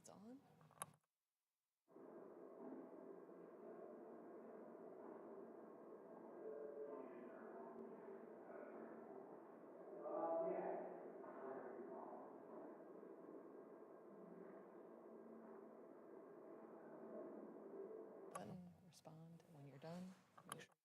It's on. Button, respond when you're done. Make sure.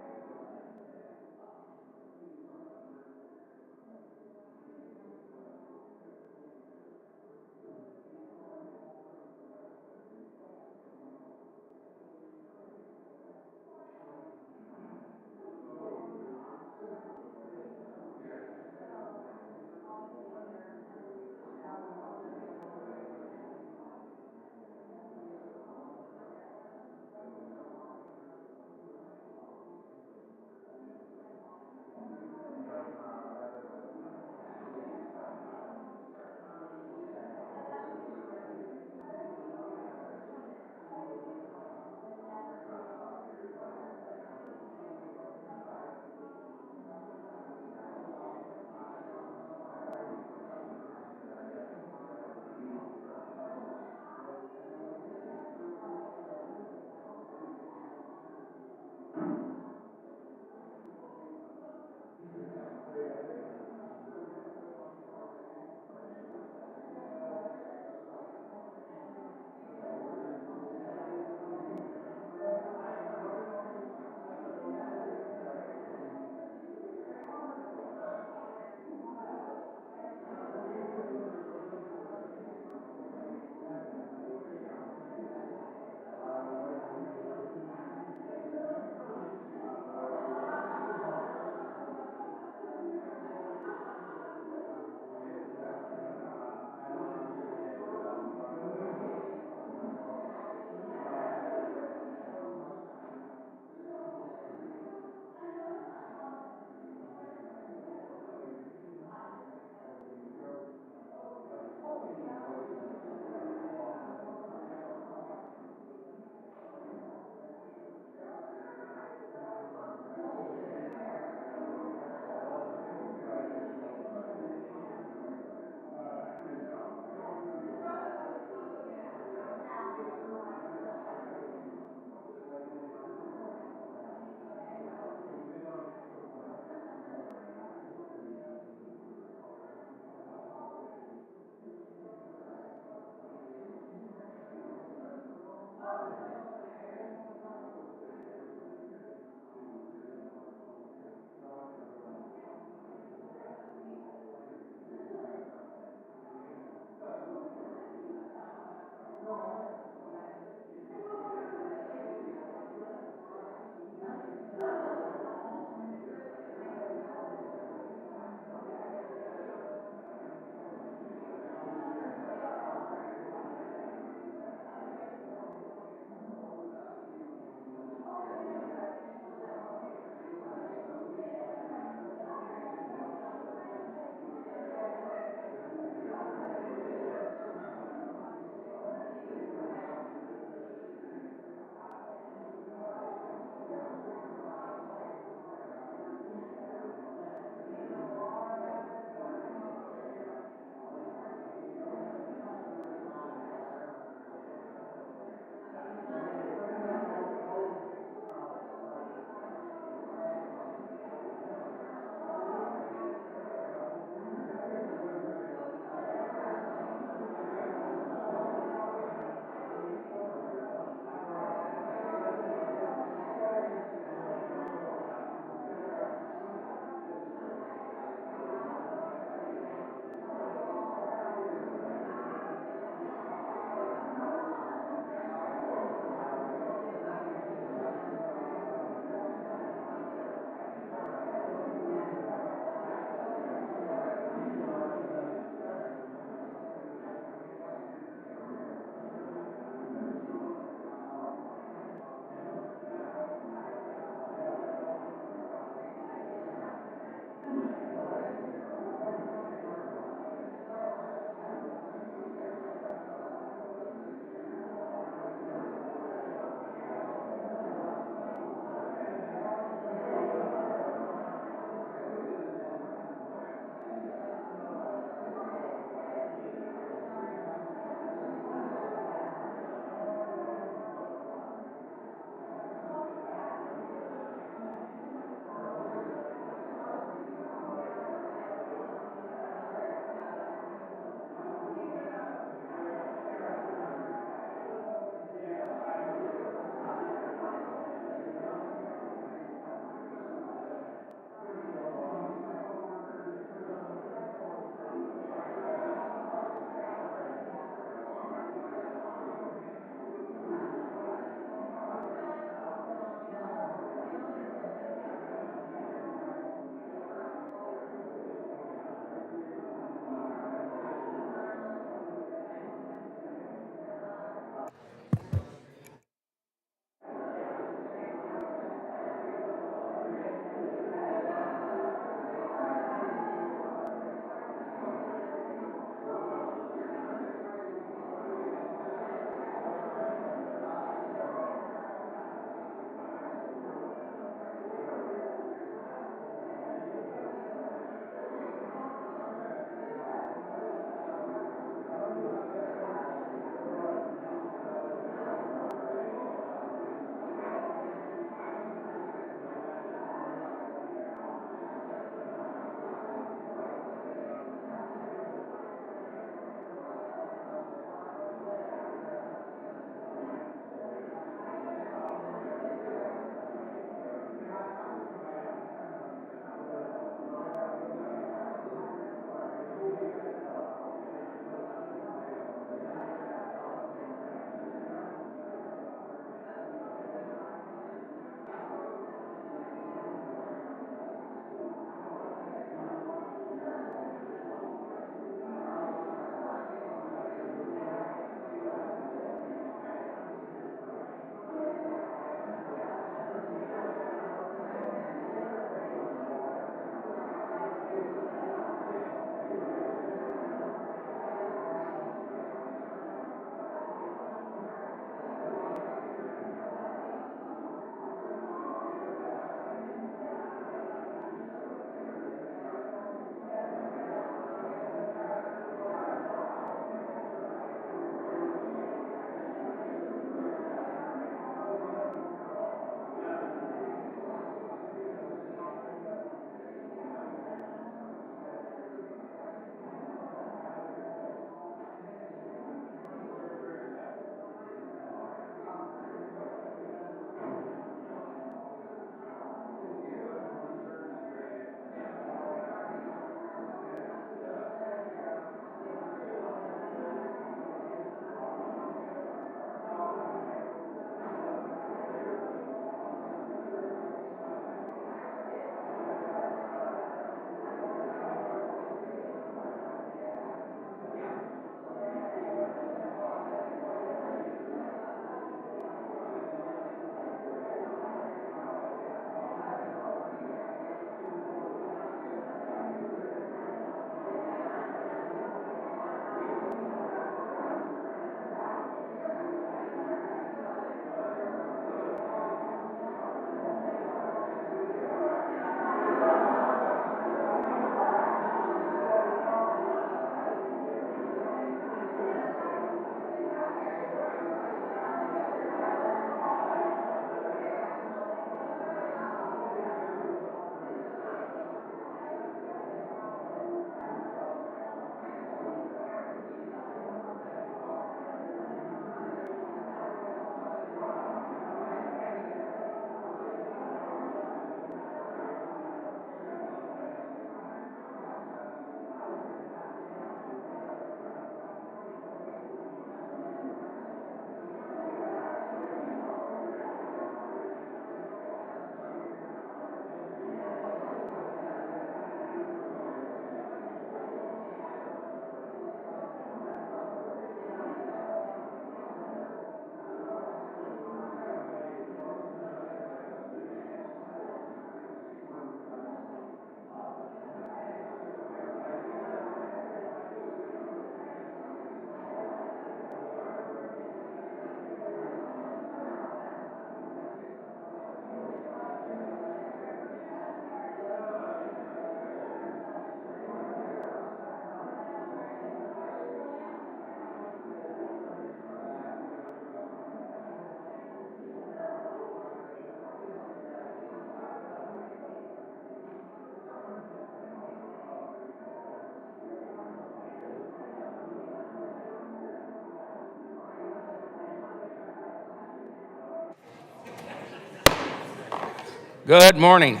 Good morning.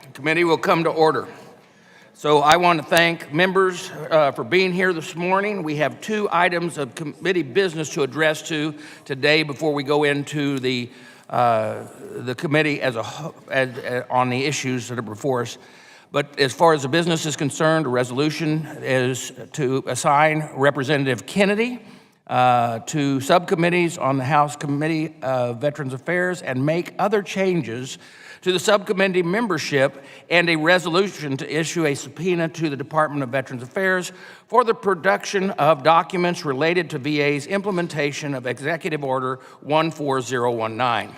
The committee will come to order. So I want to thank members for being here this morning. We have 2 items of committee business to address today before we go into the committee on the issues that are before us. But as far as the business is concerned, a resolution is to assign Representative Kennedy to subcommittees on the House Committee of Veterans Affairs and make other changes to the subcommittee membership, and a resolution to issue a subpoena to the Department of Veterans Affairs for the production of documents related to VA's implementation of Executive Order 14019.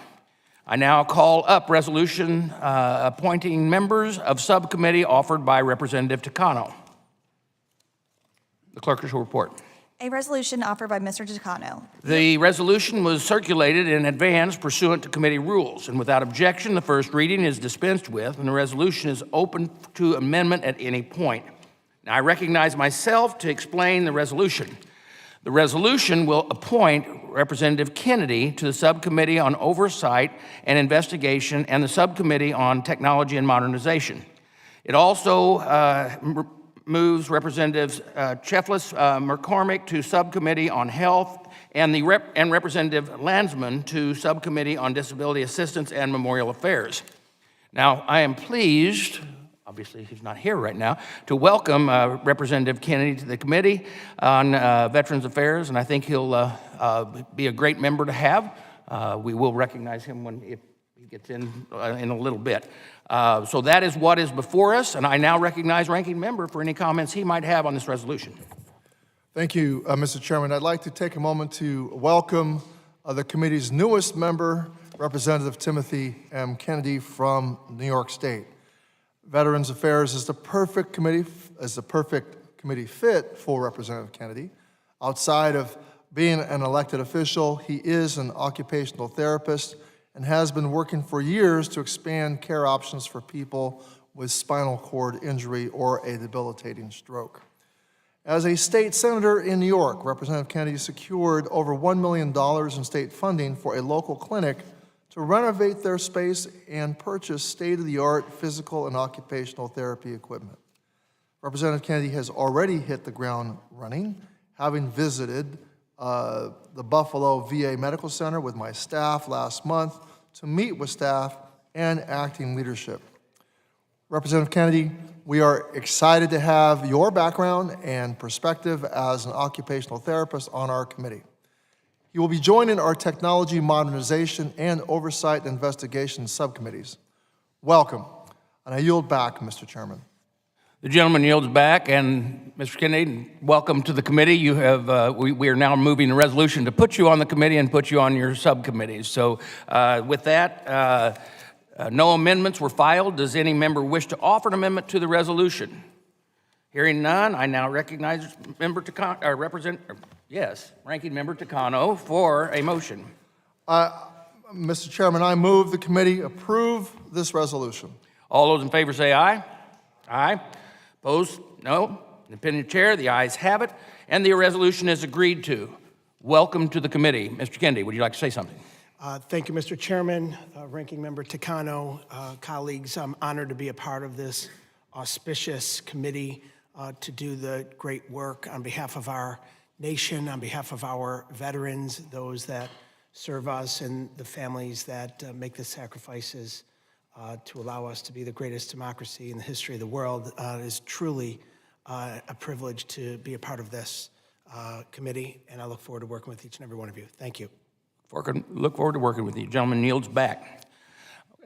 I now call up resolution appointing members of subcommittee offered by Representative Takano. The clerk will report. A resolution offered by Mr. Takano. The resolution was circulated in advance pursuant to committee rules, and without objection, the first reading is dispensed with, and the resolution is open to amendment at any point. Now, I recognize myself to explain the resolution. The resolution will appoint Representative Kennedy to the Subcommittee on Oversight and Investigation and the Subcommittee on Technology and Modernization. It also moves Representatives Cheflis McCormick to Subcommittee on Health and Representative Landsman to Subcommittee on Disability Assistance and Memorial Affairs. Now, I am pleased, obviously he's not here right now, to welcome Representative Kennedy to the Committee on Veterans Affairs, and I think he'll be a great member to have. We will recognize him if he gets in a little bit. So that is what is before us, and I now recognize Ranking Member for any comments he might have on this resolution. Thank you, Mr. Chairman. I'd like to take a moment to welcome the committee's newest member, Representative Timothy M. Kennedy from New York State. Veterans Affairs is the perfect committee fit for Representative Kennedy. Outside of being an elected official, he is an occupational therapist and has been working for years to expand care options for people with spinal cord injury or a debilitating stroke. As a state senator in New York, Representative Kennedy secured over $1 million in state funding for a local clinic to renovate their space and purchase state-of-the-art physical and occupational therapy equipment. Representative Kennedy has already hit the ground running, having visited the Buffalo VA Medical Center with my staff last month to meet with staff and acting leadership. Representative Kennedy, we are excited to have your background and perspective as an occupational therapist on our committee. You will be joining our Technology Modernization and Oversight Investigation subcommittees. Welcome, and I yield back, Mr. Chairman. The gentleman yields back, and Mr. Kennedy, welcome to the committee. You have we are now moving a resolution to put you on the committee and put you on your subcommittees. So with that, no amendments were filed. Does any member wish to offer an amendment to the resolution? Hearing none, I now recognize Member Takano, Ranking Member Takano for a motion. Mr. Chairman, I move the committee approve this resolution. All those in favor say aye. Aye. Opposed? No. Independent chair, the ayes have it, and the resolution is agreed to. Welcome to the committee. Mr. Kennedy, would you like to say something? Thank you, Mr. Chairman, Ranking Member Takano, colleagues. I'm honored to be a part of this auspicious committee to do the great work on behalf of our nation, on behalf of our veterans, those that serve us, and the families that make the sacrifices to allow us to be the greatest democracy in the history of the world. It is truly a privilege to be a part of this committee, and I look forward to working with each and every one of you. Thank you. Look forward to working with you. Gentleman yields back.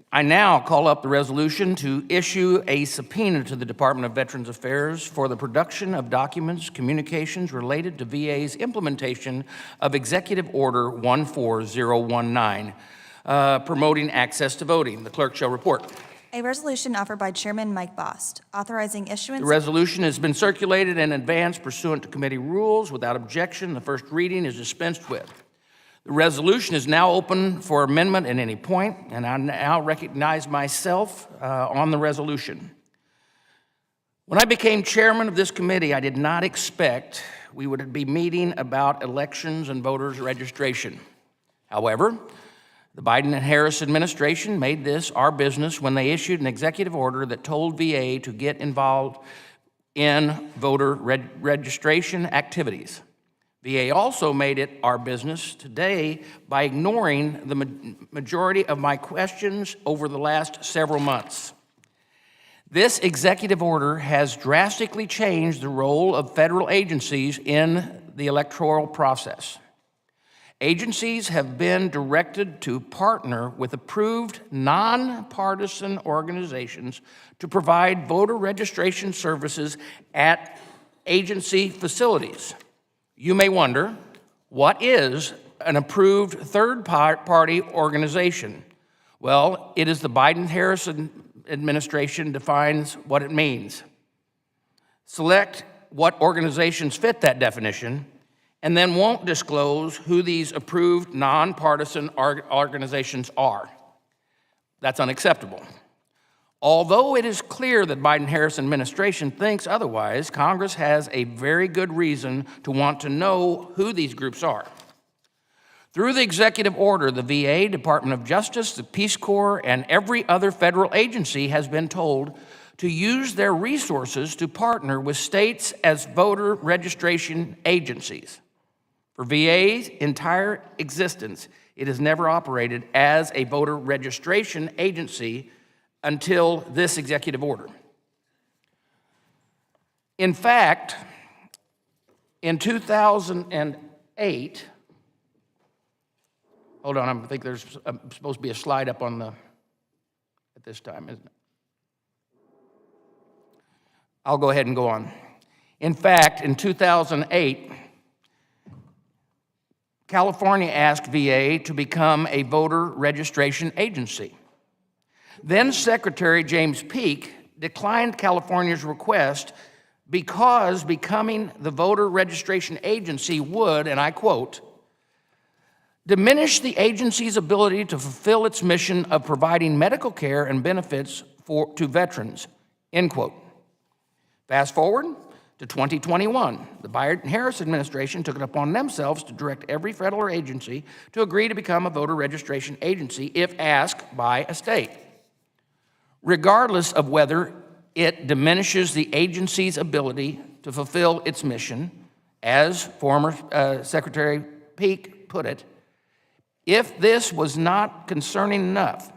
I now call up the resolution to issue a subpoena to the Department of Veterans Affairs for the production of documents, communications related to VA's implementation of Executive Order 14019, promoting access to voting. The clerk shall report. A resolution offered by Chairman Mike Bost, authorizing issuance. The resolution has been circulated in advance pursuant to committee rules. Without objection, the first reading is dispensed with. The resolution is now open for amendment at any point, and I now recognize myself on the resolution. When I became chairman of this committee, I did not expect we would be meeting about elections and voters registration. However, The Biden and Harris administration made this our business when they issued an executive order that told VA to get involved in voter registration activities. VA also made it our business today by ignoring the majority of my questions over the last several months. This executive order has drastically changed the role of federal agencies in the electoral process. Agencies have been directed to partner with approved nonpartisan organizations to provide voter registration services at agency facilities. You may wonder, what is an approved third-party organization? Well, it is the Biden-Harris administration defines what it means. Select what organizations fit that definition, and then won't disclose who these approved nonpartisan organizations are. That's unacceptable. Although it is clear that Biden-Harris administration thinks otherwise, Congress has a very good reason to want to know who these groups are. Through the executive order, the VA, Department of Justice, the Peace Corps, and every other federal agency has been told to use their resources to partner with states as voter registration agencies. For VA's entire existence, it has never operated as a voter registration agency until this executive order. In fact, in 2008, hold on, I think there's supposed to be a slide up on at this time, isn't it? I'll go ahead and go on. In fact, in 2008, California asked VA to become a voter registration agency. Then Secretary James Peake declined California's request because becoming the voter registration agency would, and I quote, diminish the agency's ability to fulfill its mission of providing medical care and benefits to veterans, end quote. Fast forward to 2021, the Biden-Harris administration took it upon themselves to direct every federal agency to agree to become a voter registration agency if asked by a state, regardless of whether it diminishes the agency's ability to fulfill its mission. As former Secretary Peake put it, if this was not concerning enough,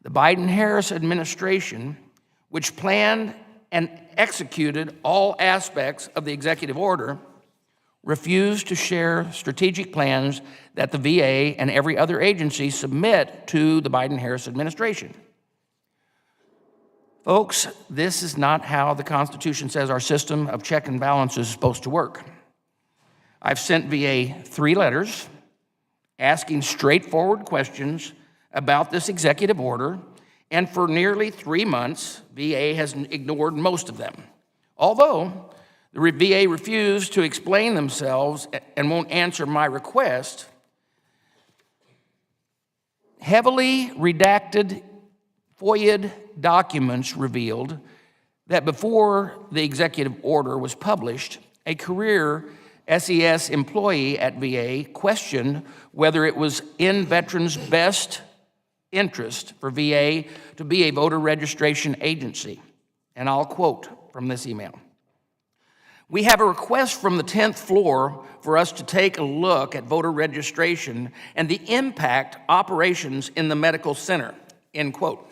the Biden-Harris administration, which planned and executed all aspects of the executive order, refused to share strategic plans that the VA and every other agency submit to the Biden-Harris administration. Folks, this is not how the Constitution says our system of check and balance is supposed to work. I've sent VA 3 letters asking straightforward questions about this executive order, and for nearly 3 months, VA has ignored most of them. Although the VA refused to explain themselves and won't answer my request, heavily redacted FOIA documents revealed that before the executive order was published, a career SES employee at VA questioned whether it was in veterans' best interest for VA to be a voter registration agency. And I'll quote from this email. We have a request from the 10th floor for us to take a look at voter registration and the impact operations in the medical center, end quote.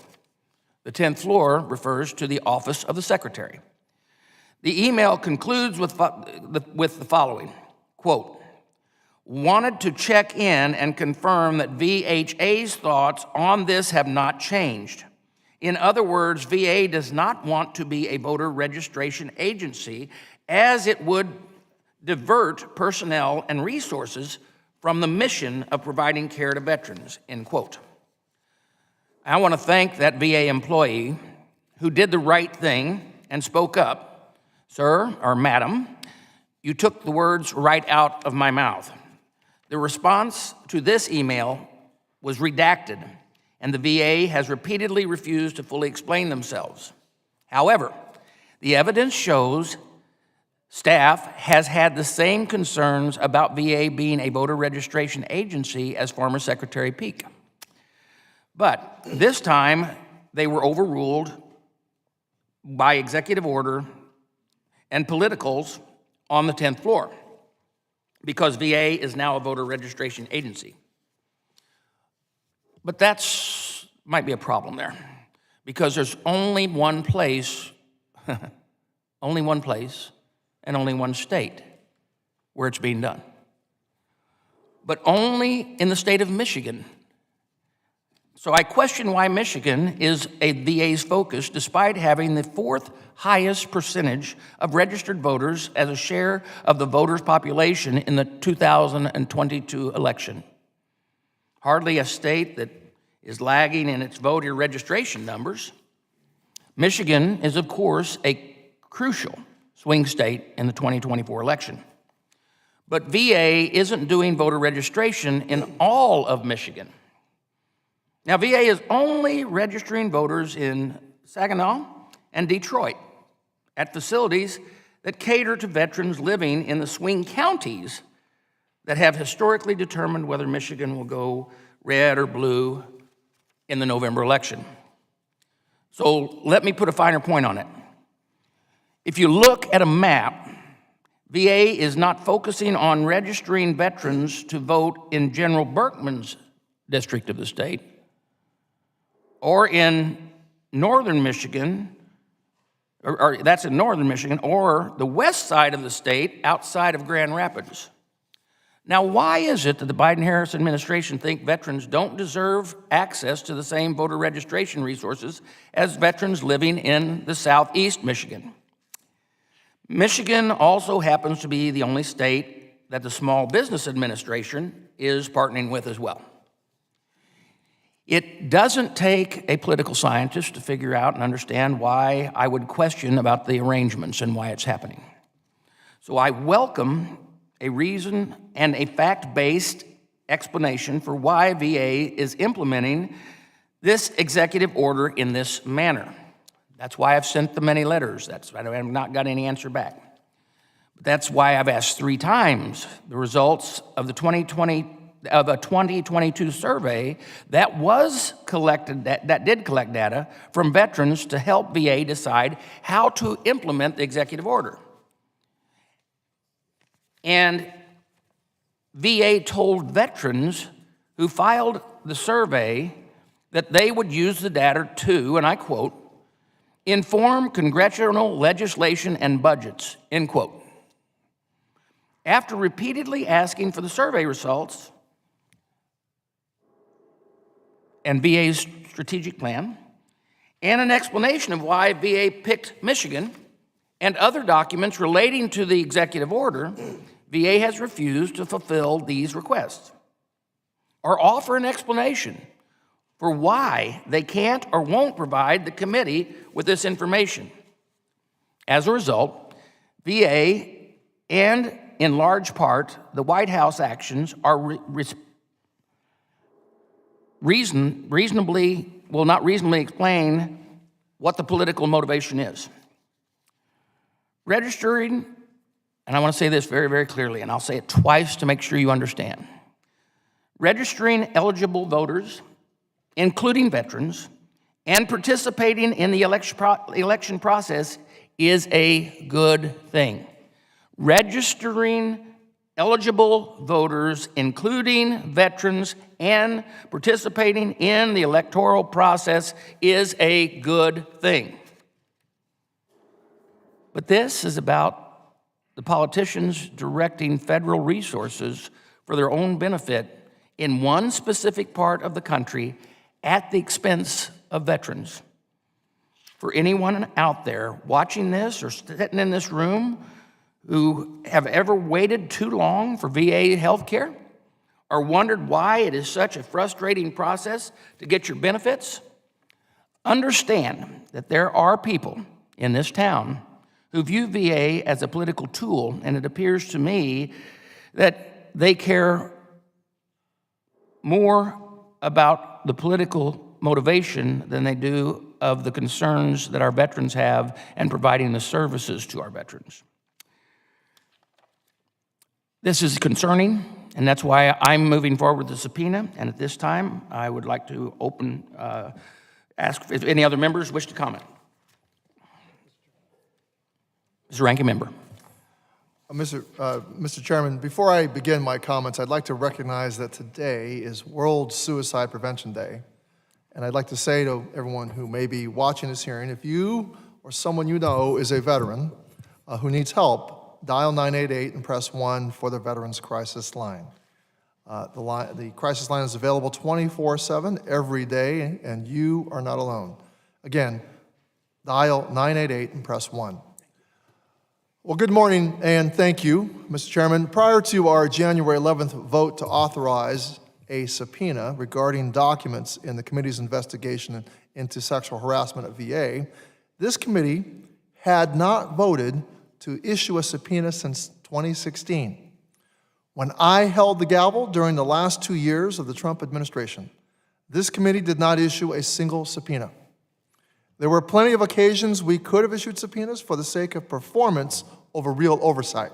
The 10th floor refers to the office of the secretary. The email concludes with the following, quote, wanted to check in and confirm that VHA's thoughts on this have not changed. In other words, VA does not want to be a voter registration agency, as it would divert personnel and resources from the mission of providing care to veterans, end quote. I want to thank that VA employee who did the right thing and spoke up. Sir or madam, you took the words right out of my mouth. The response to this email was redacted, and the VA has repeatedly refused to fully explain themselves. However, the evidence shows staff has had the same concerns about VA being a voter registration agency as former Secretary Peake. But this time, they were overruled by executive order and politicals on the 10th floor because VA is now a voter registration agency. But that's might be a problem there because there's only one place, only one place, and only one state where it's being done. But only in the state of Michigan. So I question why Michigan is a VA's focus despite having the fourth highest percentage of registered voters as a share of the voters' population in the 2022 election. Hardly a state that is lagging in its voter registration numbers. Michigan is, of course, a crucial swing state in the 2024 election. But VA isn't doing voter registration in all of Michigan. Now, VA is only registering voters in Saginaw and Detroit at facilities that cater to veterans living in the swing counties that have historically determined whether Michigan will go red or blue in the November election. So let me put a finer point on it. If you look at a map, VA is not focusing on registering veterans to vote in General Berkman's district of the state or in northern Michigan, or that's in northern Michigan, or the west side of the state outside of Grand Rapids. Now, why is it that the Biden-Harris administration think veterans don't deserve access to the same voter registration resources as veterans living in the southeast Michigan? Michigan also happens to be the only state that the Small Business Administration is partnering with as well. It doesn't take a political scientist to figure out and understand why I would question about the arrangements and why it's happening. So I welcome a reason and a fact-based explanation for why VA is implementing this executive order in this manner. That's why I've sent the many letters. I have not got any answer back. But that's why I've asked 3 times the results of the 2022 survey that was collected, that did collect data from veterans to help VA decide how to implement the executive order. And VA told veterans who filed the survey that they would use the data to, and I quote, inform congressional legislation and budgets, end quote. After repeatedly asking for the survey results and VA's strategic plan, and an explanation of why VA picked Michigan and other documents relating to the executive order, VA has refused to fulfill these requests or offer an explanation for why they can't or won't provide the committee with this information. As a result, VA and, in large part, the White House actions are will not reasonably explain what the political motivation is. Registering, and I want to say this very, very clearly, and I'll say it twice to make sure you understand. Registering eligible voters, including veterans, and participating in the election process is a good thing. Registering eligible voters, including veterans, and participating in the electoral process is a good thing. But this is about the politicians directing federal resources for their own benefit in one specific part of the country at the expense of veterans. For anyone out there watching this or sitting in this room who have ever waited too long for VA health care or wondered why it is such a frustrating process to get your benefits, understand that there are people in this town who view VA as a political tool, and it appears to me that they care more about the political motivation than they do of the concerns that our veterans have and providing the services to our veterans. This is concerning. and that's why I'm moving forward with the subpoena. And at this time, I would like to ask if any other members wish to comment. Mr. Ranking Member. Mr. Chairman, before I begin my comments, I'd like to recognize that today is World Suicide Prevention Day. And I'd like to say to everyone who may be watching this hearing, if you or someone you know is a veteran who needs help, dial 988 and press 1 for the Veterans Crisis Line. The crisis line is available 24/7 every day, and you are not alone. Again, dial 988 and press 1. Well, good morning and thank you, Mr. Chairman. Prior to our January 11th vote to authorize a subpoena regarding documents in the committee's investigation into sexual harassment at VA, this committee had not voted to issue a subpoena since 2016, when I held the gavel during the last 2 years of the Trump administration. This committee did not issue a single subpoena. There were plenty of occasions we could have issued subpoenas for the sake of performance over real oversight,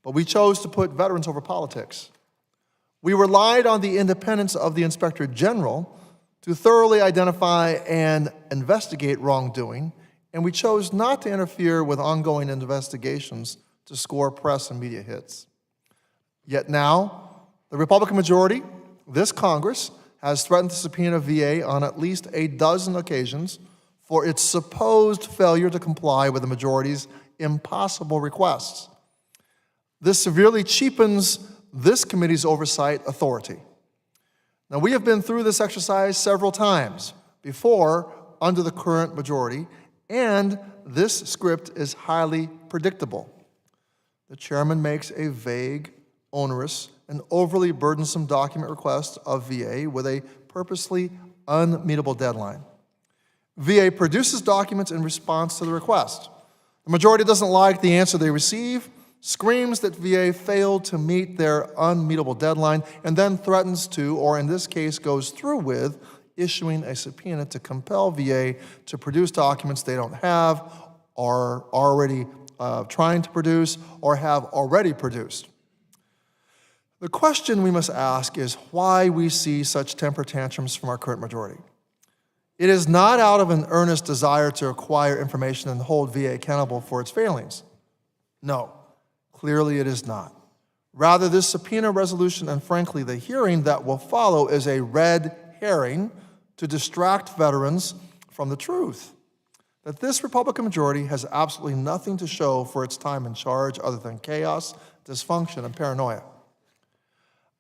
but we chose to put veterans over politics. We relied on the independence of the Inspector General to thoroughly identify and investigate wrongdoing, and we chose not to interfere with ongoing investigations to score press and media hits. Yet now, the Republican majority, this Congress, has threatened to subpoena VA on at least a dozen occasions for its supposed failure to comply with the majority's impossible requests. This severely cheapens this committee's oversight authority. Now, we have been through this exercise several times before under the current majority, and this script is highly predictable. The chairman makes a vague, onerous, and overly burdensome document request of VA with a purposely unmeetable deadline. VA produces documents in response to the request. The majority doesn't like the answer they receive, screams that VA failed to meet their unmeetable deadline, and then threatens to, or in this case goes through with, issuing a subpoena to compel VA to produce documents they don't have, are already trying to produce, or have already produced. The question we must ask is why we see such temper tantrums from our current majority. It is not out of an earnest desire to acquire information and hold VA accountable for its failings. No, clearly it is not. Rather, this subpoena resolution and frankly the hearing that will follow is a red herring to distract veterans from the truth that this Republican majority has absolutely nothing to show for its time in charge other than chaos, dysfunction, and paranoia.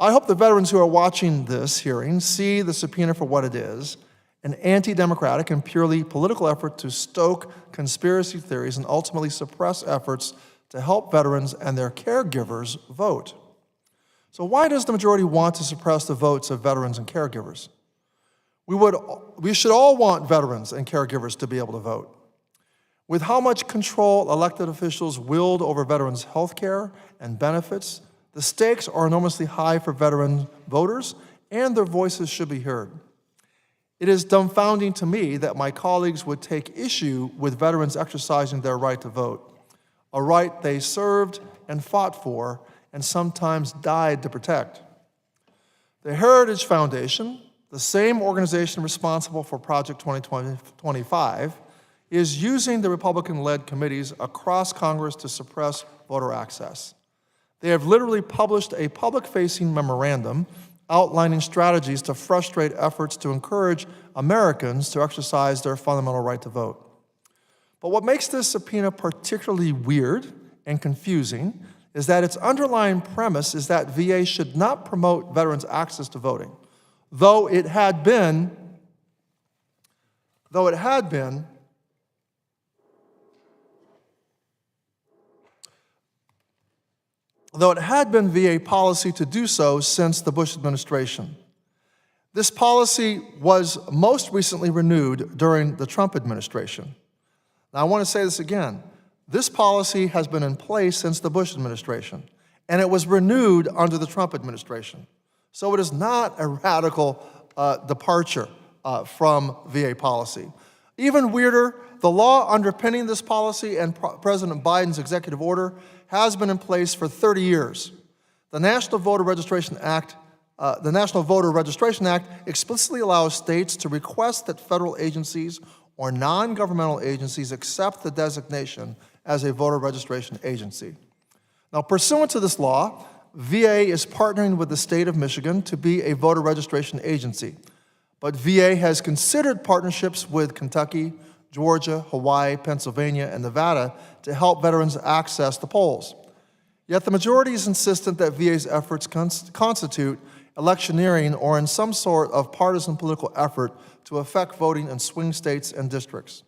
I hope the veterans who are watching this hearing see the subpoena for what it is, an anti-democratic and purely political effort to stoke conspiracy theories and ultimately suppress efforts to help veterans and their caregivers vote. So why does the majority want to suppress the votes of veterans and caregivers? We should all want veterans and caregivers to be able to vote. With how much control elected officials wield over veterans' health care and benefits, the stakes are enormously high for veteran voters, and their voices should be heard. It is dumbfounding to me that my colleagues would take issue with veterans exercising their right to vote, a right they served and fought for and sometimes died to protect. The Heritage Foundation, the same organization responsible for Project 2025, is using the Republican-led committees across Congress to suppress voter access. They have literally published a public-facing memorandum outlining strategies to frustrate efforts to encourage Americans to exercise their fundamental right to vote. But what makes this subpoena particularly weird and confusing is that its underlying premise is that VA should not promote veterans' access to voting, though it had been VA policy to do so since the Bush administration. This policy was most recently renewed during the Trump administration. Now, I want to say this again. This policy has been in place since the Bush administration, and it was renewed under the Trump administration. So it is not a radical departure from VA policy. Even weirder, the law underpinning this policy and President Biden's executive order has been in place for 30 years. The National Voter Registration Act explicitly allows states to request that federal agencies or non-governmental agencies accept the designation as a voter registration agency. Now, pursuant to this law, VA is partnering with the state of Michigan to be a voter registration agency, but VA has considered partnerships with Kentucky, Georgia, Hawaii, Pennsylvania, and Nevada to help veterans access the polls. Yet the majority is insistent that VA's efforts constitute electioneering or in some sort of partisan political effort to affect voting in swing states and districts.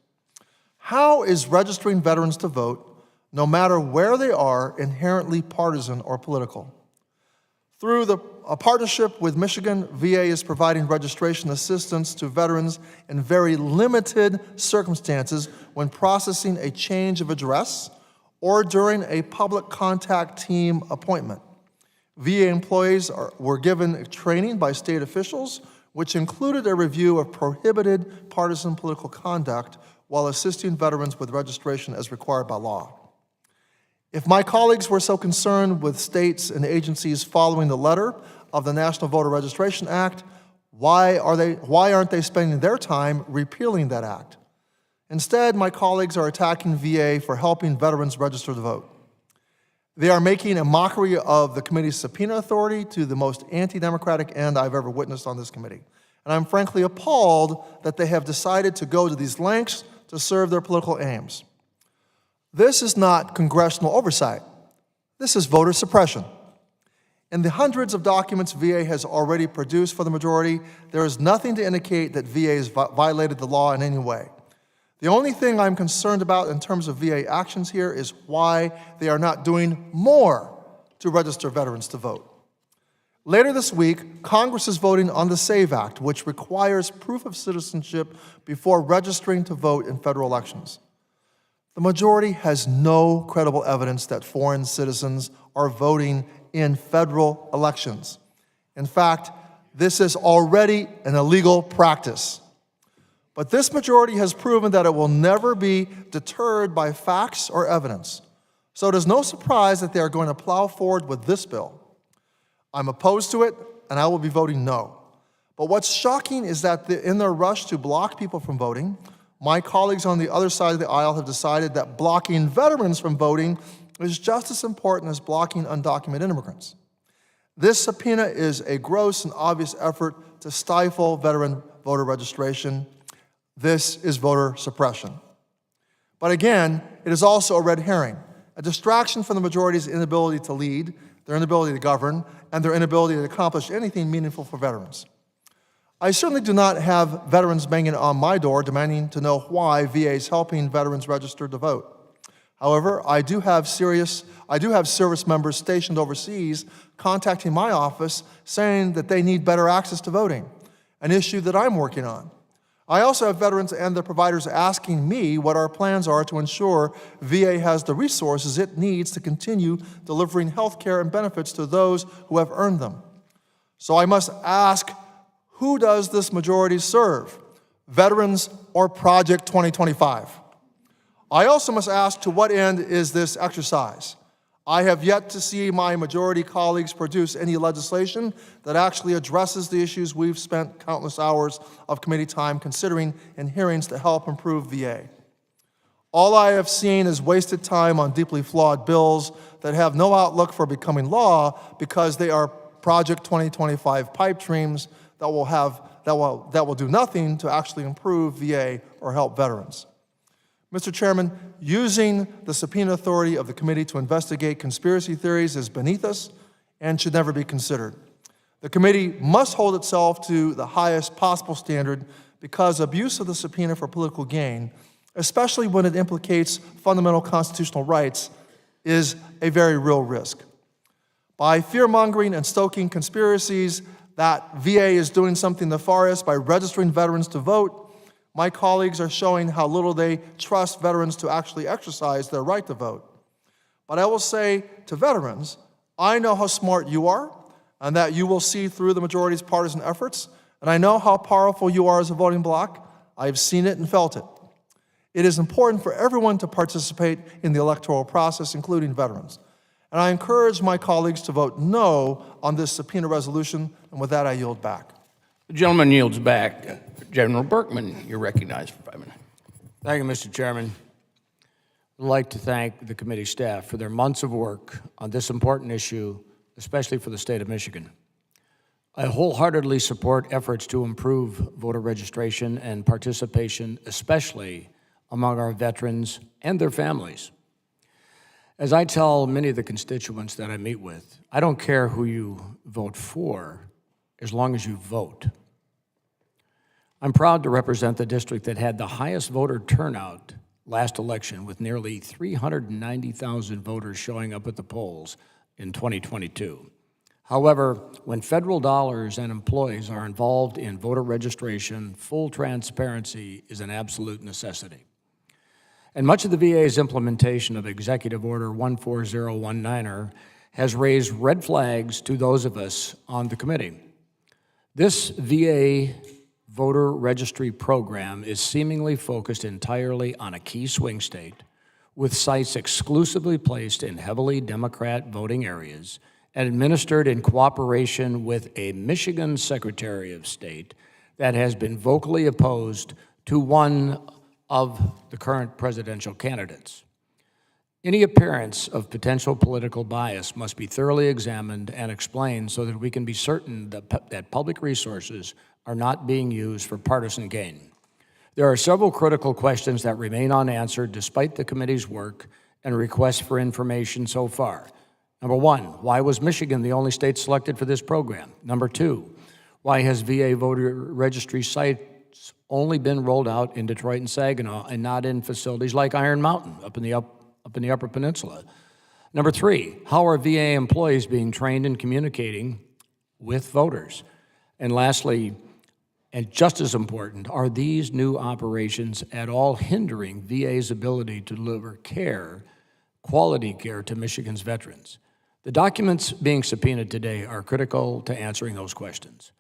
How is registering veterans to vote, no matter where they are, inherently partisan or political? Through a partnership with Michigan, VA is providing registration assistance to veterans in very limited circumstances when processing a change of address or during a public contact team appointment. VA employees were given training by state officials, which included a review of prohibited partisan political conduct while assisting veterans with registration as required by law. If my colleagues were so concerned with states and agencies following the letter of the National Voter Registration Act, why aren't they spending their time repealing that act? Instead, my colleagues are attacking VA for helping veterans register to vote. They are making a mockery of the committee's subpoena authority to the most anti-democratic end I've ever witnessed on this committee. And I'm frankly appalled that they have decided to go to these lengths to serve their political aims. This is not congressional oversight. This is voter suppression. In the hundreds of documents VA has already produced for the majority, there is nothing to indicate that VA has violated the law in any way. The only thing I'm concerned about in terms of VA actions here is why they are not doing more to register veterans to vote. Later this week, Congress is voting on the SAVE Act, which requires proof of citizenship before registering to vote in federal elections. The majority has no credible evidence that foreign citizens are voting in federal elections. In fact, this is already an illegal practice. But this majority has proven that it will never be deterred by facts or evidence. So it is no surprise that they are going to plow forward with this bill. I'm opposed to it, and I will be voting no. But what's shocking is that in their rush to block people from voting, my colleagues on the other side of the aisle have decided that blocking veterans from voting is just as important as blocking undocumented immigrants. This subpoena is a gross and obvious effort to stifle veteran voter registration. This is voter suppression. But again, it is also a red herring, a distraction from the majority's inability to lead, their inability to govern, and their inability to accomplish anything meaningful for veterans. I certainly do not have veterans banging on my door demanding to know why VA is helping veterans register to vote. However, I do have service members stationed overseas contacting my office saying that they need better access to voting, an issue that I'm working on. I also have veterans and their providers asking me what our plans are to ensure VA has the resources it needs to continue delivering health care and benefits to those who have earned them. So I must ask, who does this majority serve? Veterans or Project 2025? I also must ask, to what end is this exercise? I have yet to see my majority colleagues produce any legislation that actually addresses the issues we've spent countless hours of committee time considering in hearings to help improve VA. All I have seen is wasted time on deeply flawed bills that have no outlook for becoming law because they are Project 2025 pipe dreams that will do nothing to actually improve VA or help veterans. Mr. Chairman, using the subpoena authority of the committee to investigate conspiracy theories is beneath us and should never be considered. The committee must hold itself to the highest possible standard because abuse of the subpoena for political gain, especially when it implicates fundamental constitutional rights, is a very real risk. By fear-mongering and stoking conspiracies that VA is doing something nefarious by registering veterans to vote, my colleagues are showing how little they trust veterans to actually exercise their right to vote. But I will say to veterans, I know how smart you are and that you will see through the majority's partisan efforts, and I know how powerful you are as a voting bloc. I have seen it and felt it. It is important for everyone to participate in the electoral process, including veterans. And I encourage my colleagues to vote no on this subpoena resolution, and with that, I yield back. The gentleman yields back. General Berkman, you're recognized for 5 minutes. Thank you, Mr. Chairman. I'd like to thank the committee staff for their months of work on this important issue, especially for the state of Michigan. I wholeheartedly support efforts to improve voter registration and participation, especially among our veterans and their families. As I tell many of the constituents that I meet with, I don't care who you vote for, as long as you vote. I'm proud to represent the district that had the highest voter turnout last election, with nearly 390,000 voters showing up at the polls in 2022. However, when federal dollars and employees are involved in voter registration, full transparency is an absolute necessity. And much of the VA's implementation of Executive Order 14019 has raised red flags to those of us on the committee. This VA voter registry program is seemingly focused entirely on a key swing state, with sites exclusively placed in heavily Democrat voting areas and administered in cooperation with a Michigan Secretary of State that has been vocally opposed to one of the current presidential candidates. Any appearance of potential political bias must be thoroughly examined and explained so that we can be certain that public resources are not being used for partisan gain. There are several critical questions that remain unanswered despite the committee's work and requests for information so far. Number one, why was Michigan the only state selected for this program? Number two, why has VA voter registry sites only been rolled out in Detroit and Saginaw and not in facilities like Iron Mountain up in the Upper Peninsula? Number three, how are VA employees being trained in communicating with voters? And lastly, and just as important, are these new operations at all hindering VA's ability to deliver care, quality care to Michigan's veterans? The documents being subpoenaed today are critical to answering those questions.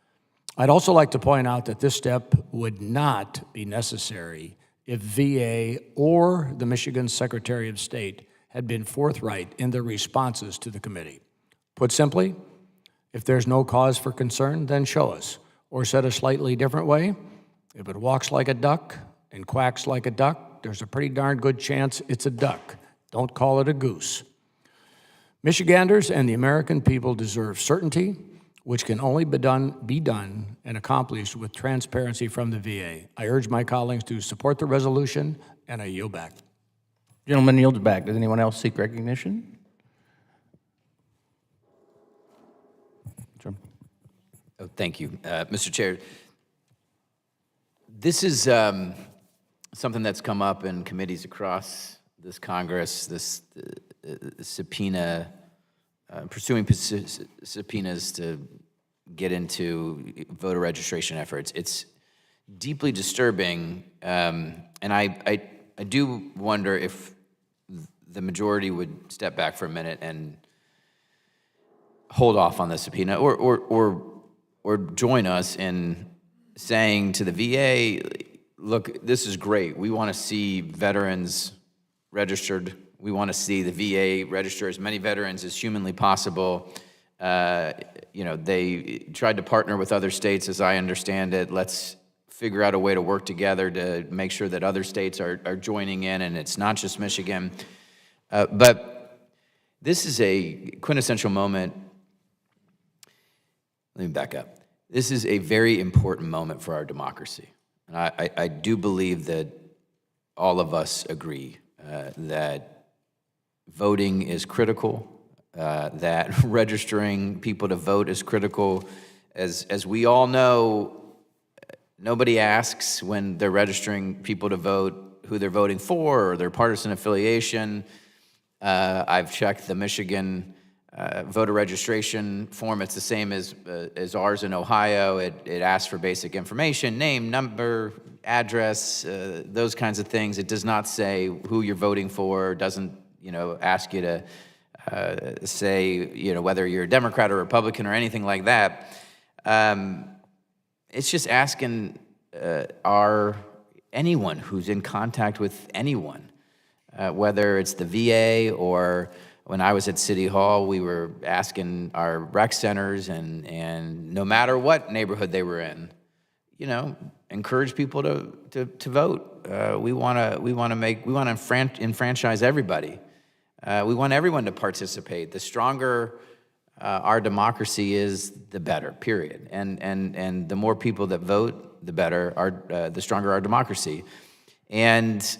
I'd also like to point out that this step would not be necessary if VA or the Michigan Secretary of State had been forthright in their responses to the committee. Put simply, if there's no cause for concern, then show us. Or said a slightly different way, if it walks like a duck and quacks like a duck, there's a pretty darn good chance it's a duck. Don't call it a goose. Michiganders and the American people deserve certainty, which can only be done and accomplished with transparency from the VA. I urge my colleagues to support the resolution, and I yield back. Gentleman yields back. Does anyone else seek recognition? Sure. Oh, thank you, Mr. Chair. This is something that's come up in committees across this Congress, this subpoena, pursuing subpoenas to get into voter registration efforts. It's deeply disturbing, and I do wonder if the majority would step back for a minute and hold off on the subpoena, or join us in saying to the VA, look, this is great. We want to see veterans registered. We want to see the VA register as many veterans as humanly possible. They tried to partner with other states, as I understand it. Let's figure out a way to work together to make sure that other states are joining in, and it's not just Michigan. But this is a quintessential moment. Let me back up. This is a very important moment for our democracy. And I do believe that all of us agree that voting is critical, that registering people to vote is critical. As we all know, nobody asks when they're registering people to vote who they're voting for or their partisan affiliation. I've checked the Michigan voter registration form. It's the same as ours in Ohio. It asks for basic information, name, number, address, those kinds of things. It does not say who you're voting for. It doesn't, ask you to say, whether you're a Democrat or Republican or anything like that. It's just asking anyone who's in contact with anyone, whether it's the VA or When I was at City Hall, we were asking our rec centers and no matter what neighborhood they were in, you know, encourage people to vote. We want to enfranchise everybody. We want everyone to participate. The stronger our democracy is, the better. Period. And the more people that vote, the better. The stronger our democracy. And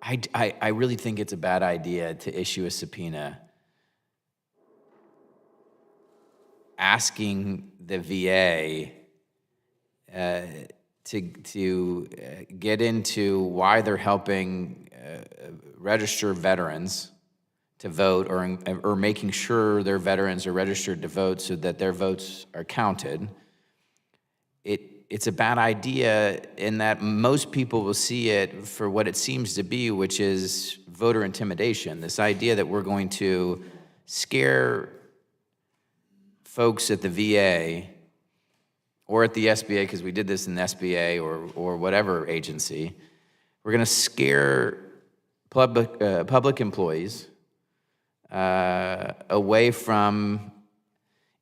I really think it's a bad idea to issue a subpoena asking the VA to get into why they're helping register veterans to vote, or making sure their veterans are registered to vote so that their votes are counted. It's a bad idea in that most people will see it for what it seems to be, which is voter intimidation. This idea that we're going to scare folks at the VA or at the SBA, because we did this in the SBA or whatever agency. We're going to scare public employees away from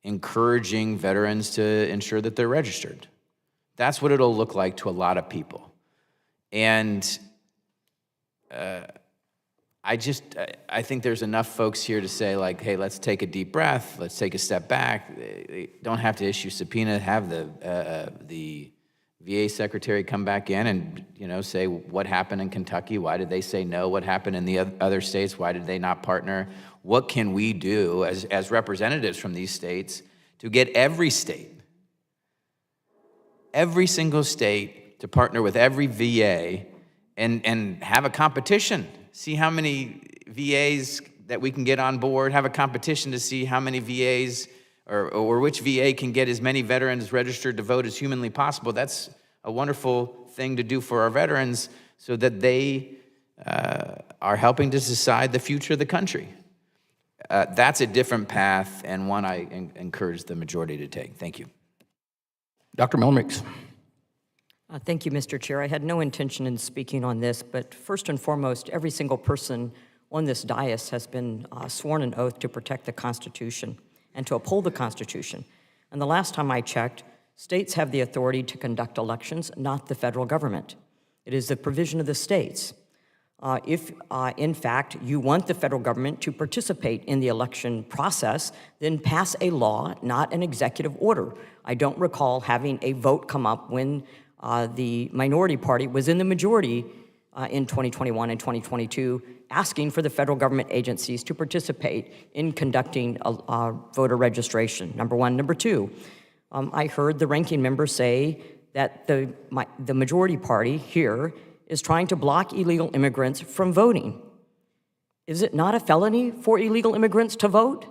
encouraging veterans to ensure that they're registered. That's what it'll look like to a lot of people. And I think there's enough folks here to say, like, hey, let's take a deep breath, let's take a step back. They don't have to issue subpoena, have the VA secretary come back in and, you know, say what happened in Kentucky, why did they say no, what happened in the other states, why did they not partner, what can we do as representatives from these states to get every single state to partner with every VA and have a competition. See how many VAs that we can get on board, have a competition to see how many VAs or which VA can get as many veterans registered to vote as humanly possible. That's a wonderful thing to do for our veterans so that they are helping to decide the future of the country. That's a different path and one I encourage the majority to take. Thank you. Dr. Milmix. Thank you, Mr. Chair. I had no intention in speaking on this, but first and foremost, every single person on this dais has been sworn an oath to protect the Constitution and to uphold the Constitution. And the last time I checked, states have the authority to conduct elections, not the federal government. It is the provision of the states. If, in fact, you want the federal government to participate in the election process, then pass a law, not an executive order. I don't recall having a vote come up when the minority party was in the majority in 2021 and 2022, asking for the federal government agencies to participate in conducting voter registration, number one. Number two, I heard the ranking member say that the majority party here is trying to block illegal immigrants from voting. Is it not a felony for illegal immigrants to vote?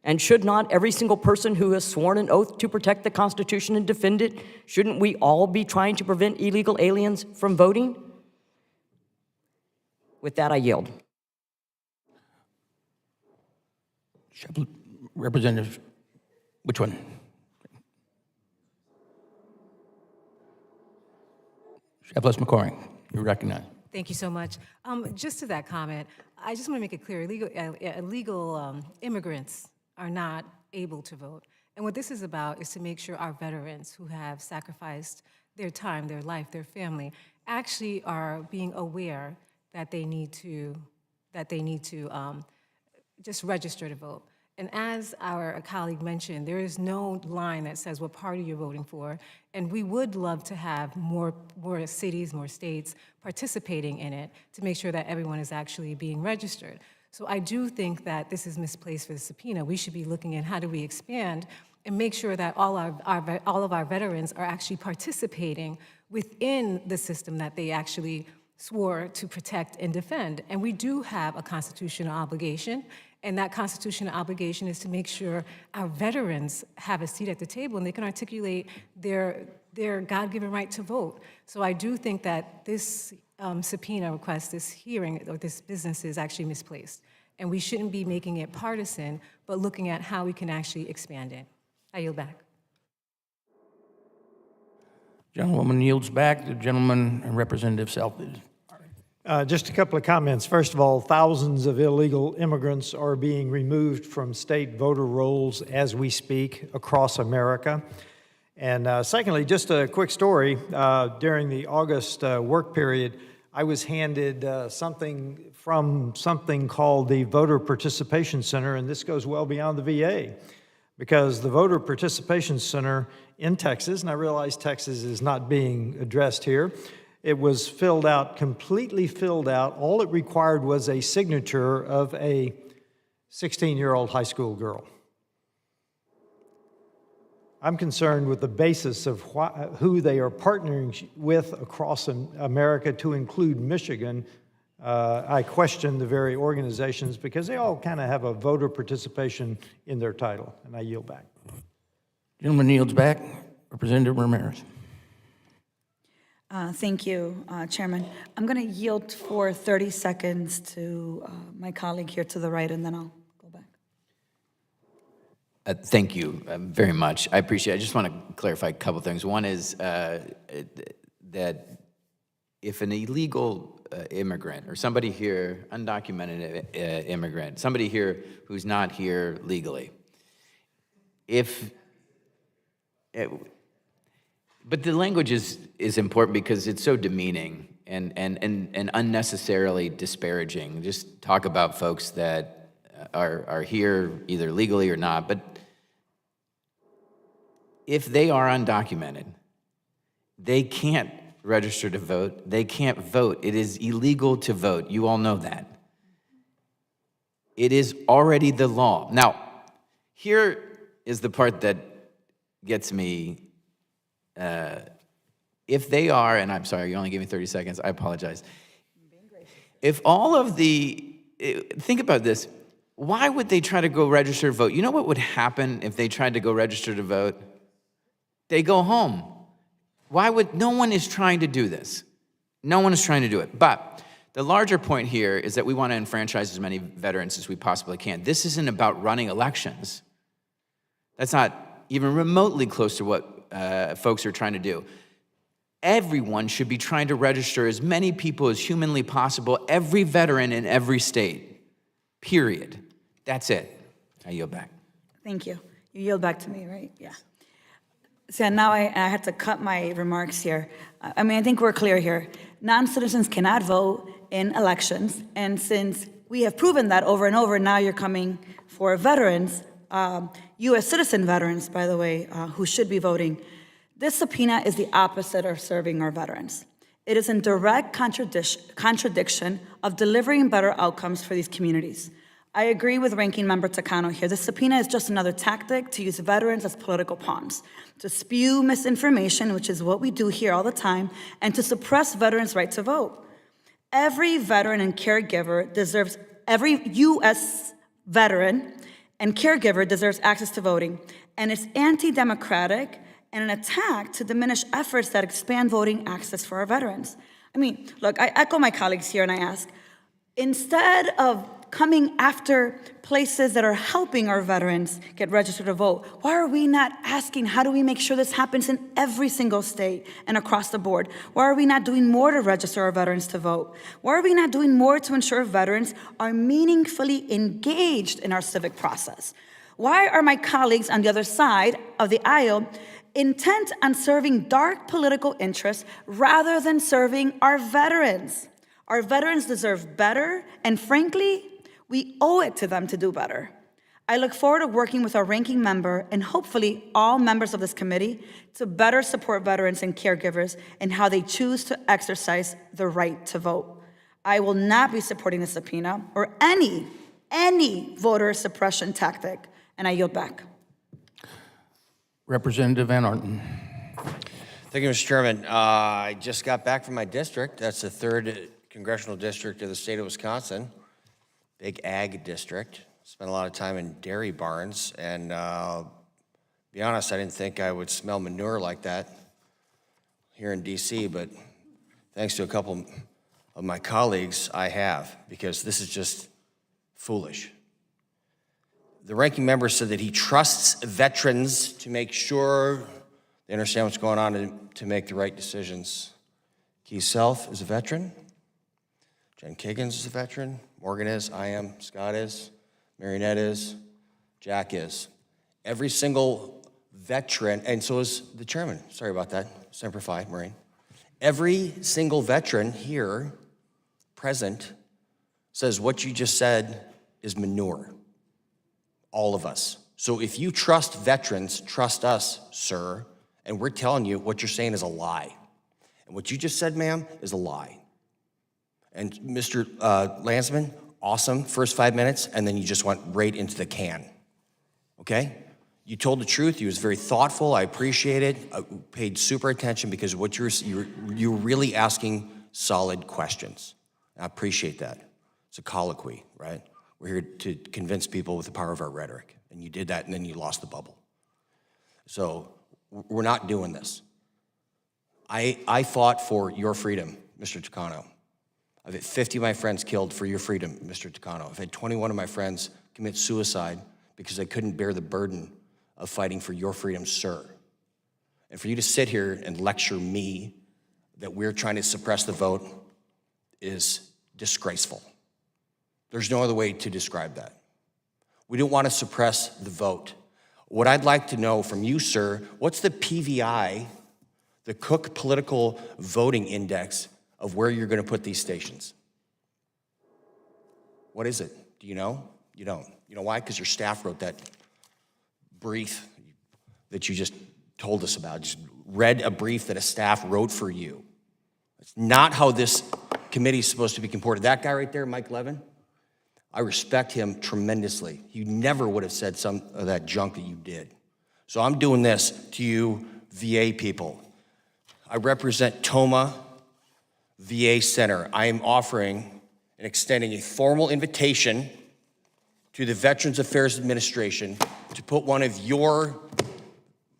And should not every single person who has sworn an oath to protect the Constitution and defend it, shouldn't we all be trying to prevent illegal aliens from voting? With that, I yield. Representative, which one? Sheplis McCoring, you're recognized. Thank you so much. Just to that comment, I just want to make it clear, illegal immigrants are not able to vote. And what this is about is to make sure our veterans who have sacrificed their time, their life, their family, actually are being aware that they need to just register to vote. And as our colleague mentioned, there is no line that says what party you're voting for, and we would love to have more cities, more states participating in it to make sure that everyone is actually being registered. So I do think that this is misplaced for the subpoena. We should be looking at how do we expand and make sure that all of our veterans are actually participating within the system that they actually swore to protect and defend. And we do have a constitutional obligation, and that constitutional obligation is to make sure our veterans have a seat at the table and they can articulate their God-given right to vote. So I do think that this subpoena request, this hearing, or this business is actually misplaced. And we shouldn't be making it partisan, but looking at how we can actually expand it. I yield back. Gentlewoman yields back. The gentleman and Representative Self. Just a couple of comments. First of all, thousands of illegal immigrants are being removed from state voter rolls as we speak across America. And secondly, just a quick story. During the August work period, I was handed something from something called the Voter Participation Center, and this goes well beyond the VA, because the Voter Participation Center in Texas, and I realize Texas is not being addressed here, it was filled out, completely filled out. All it required was a signature of a 16-year-old high school girl. I'm concerned with the basis of who they are partnering with across America, to include Michigan. I question the very organizations because they all kind of have a voter participation in their title, and I yield back. Gentleman yields back. Representative Ramirez. Thank you, Chairman. I'm going to yield for 30 seconds to my colleague here to the right, and then I'll go back. Thank you very much. I appreciate it. I just want to clarify a couple things. One is that if an illegal immigrant or somebody here, undocumented immigrant, somebody here who's not here legally, but the language is important because it's so demeaning and unnecessarily disparaging. Just talk about folks that are here either legally or not. But if they are undocumented, they can't register to vote. They can't vote. It is illegal to vote. You all know that. It is already the law. Now, here is the part that gets me. If they are, and I'm sorry, you only gave me 30 seconds, I apologize. If all of think about this, why would they try to go register to vote? You know what would happen if they tried to go register to vote? They go home. No one is trying to do this. No one is trying to do it. But the larger point here is that we want to enfranchise as many veterans as we possibly can. This isn't about running elections. That's not even remotely close to what folks are trying to do. Everyone should be trying to register as many people as humanly possible, every veteran in every state, period. That's it. I yield back. Thank you. You yield back to me, right? Yeah. So now I had to cut my remarks here. I mean, I think we're clear here. Non-citizens cannot vote in elections, and since we have proven that over and over, now you're coming for veterans, U.S. citizen veterans, by the way, who should be voting. This subpoena is the opposite of serving our veterans. It is in direct contradiction of delivering better outcomes for these communities. I agree with Ranking Member Takano here. This subpoena is just another tactic to use veterans as political pawns, to spew misinformation, which is what we do here all the time, and to suppress veterans' right to vote. Every veteran and caregiver deserves, every U.S. veteran and caregiver deserves access to voting, and it's anti-democratic and an attack to diminish efforts that expand voting access for our veterans. I mean, look, I echo my colleagues here and I ask, instead of coming after places that are helping our veterans get registered to vote, why are we not asking, how do we make sure this happens in every single state and across the board? Why are we not doing more to register our veterans to vote? Why are we not doing more to ensure veterans are meaningfully engaged in our civic process? Why are my colleagues on the other side of the aisle intent on serving dark political interests rather than serving our veterans? Our veterans deserve better, and frankly, we owe it to them to do better. I look forward to working with our ranking member and hopefully all members of this committee to better support veterans and caregivers in how they choose to exercise the right to vote. I will not be supporting the subpoena or any voter suppression tactic, and I yield back. Representative Van Orton. Thank you, Mr. Chairman. I just got back from my district. That's the 3rd congressional district of the state of Wisconsin. Big ag district. Spent a lot of time in dairy barns, and be honest, I didn't think I would smell manure like that here in DC, but thanks to a couple of my colleagues, I have, because this is just foolish. The ranking member said that he trusts veterans to make sure they understand what's going on and to make the right decisions. He himself is a veteran. Jen Kiggins is a veteran. Morgan is, I am, Scott is, Marionette is, Jack is. Every single veteran, and so is the chairman. Sorry about that. Semper Fi, Marine. Every single veteran here present says what you just said is manure. All of us. So if you trust veterans, trust us, sir. And we're telling you what you're saying is a lie. And what you just said, ma'am, is a lie. And Mr. Landsman, awesome, first 5 minutes, and then you just went right into the can. Okay? You told the truth. You was very thoughtful. I appreciate it. I paid super attention because what you're really asking solid questions. I appreciate that. It's a colloquy, right? We're here to convince people with the power of our rhetoric. And you did that, and then you lost the bubble. So we're not doing this. I fought for your freedom, Mr. Takano. I've had 50 of my friends killed for your freedom, Mr. Takano. I've had 21 of my friends commit suicide because they couldn't bear the burden of fighting for your freedom, sir. And for you to sit here and lecture me that we're trying to suppress the vote is disgraceful. There's no other way to describe that. We don't want to suppress the vote. What I'd like to know from you, sir, what's the PVI, the Cook Political Voting Index, of where you're going to put these stations? What is it? Do you know? You don't. You know why? Because your staff wrote that brief that you just told us about. Just read a brief that a staff wrote for you. It's not how this committee is supposed to be comported. That guy right there, Mike Levin, I respect him tremendously. He never would have said some of that junk that you did. So I'm doing this to you VA people. I represent Toma VA Center. I am offering and extending a formal invitation to the Veterans Affairs Administration to put one of your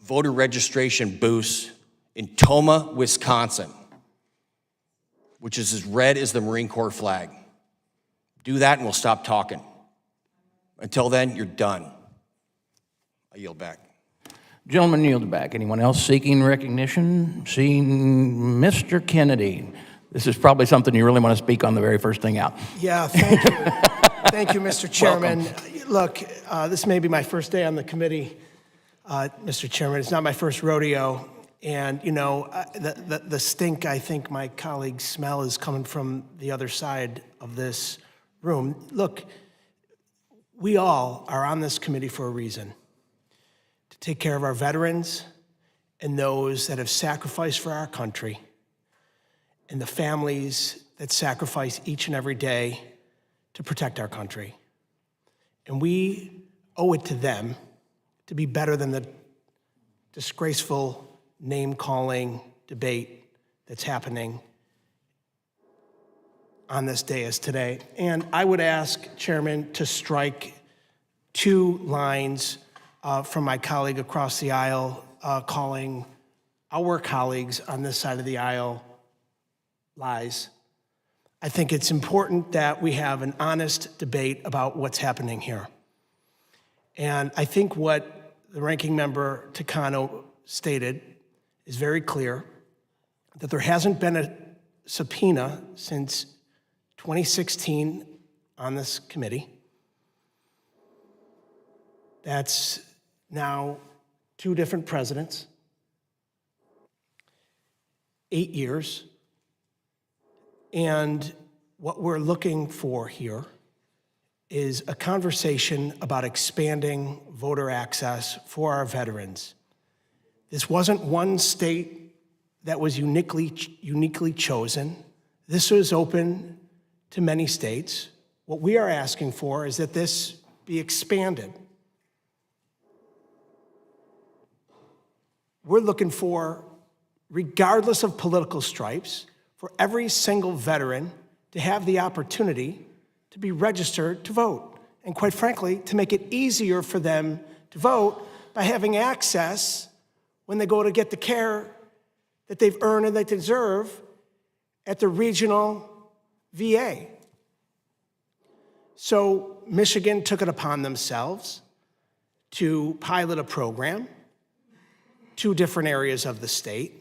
voter registration booths in Toma, Wisconsin, which is as red as the Marine Corps flag. Do that and we'll stop talking. Until then, you're done. I yield back. Gentlemen, yield back. Anyone else seeking recognition? Seeing Mr. Kennedy. This is probably something you really want to speak on the very first thing out. Yeah, thank you. Thank you, Mr. Chairman. Look, this may be my first day on the committee, Mr. Chairman. It's not my first rodeo. And, you know, the stink I think my colleagues smell is coming from the other side of this room. Look, we all are on this committee for a reason. To take care of our veterans and those that have sacrificed for our country and the families that sacrifice each and every day to protect our country. And we owe it to them to be better than the disgraceful name-calling debate that's happening on this day as today. And I would ask, Chairman, to strike 2 lines from my colleague across the aisle calling our colleagues on this side of the aisle lies. I think it's important that we have an honest debate about what's happening here. And I think what the ranking member Takano stated is very clear, that there hasn't been a subpoena since 2016 on this committee. That's now 2 different presidents, 8 years. And what we're looking for here is a conversation about expanding voter access for our veterans. This wasn't one state that was uniquely chosen. This was open to many states. What we are asking for is that this be expanded. We're looking for, regardless of political stripes, for every single veteran to have the opportunity to be registered to vote. And quite frankly, to make it easier for them to vote by having access when they go to get the care that they've earned and they deserve at the regional VA. So Michigan took it upon themselves to pilot a program, 2 different areas of the state.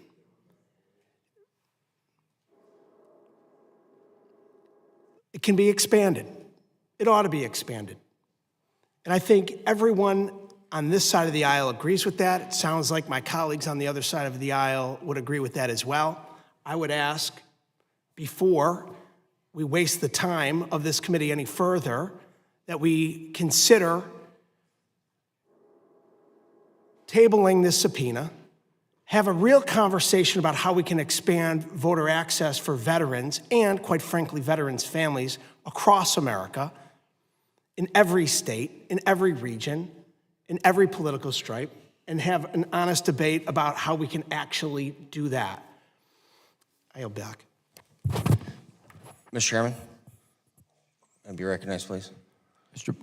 It can be expanded. It ought to be expanded. And I think everyone on this side of the aisle agrees with that. It sounds like my colleagues on the other side of the aisle would agree with that as well. I would ask, before we waste the time of this committee any further, that we consider tabling this subpoena, have a real conversation about how we can expand voter access for veterans and, quite frankly, veterans' families across America, in every state, in every region, in every political stripe, and have an honest debate about how we can actually do that. I yield back. Mr. Chairman, I'd be recognized, please. Mr.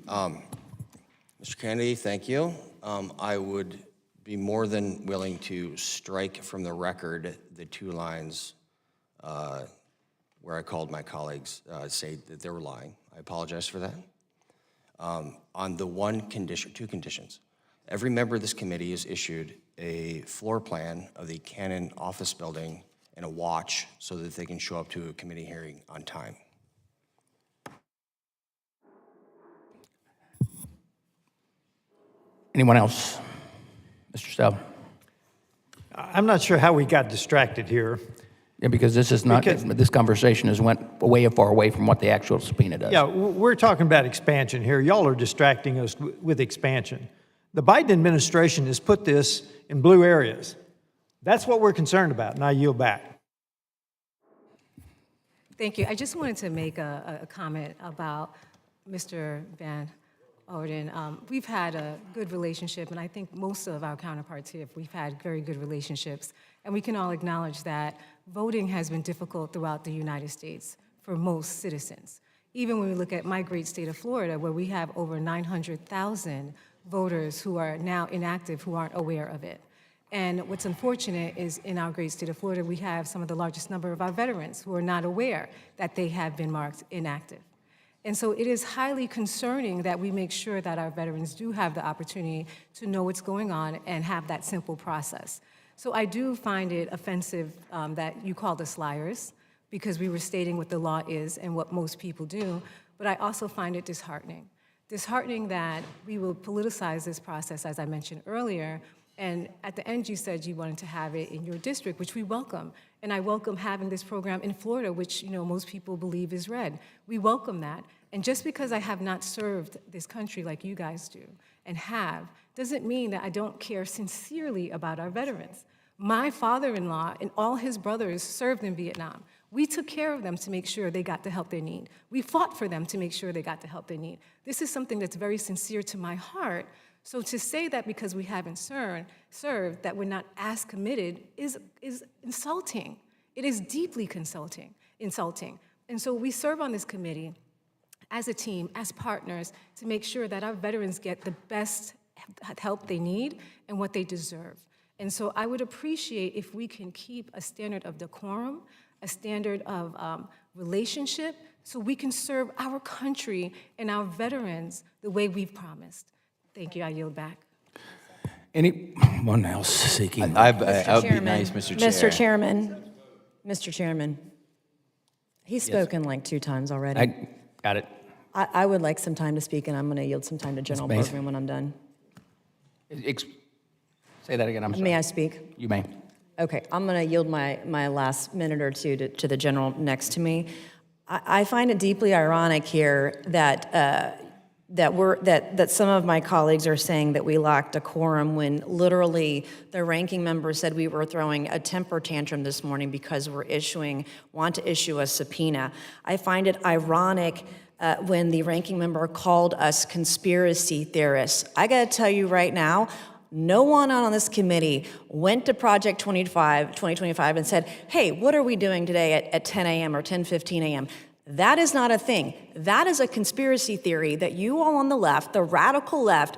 Kennedy, thank you. I would be more than willing to strike from the record the 2 lines where I called my colleagues say that they were lying. I apologize for that. On the 2 conditions. Every member of this committee is issued a floor plan of the Cannon office building and a watch so that they can show up to a committee hearing on time. Anyone else? Mr. Stout? I'm not sure how we got distracted here. Yeah, because this is not, this conversation has went way far away from what the actual subpoena does. Yeah, we're talking about expansion here. Y'all are distracting us with expansion. The Biden administration has put this in blue areas. That's what we're concerned about, and I yield back. Thank you. I just wanted to make a comment about Mr. Van Orden. We've had a good relationship, and I think most of our counterparts here, we've had very good relationships. And we can all acknowledge that voting has been difficult throughout the United States for most citizens. Even when we look at my great state of Florida, where we have over 900,000 voters who are now inactive, who aren't aware of it. And what's unfortunate is in our great state of Florida, we have some of the largest number of our veterans who are not aware that they have been marked inactive. And so it is highly concerning that we make sure that our veterans do have the opportunity to know what's going on and have that simple process. So I do find it offensive that you called us liars, because we were stating what the law is and what most people do, but I also find it disheartening. Disheartening that we will politicize this process, as I mentioned earlier, and at the end you said you wanted to have it in your district, which we welcome. And I welcome having this program in Florida, which most people believe is red. We welcome that. And just because I have not served this country like you guys do and have, doesn't mean that I don't care sincerely about our veterans. My father-in-law and all his brothers served in Vietnam. We took care of them to make sure they got the help they need. We fought for them to make sure they got the help they need. This is something that's very sincere to my heart. So to say that because we haven't served, that we're not as committed is insulting. It is deeply insulting. And so we serve on this committee as a team, as partners, to make sure that our veterans get the best help they need and what they deserve. And so I would appreciate if we can keep a standard of decorum, a standard of relationship, so we can serve our country and our veterans the way we've promised. Thank you. I yield back. Anyone else seeking? I would be nice, Mr. Chair. Mr. Chairman, he's spoken like 2 times already. Got it. I would like some time to speak, and I'm going to yield some time to General Mays. Program when I'm done. Say that again, I'm sorry. May I speak? You may. Okay, I'm going to yield my last minute or two to the general next to me. I find it deeply ironic here that some of my colleagues are saying that we lack decorum when literally the ranking member said we were throwing a temper tantrum this morning because want to issue a subpoena. I find it ironic when the ranking member called us conspiracy theorists. I got to tell you right now, no one on this committee went to Project 2025 and said, hey, what are we doing today at 10 a.m. or 10:15 a.m.? That is not a thing. That is a conspiracy theory that you all on the left, the radical left,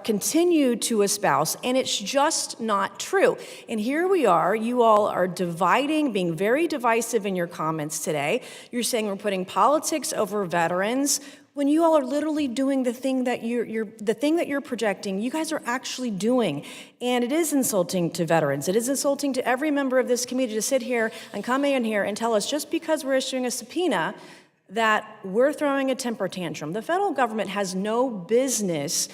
continue to espouse, and it's just not true. And here we are, you all are dividing, being very divisive in your comments today. You're saying we're putting politics over veterans, when you all are literally doing the thing that you're projecting, you guys are actually doing. And it is insulting to veterans. It is insulting to every member of this committee to sit here and come in here and tell us just because we're issuing a subpoena that we're throwing a temper tantrum. The federal government has no business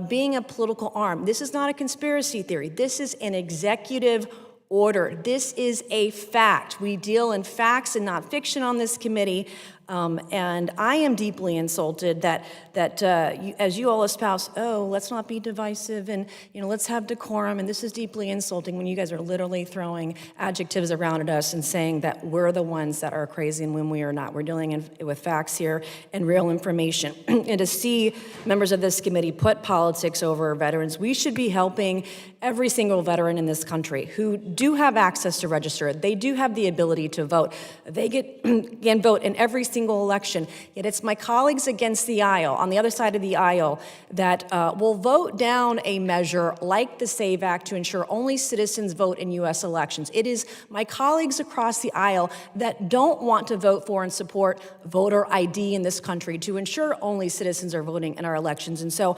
being a political arm. This is not a conspiracy theory. This is an executive order. This is a fact. We deal in facts and not fiction on this committee. And I am deeply insulted that as you all espouse, oh, let's not be divisive and let's have decorum, and this is deeply insulting when you guys are literally throwing adjectives around at us and saying that we're the ones that are crazy and when we are not. We're dealing with facts here and real information. And to see members of this committee put politics over veterans, we should be helping every single veteran in this country who do have access to register. They do have the ability to vote. They can vote in every single election. Yet it's my colleagues against the aisle, on the other side of the aisle, that will vote down a measure like the SAVE Act to ensure only citizens vote in U.S. elections. It is my colleagues across the aisle that don't want to vote for and support voter ID in this country to ensure only citizens are voting in our elections. And so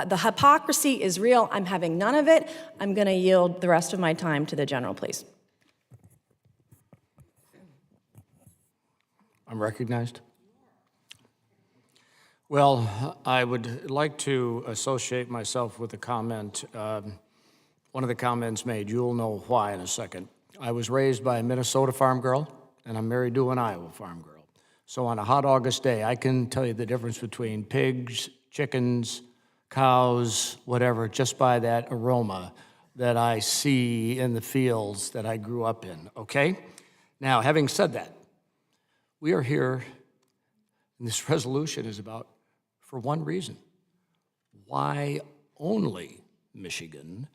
the hypocrisy is real. I'm having none of it. I'm going to yield the rest of my time to the general, please. I'm recognized. Well, I would like to associate myself with a comment, one of the comments made. You'll know why in a second. I was raised by a Minnesota farm girl, and I'm married to an Iowa farm girl. So on a hot August day, I can tell you the difference between pigs, chickens, cows, whatever, just by that aroma that I see in the fields that I grew up in, okay? Now, having said that, we are here, and this resolution is about, for one reason, why only Michigan,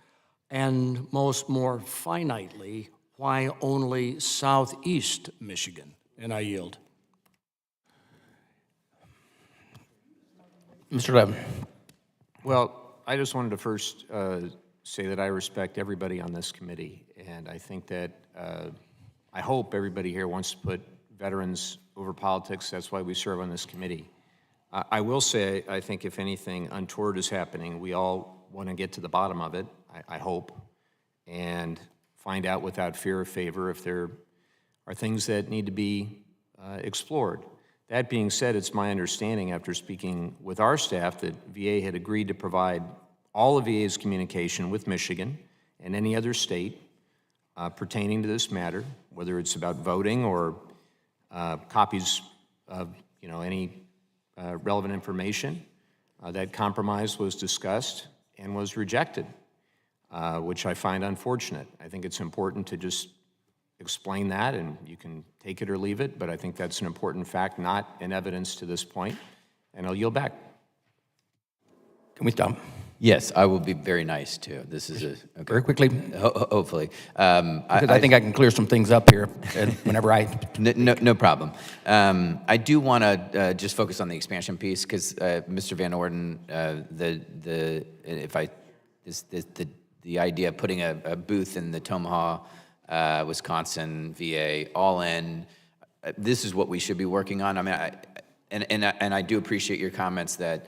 and more finitely, why only Southeast Michigan? And I yield. Mr. Levin. Well, I just wanted to first say that I respect everybody on this committee, and I think that I hope everybody here wants to put veterans over politics. That's why we serve on this committee. I will say, I think if anything untoward is happening, we all want to get to the bottom of it, I hope, and find out without fear or favor if there are things that need to be explored. That being said, it's my understanding after speaking with our staff that VA had agreed to provide all of VA's communication with Michigan and any other state pertaining to this matter, whether it's about voting or copies of any relevant information. That compromise was discussed and was rejected, which I find unfortunate. I think it's important to just explain that, and you can take it or leave it, but I think that's an important fact, not in evidence to this point, and I'll yield back. Can we stop? Yes, I will be very nice too. This is okay. Very quickly. Hopefully. Because I think I can clear some things up here whenever I... No problem. I do want to just focus on the expansion piece because Mr. Van Orden, the idea of putting a booth in the Tomaha, Wisconsin VA, all in, this is what we should be working on. I mean, I do appreciate your comments that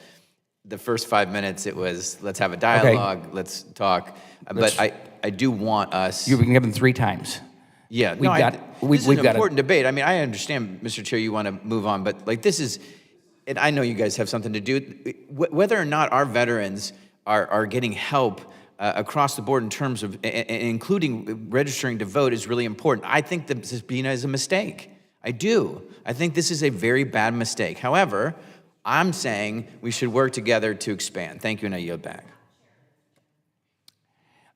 the first 5 minutes it was, let's have a dialogue, okay. Let's talk. But I do want us... You've been given 3 times. Yeah, this is an important debate. I mean, I understand, Mr. Chair, you want to move on, but like this is, and I know you guys have something to do, whether or not our veterans are getting help across the board in terms of, including registering to vote is really important. I think the subpoena is a mistake. I do. I think this is a very bad mistake. However, I'm saying we should work together to expand. Thank you, and I yield back.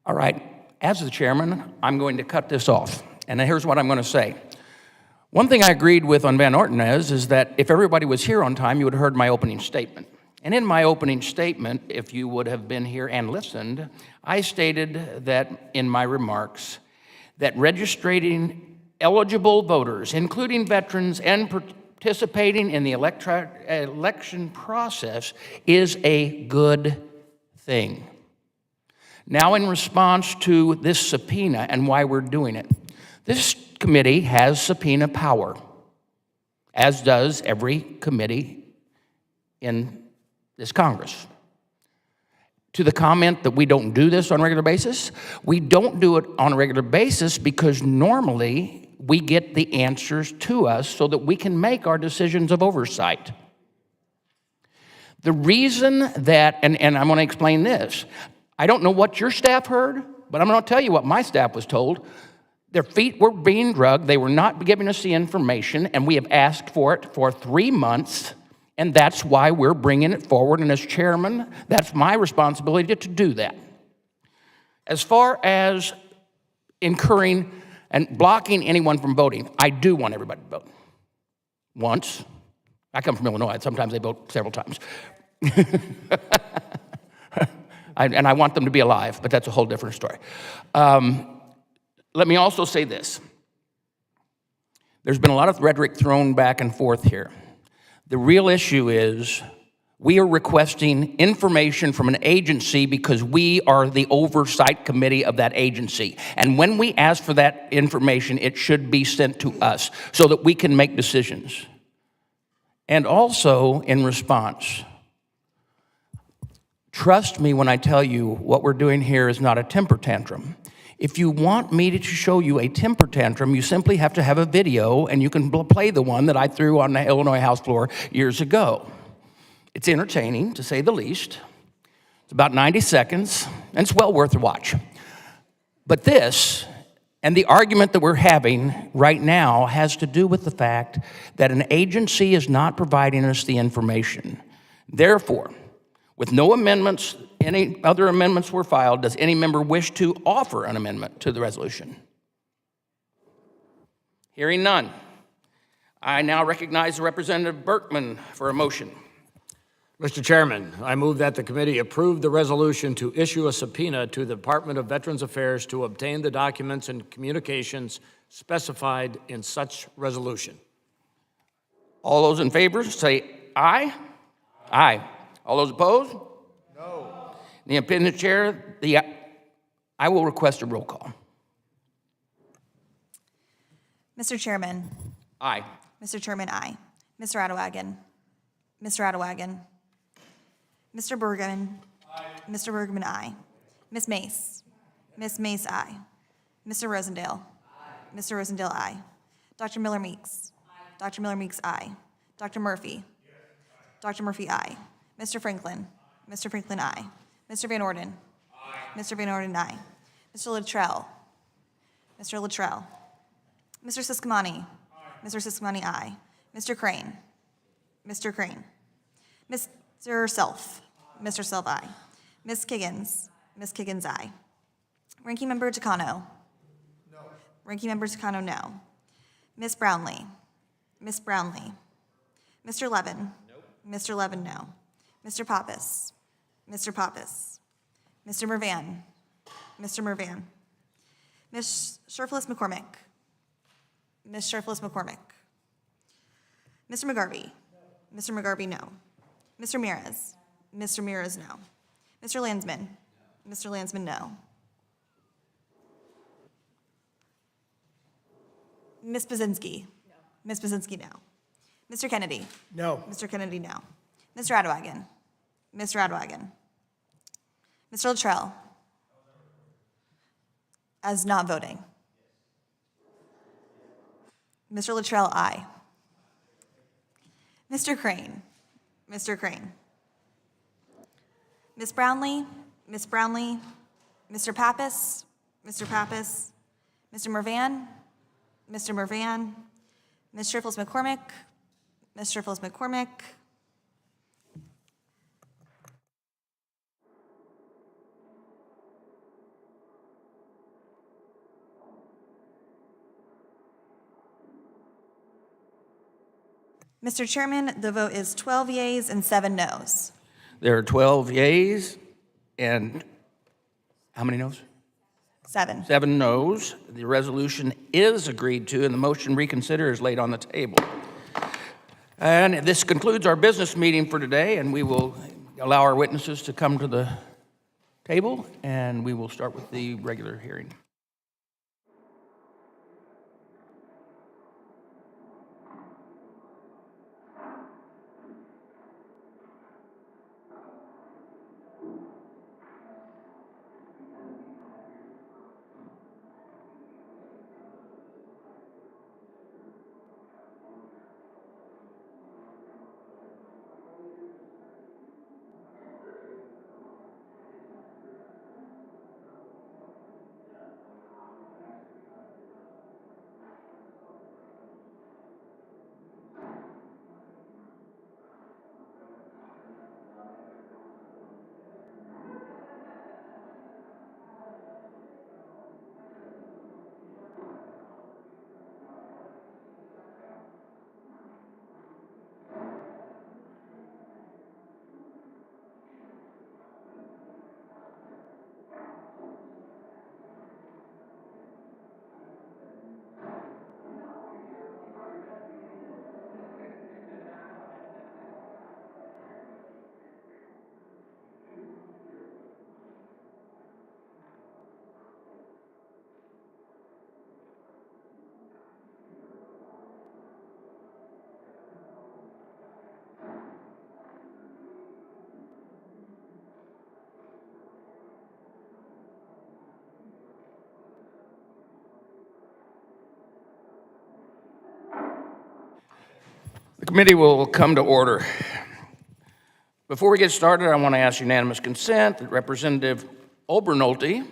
All right. As the chairman, I'm going to cut this off. And here's what I'm going to say. One thing I agreed with on Van Orten is that if everybody was here on time, you would have heard my opening statement. And in my opening statement, if you would have been here and listened, I stated that in my remarks that registering eligible voters, including veterans and participating in the election process, is a good thing. Now, in response to this subpoena and why we're doing it, this committee has subpoena power, as does every committee in this Congress. To the comment that we don't do this on a regular basis, we don't do it on a regular basis because normally we get the answers to us so that we can make our decisions of oversight. The reason that, and I'm going to explain this, I don't know what your staff heard, but I'm going to tell you what my staff was told. Their feet were being drugged, they were not giving us the information, and we have asked for it for 3 months, and that's why we're bringing it forward, and as chairman, that's my responsibility to do that. As far as incurring and blocking anyone from voting, I do want everybody to vote. Once. I come from Illinois, and sometimes they vote several times. And I want them to be alive, but that's a whole different story. Let me also say this. There's been a lot of rhetoric thrown back and forth here. The real issue is we are requesting information from an agency because we are the oversight committee of that agency. And when we ask for that information, it should be sent to us so that we can make decisions. And also, in response, trust me when I tell you what we're doing here is not a temper tantrum. If you want me to show you a temper tantrum, you simply have to have a video, and you can play the one that I threw on the Illinois House floor years ago. It's entertaining, to say the least. It's about 90 seconds, and it's well worth a watch. But this, and the argument that we're having right now, has to do with the fact that an agency is not providing us the information. Therefore, with no amendments, any other amendments were filed, does any member wish to offer an amendment to the resolution? Hearing none, I now recognize Representative Berkman for a motion. Mr. Chairman, I move that the committee approve the resolution to issue a subpoena to the Department of Veterans Affairs to obtain the documents and communications specified in such resolution. All those in favor say aye. Aye. All those opposed? No. In the opinion of the chair, I will request a roll call. Mr. Chairman. Aye. Mr. Chairman, aye. Mr. Adewagen. Mr. Adewagen. Mr. Bergman. Aye. Mr. Bergman, aye. Ms. Mace. Ms. Mace, aye. Mr. Rosendale. Aye. Mr. Rosendale, aye. Dr. Miller Meeks. Aye. Dr. Miller Meeks, aye. Dr. Murphy. Yes. Dr. Murphy, aye. Mr. Franklin. Mr. Franklin, aye. Mr. Van Orden. Aye. Mr. Van Orden, aye. Mr. Luttrell. Mr. Luttrell. Mr. Siscomani. Aye. Mr. Siscomani, aye. Mr. Crane. Mr. Crane. Mr. Self. Mr. Self, aye. Ms. Kiggins. Ms. Kiggins, aye. Ranking Member Takano. No. Ranking Member Takano, no. Ms. Brownlee. Ms. Brownlee. Mr. Levin. Nope. Mr. Levin, no. Mr. Pappas. Mr. Pappas. Mr. Mervan. Mr. Mervan. Ms. Sherfless McCormick. Ms. Sherfless McCormick. Mr. McGarvey. No. Mr. McGarvey, no. Mr. Mears. Mr. Mears, no. Mr. Landsman. No. Mr. Landsman, no. Ms. Bazinski. No. Ms. Bazinski, no. Mr. Kennedy. No. Mr. Kennedy, no. Mr. Adewagen. Mr. Adewagen. Mr. Luttrell. As not voting. Mr. Luttrell, aye. Mr. Crane. Mr. Crane. Ms. Brownlee. Ms. Brownlee. Mr. Pappas. Mr. Pappas. Mr. Mervan. Mr. Mervan. Ms. Sherfless McCormick. Ms. Sherfless McCormick. Mr. Chairman, the vote is 12 yeas and 7 noes. There are 12 yeas and how many noes? 7. 7 noes. The resolution is agreed to, and the motion reconsider is laid on the table. And this concludes our business meeting for today, and we will allow our witnesses to come to the table, and we will start with the regular hearing. committee will come to order. Before we get started, I want to ask unanimous consent that Representative Obernolte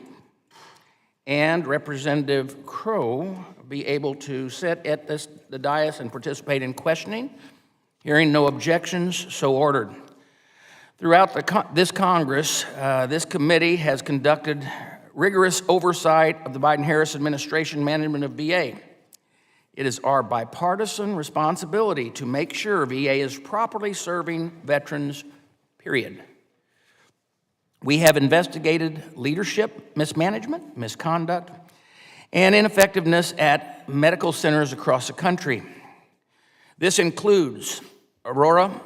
and Representative Crow be able to sit at the dais and participate in questioning. Hearing no objections, so ordered. Throughout this Congress, this committee has conducted rigorous oversight of the Biden-Harris administration management of VA. It is our bipartisan responsibility to make sure VA is properly serving veterans, period. We have investigated leadership mismanagement, misconduct, and ineffectiveness at medical centers across the country. This includes Aurora,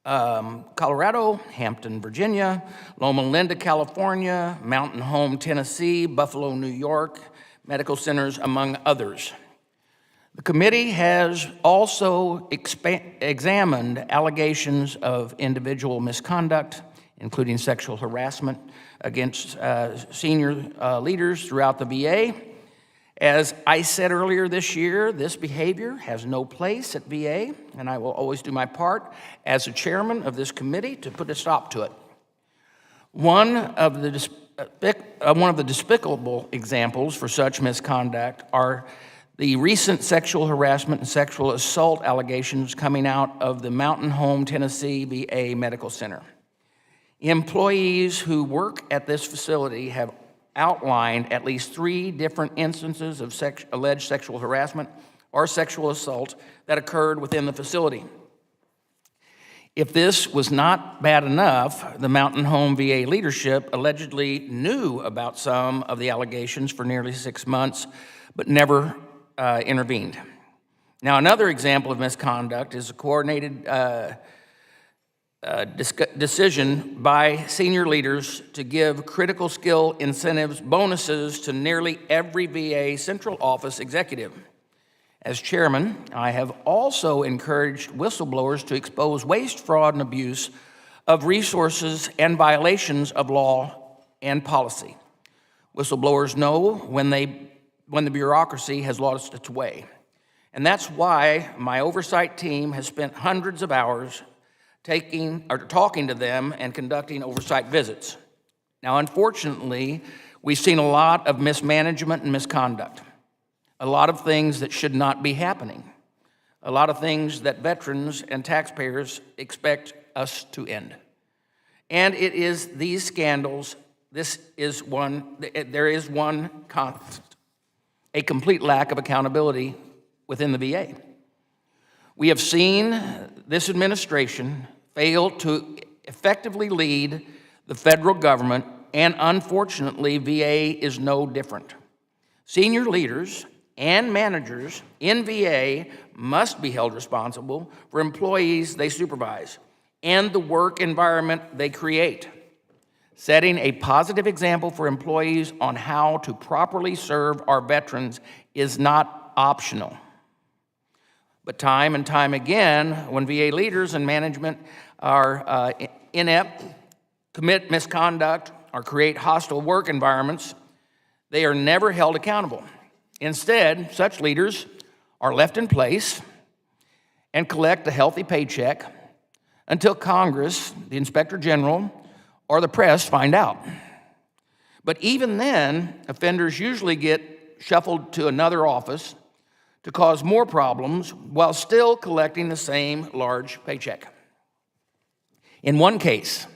Colorado, Hampton, Virginia, Loma Linda, California, Mountain Home, Tennessee, Buffalo, New York, medical centers, among others. The committee has also examined allegations of individual misconduct, including sexual harassment against senior leaders throughout the VA. As I said earlier this year, this behavior has no place at VA, and I will always do my part as the chairman of this committee to put a stop to it. One of the despicable examples for such misconduct are the recent sexual harassment and sexual assault allegations coming out of the Mountain Home, Tennessee VA Medical Center. Employees who work at this facility have outlined at least 3 different instances of alleged sexual harassment or sexual assault that occurred within the facility. If this was not bad enough, the Mountain Home VA leadership allegedly knew about some of the allegations for nearly 6 months, but never intervened. Now, another example of misconduct is a coordinated decision by senior leaders to give critical skill incentives bonuses to nearly every VA central office executive. As chairman, I have also encouraged whistleblowers to expose waste, fraud, and abuse of resources and violations of law and policy. Whistleblowers know when the bureaucracy has lost its way. And that's why my oversight team has spent hundreds of hours talking to them and conducting oversight visits. Now, unfortunately, we've seen a lot of mismanagement and misconduct, a lot of things that should not be happening, a lot of things that veterans and taxpayers expect us to end. And it is these scandals, there is one constant, a complete lack of accountability within the VA. We have seen this administration fail to effectively lead the federal government, and unfortunately, VA is no different. Senior leaders and managers in VA must be held responsible for employees they supervise and the work environment they create. Setting a positive example for employees on how to properly serve our veterans is not optional. But time and time again, when VA leaders and management are inept, commit misconduct, or create hostile work environments, they are never held accountable. Instead, such leaders are left in place and collect a healthy paycheck until Congress, the Inspector General, or the press find out. But even then, offenders usually get shuffled to another office to cause more problems while still collecting the same large paycheck. In one case,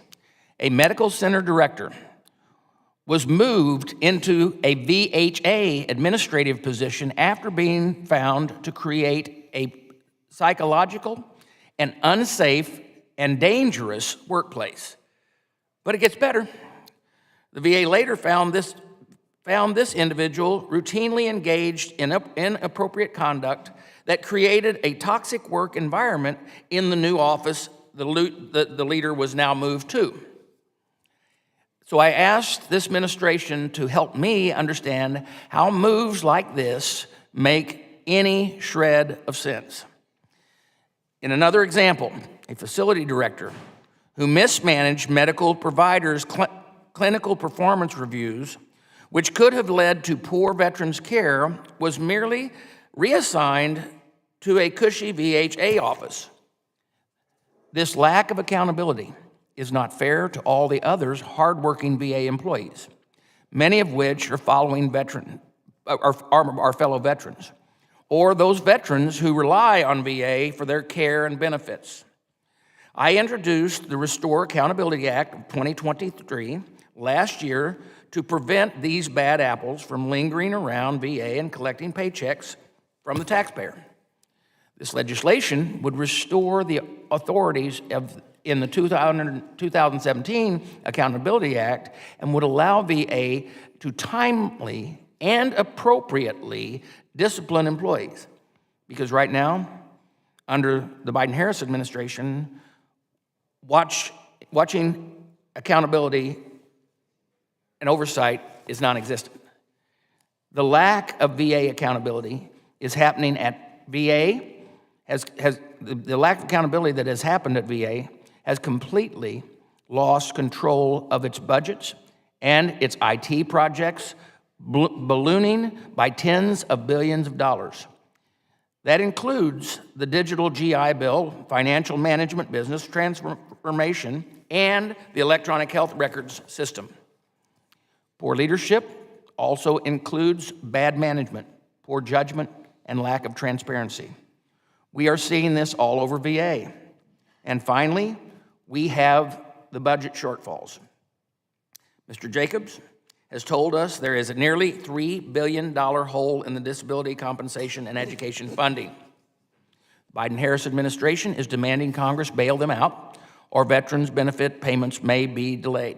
a medical center director was moved into a VHA administrative position after being found to create a psychological and unsafe and dangerous workplace. But it gets better. The VA later found this individual routinely engaged in inappropriate conduct that created a toxic work environment in the new office the leader was now moved to. So I asked this administration to help me understand how moves like this make any shred of sense. In another example, a facility director who mismanaged medical providers' clinical performance reviews, which could have led to poor veterans care, was merely reassigned to a cushy VHA office. This lack of accountability is not fair to all the others hardworking VA employees, many of which are following our fellow veterans, or those veterans who rely on VA for their care and benefits. I introduced the Restore Accountability Act of 2023 last year to prevent these bad apples from lingering around VA and collecting paychecks from the taxpayer. This legislation would restore the authorities in the 2017 Accountability Act and would allow VA to timely and appropriately discipline employees. Because right now, under the Biden-Harris administration, watching accountability and oversight is non-existent. The lack of VA accountability is happening at VA, the lack of accountability that has happened at VA has completely lost control of its budgets and its IT projects, ballooning by tens of billions of dollars. That includes the digital GI Bill, financial management business transformation, and the electronic health records system. Poor leadership also includes bad management, poor judgment, and lack of transparency. We are seeing this all over VA. And finally, we have the budget shortfalls. Mr. Jacobs has told us there is a nearly $3 billion hole in the disability compensation and education funding. The Biden-Harris administration is demanding Congress bail them out, or veterans benefit payments may be delayed.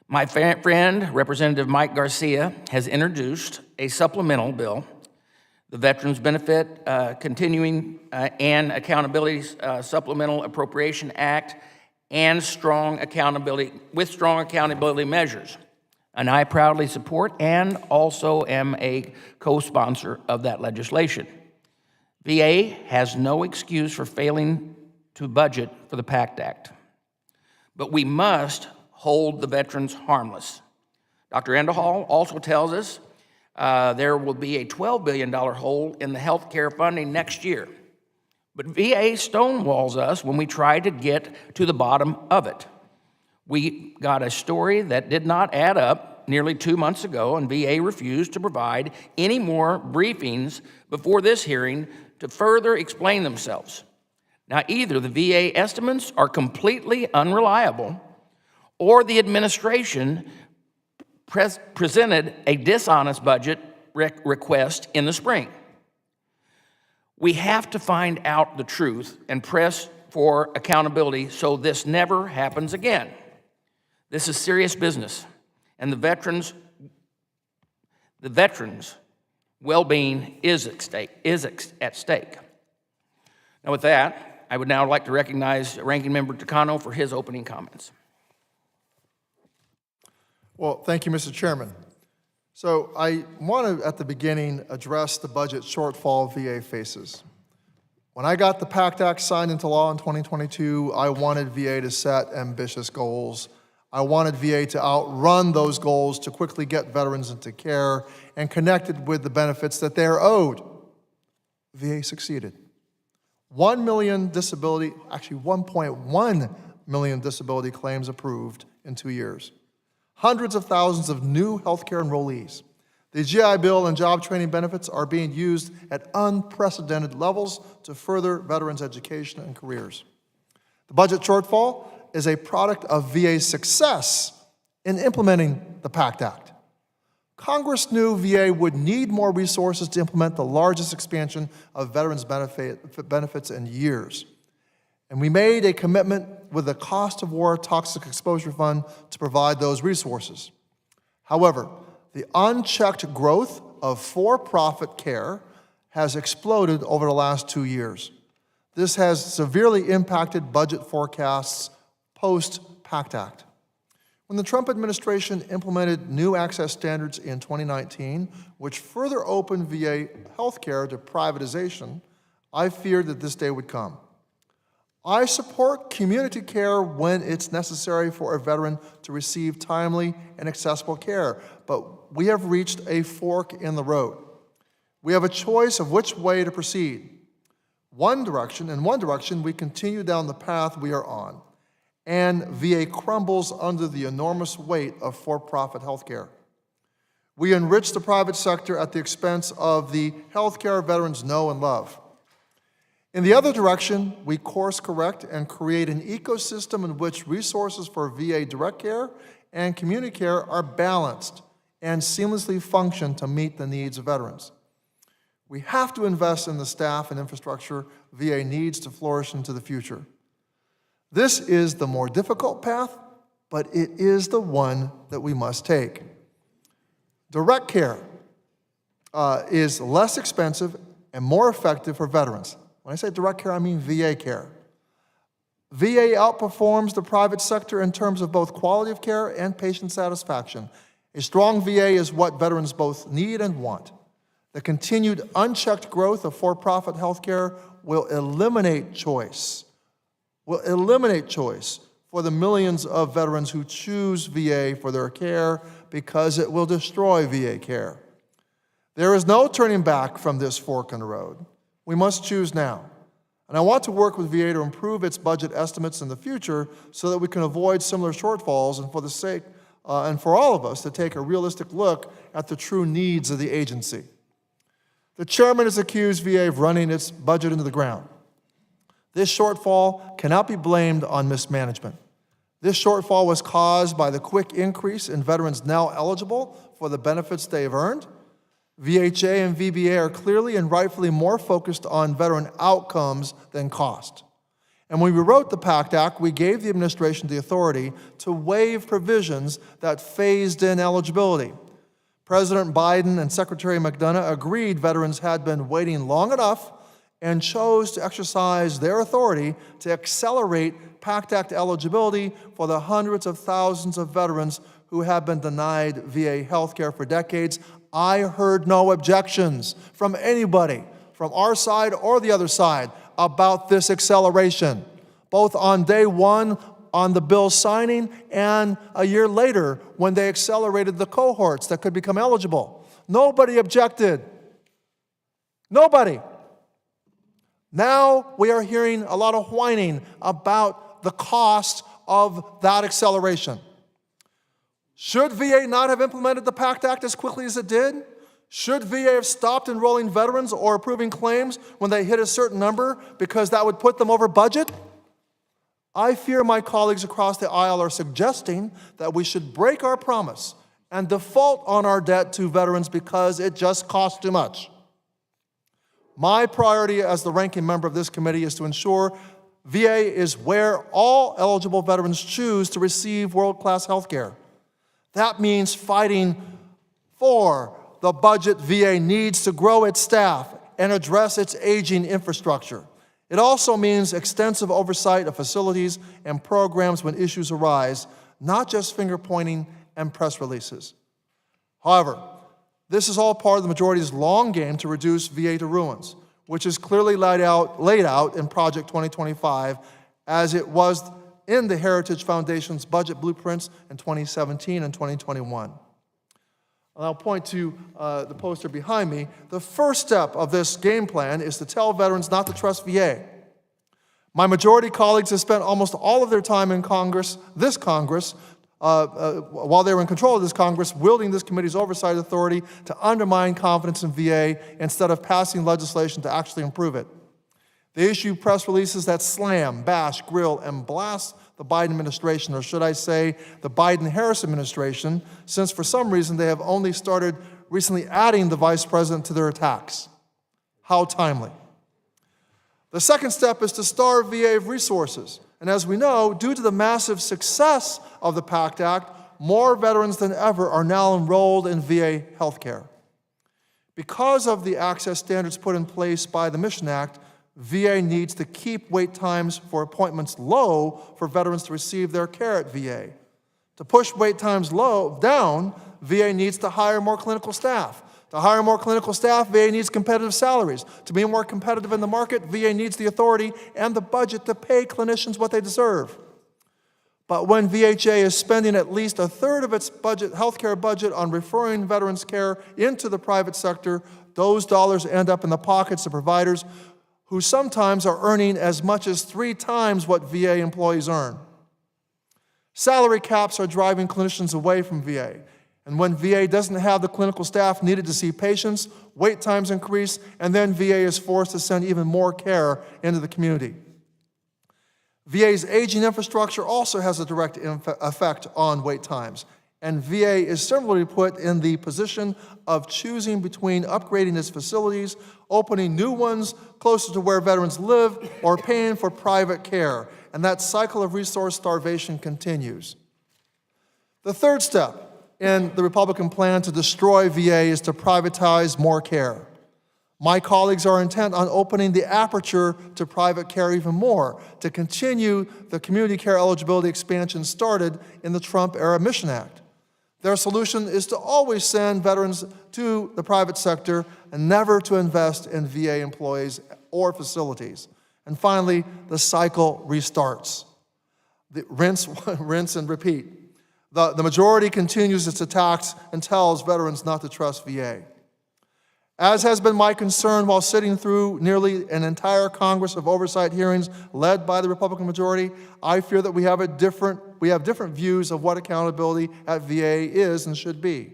My friend, Representative Mike Garcia, has introduced a supplemental bill, the Veterans Benefit Continuing and Accountability Supplemental Appropriation Act, and strong accountability measures. And I proudly support and also am a co-sponsor of that legislation. VA has no excuse for failing to budget for the PACT Act, but we must hold the veterans harmless. Dr. Endahall also tells us there will be a $12 billion hole in the health care funding next year. But VA stonewalls us when we try to get to the bottom of it. We got a story that did not add up nearly 2 months ago, and VA refused to provide any more briefings before this hearing to further explain themselves. Now, either the VA estimates are completely unreliable, or the administration presented a dishonest budget request in the spring. We have to find out the truth and press for accountability so this never happens again. This is serious business, and the veterans' well-being is at stake. Now, with that, I would now like to recognize Ranking Member Takano for his opening comments. Well, thank you, Mr. Chairman. So I want to, at the beginning, address the budget shortfall VA faces. When I got the PACT Act signed into law in 2022, I wanted VA to set ambitious goals. I wanted VA to outrun those goals to quickly get veterans into care and connected with the benefits that they are owed. VA succeeded. 1 million disability, actually 1.1 million disability claims approved in 2 years. Hundreds of thousands of new healthcare enrollees. The GI Bill and job training benefits are being used at unprecedented levels to further veterans' education and careers. The budget shortfall is a product of VA's success in implementing the PACT Act. Congress knew VA would need more resources to implement the largest expansion of veterans' benefits in years. And we made a commitment with the Cost of War Toxic Exposure Fund to provide those resources. However, the unchecked growth of for-profit care has exploded over the last 2 years. This has severely impacted budget forecasts post-PACT Act. When the Trump administration implemented new access standards in 2019, which further opened VA healthcare to privatization, I feared that this day would come. I support community care when it's necessary for a veteran to receive timely and accessible care, but we have reached a fork in the road. We have a choice of which way to proceed. In one direction, we continue down the path we are on, and VA crumbles under the enormous weight of for-profit healthcare. We enrich the private sector at the expense of the healthcare veterans know and love. In the other direction, we course correct and create an ecosystem in which resources for VA direct care and community care are balanced and seamlessly function to meet the needs of veterans. We have to invest in the staff and infrastructure VA needs to flourish into the future. This is the more difficult path, but it is the one that we must take. Direct care is less expensive and more effective for veterans. When I say direct care, I mean VA care. VA outperforms the private sector in terms of both quality of care and patient satisfaction. A strong VA is what veterans both need and want. The continued unchecked growth of for-profit healthcare will eliminate choice for the millions of veterans who choose VA for their care because it will destroy VA care. There is no turning back from this fork in the road. We must choose now. And I want to work with VA to improve its budget estimates in the future so that we can avoid similar shortfalls and for all of us to take a realistic look at the true needs of the agency. The chairman has accused VA of running its budget into the ground. This shortfall cannot be blamed on mismanagement. This shortfall was caused by the quick increase in veterans now eligible for the benefits they have earned. VHA and VBA are clearly and rightfully more focused on veteran outcomes than cost. And when we wrote the PACT Act, we gave the administration the authority to waive provisions that phased in eligibility. President Biden and Secretary McDonough agreed veterans had been waiting long enough and chose to exercise their authority to accelerate PACT Act eligibility for the hundreds of thousands of veterans who have been denied VA health care for decades. I heard no objections from anybody, from our side or the other side, about this acceleration, both on day one on the bill signing and a year later when they accelerated the cohorts that could become eligible. Nobody objected. Nobody. Now we are hearing a lot of whining about the cost of that acceleration. Should VA not have implemented the PACT Act as quickly as it did? Should VA have stopped enrolling veterans or approving claims when they hit a certain number because that would put them over budget? I fear my colleagues across the aisle are suggesting that we should break our promise and default on our debt to veterans because it just costs too much. My priority as the ranking member of this committee is to ensure VA is where all eligible veterans choose to receive world-class health care. That means fighting for the budget VA needs to grow its staff and address its aging infrastructure. It also means extensive oversight of facilities and programs when issues arise, not just finger-pointing and press releases. However, this is all part of the majority's long game to reduce VA to ruins, which is clearly laid out in Project 2025 as it was in the Heritage Foundation's budget blueprints in 2017 and 2021. And I'll point to the poster behind me. The first step of this game plan is to tell veterans not to trust VA. My majority colleagues have spent almost all of their time in Congress, while they were in control of this Congress, wielding this committee's oversight authority to undermine confidence in VA instead of passing legislation to actually improve it. They issue press releases that slam, bash, grill, and blast the Biden administration, or should I say the Biden-Harris administration, since for some reason they have only started recently adding the vice president to their attacks. How timely. The second step is to starve VA of resources. And as we know, due to the massive success of the PACT Act, more veterans than ever are now enrolled in VA health care. Because of the access standards put in place by the Mission Act, VA needs to keep wait times for appointments low for veterans to receive their care at VA. To push wait times down, VA needs to hire more clinical staff. To hire more clinical staff, VA needs competitive salaries. To be more competitive in the market, VA needs the authority and the budget to pay clinicians what they deserve. But when VHA is spending at least a third of its healthcare budget on referring veterans care into the private sector, those dollars end up in the pockets of providers who sometimes are earning as much as 3 times what VA employees earn. Salary caps are driving clinicians away from VA. And when VA doesn't have the clinical staff needed to see patients, wait times increase, and then VA is forced to send even more care into the community. VA's aging infrastructure also has a direct effect on wait times, and VA is similarly put in the position of choosing between upgrading its facilities, opening new ones closer to where veterans live, or paying for private care, and that cycle of resource starvation continues. The third step in the Republican plan to destroy VA is to privatize more care. My colleagues are intent on opening the aperture to private care even more, to continue the community care eligibility expansion started in the Trump-era Mission Act. Their solution is to always send veterans to the private sector and never to invest in VA employees or facilities. And finally, the cycle restarts. The rinse and repeat. The majority continues its attacks and tells veterans not to trust VA. As has been my concern while sitting through nearly an entire Congress of oversight hearings led by the Republican majority, I fear that we have different views of what accountability at VA is and should be.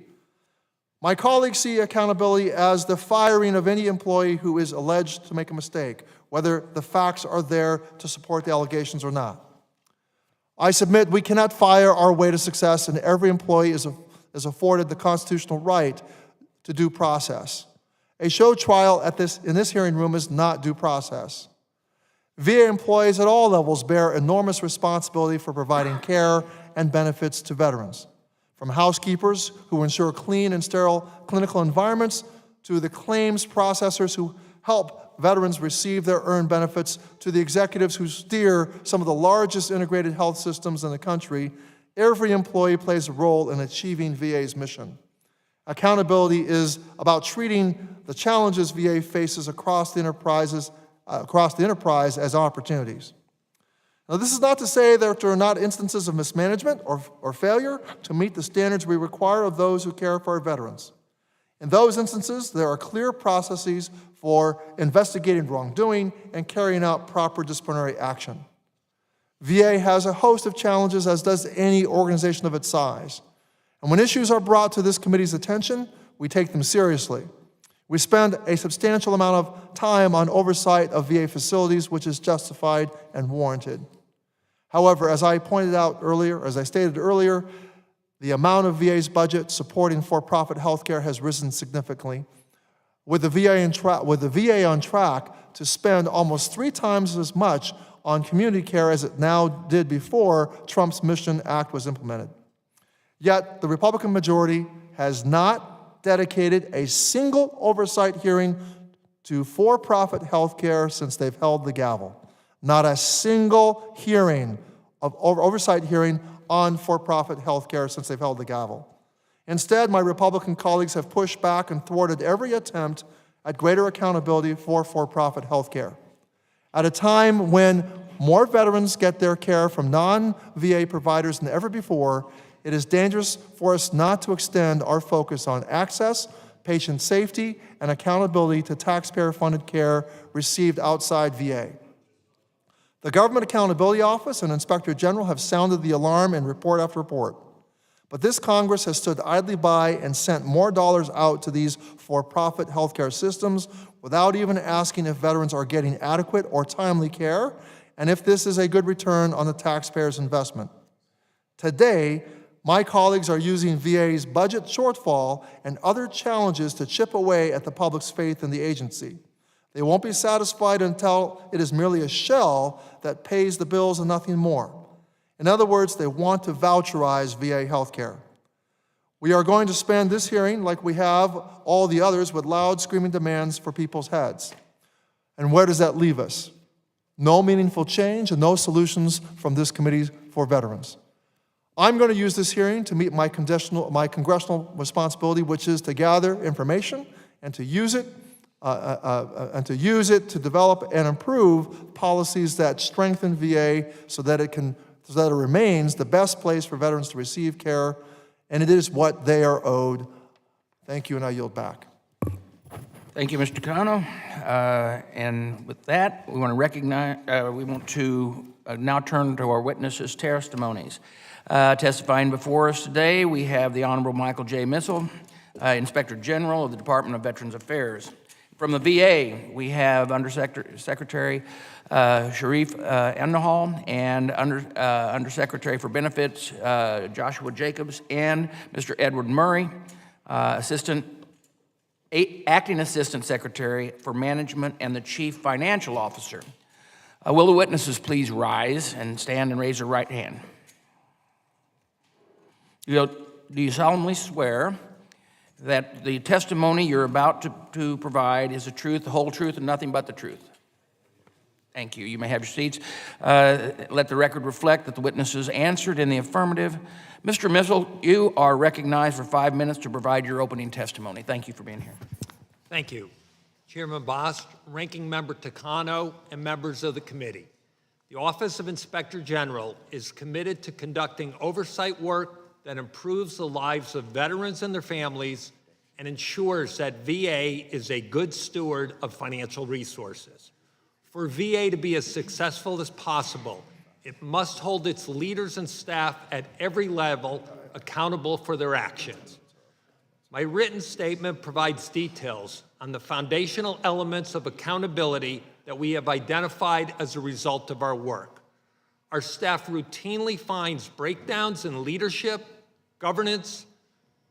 My colleagues see accountability as the firing of any employee who is alleged to make a mistake, whether the facts are there to support the allegations or not. I submit we cannot fire our way to success, and every employee is afforded the constitutional right to due process. A show trial in this hearing room is not due process. VA employees at all levels bear enormous responsibility for providing care and benefits to veterans, from housekeepers who ensure clean and sterile clinical environments to the claims processors who help veterans receive their earned benefits, to the executives who steer some of the largest integrated health systems in the country. Every employee plays a role in achieving VA's mission. Accountability is about treating the challenges VA faces across the enterprise as opportunities. Now, this is not to say that there are not instances of mismanagement or failure to meet the standards we require of those who care for our veterans. In those instances, there are clear processes for investigating wrongdoing and carrying out proper disciplinary action. VA has a host of challenges, as does any organization of its size. And when issues are brought to this committee's attention, we take them seriously. We spend a substantial amount of time on oversight of VA facilities, which is justified and warranted. However, as I stated earlier, the amount of VA's budget supporting for-profit health care has risen significantly, with the VA on track to spend almost 3 times as much on community care as it now did before Trump's Mission Act was implemented. Yet, the Republican majority has not dedicated a single oversight hearing to for-profit health care since they've held the gavel. Not a single oversight hearing on for-profit health care since they've held the gavel. Instead, my Republican colleagues have pushed back and thwarted every attempt at greater accountability for-profit health care. At a time when more veterans get their care from non-VA providers than ever before, it is dangerous for us not to extend our focus on access, patient safety, and accountability to taxpayer-funded care received outside VA. The Government Accountability Office and Inspector General have sounded the alarm in report after report. But this Congress has stood idly by and sent more dollars out to these for-profit healthcare systems without even asking if veterans are getting adequate or timely care, and if this is a good return on the taxpayer's investment. Today, my colleagues are using VA's budget shortfall and other challenges to chip away at the public's faith in the agency. They won't be satisfied until it is merely a shell that pays the bills and nothing more. In other words, they want to voucherize VA healthcare. We are going to spend this hearing, like we have all the others, with loud, screaming demands for people's heads. And where does that leave us? No meaningful change and no solutions from this committee for veterans. I'm going to use this hearing to meet my congressional responsibility, which is to gather information and to use it to develop and improve policies that strengthen VA so that it remains the best place for veterans to receive care, and it is what they are owed. Thank you, and I yield back. Thank you, Mr. Takano. And with that, we want to now turn to our witnesses' testimonies. Testifying before us today, we have the Honorable Michael J. Missel, Inspector General of the Department of Veterans Affairs. From the VA, we have Undersecretary Sharif Endahal and Undersecretary for Benefits Joshua Jacobs and Mr. Edward Murray, Acting Assistant Secretary for Management and the Chief Financial Officer. Will the witnesses please rise and stand and raise their right hand? Do you solemnly swear that the testimony you're about to provide is the truth, the whole truth, and nothing but the truth? Thank you. You may have your seats. Let the record reflect that the witnesses answered in the affirmative. Mr. Missel, you are recognized for 5 minutes to provide your opening testimony. Thank you for being here. Thank you. Chairman Bost, Ranking Member Takano, and members of the committee. The Office of Inspector General is committed to conducting oversight work that improves the lives of veterans and their families and ensures that VA is a good steward of financial resources. For VA to be as successful as possible, it must hold its leaders and staff at every level accountable for their actions. My written statement provides details on the foundational elements of accountability that we have identified as a result of our work. Our staff routinely finds breakdowns in leadership, governance,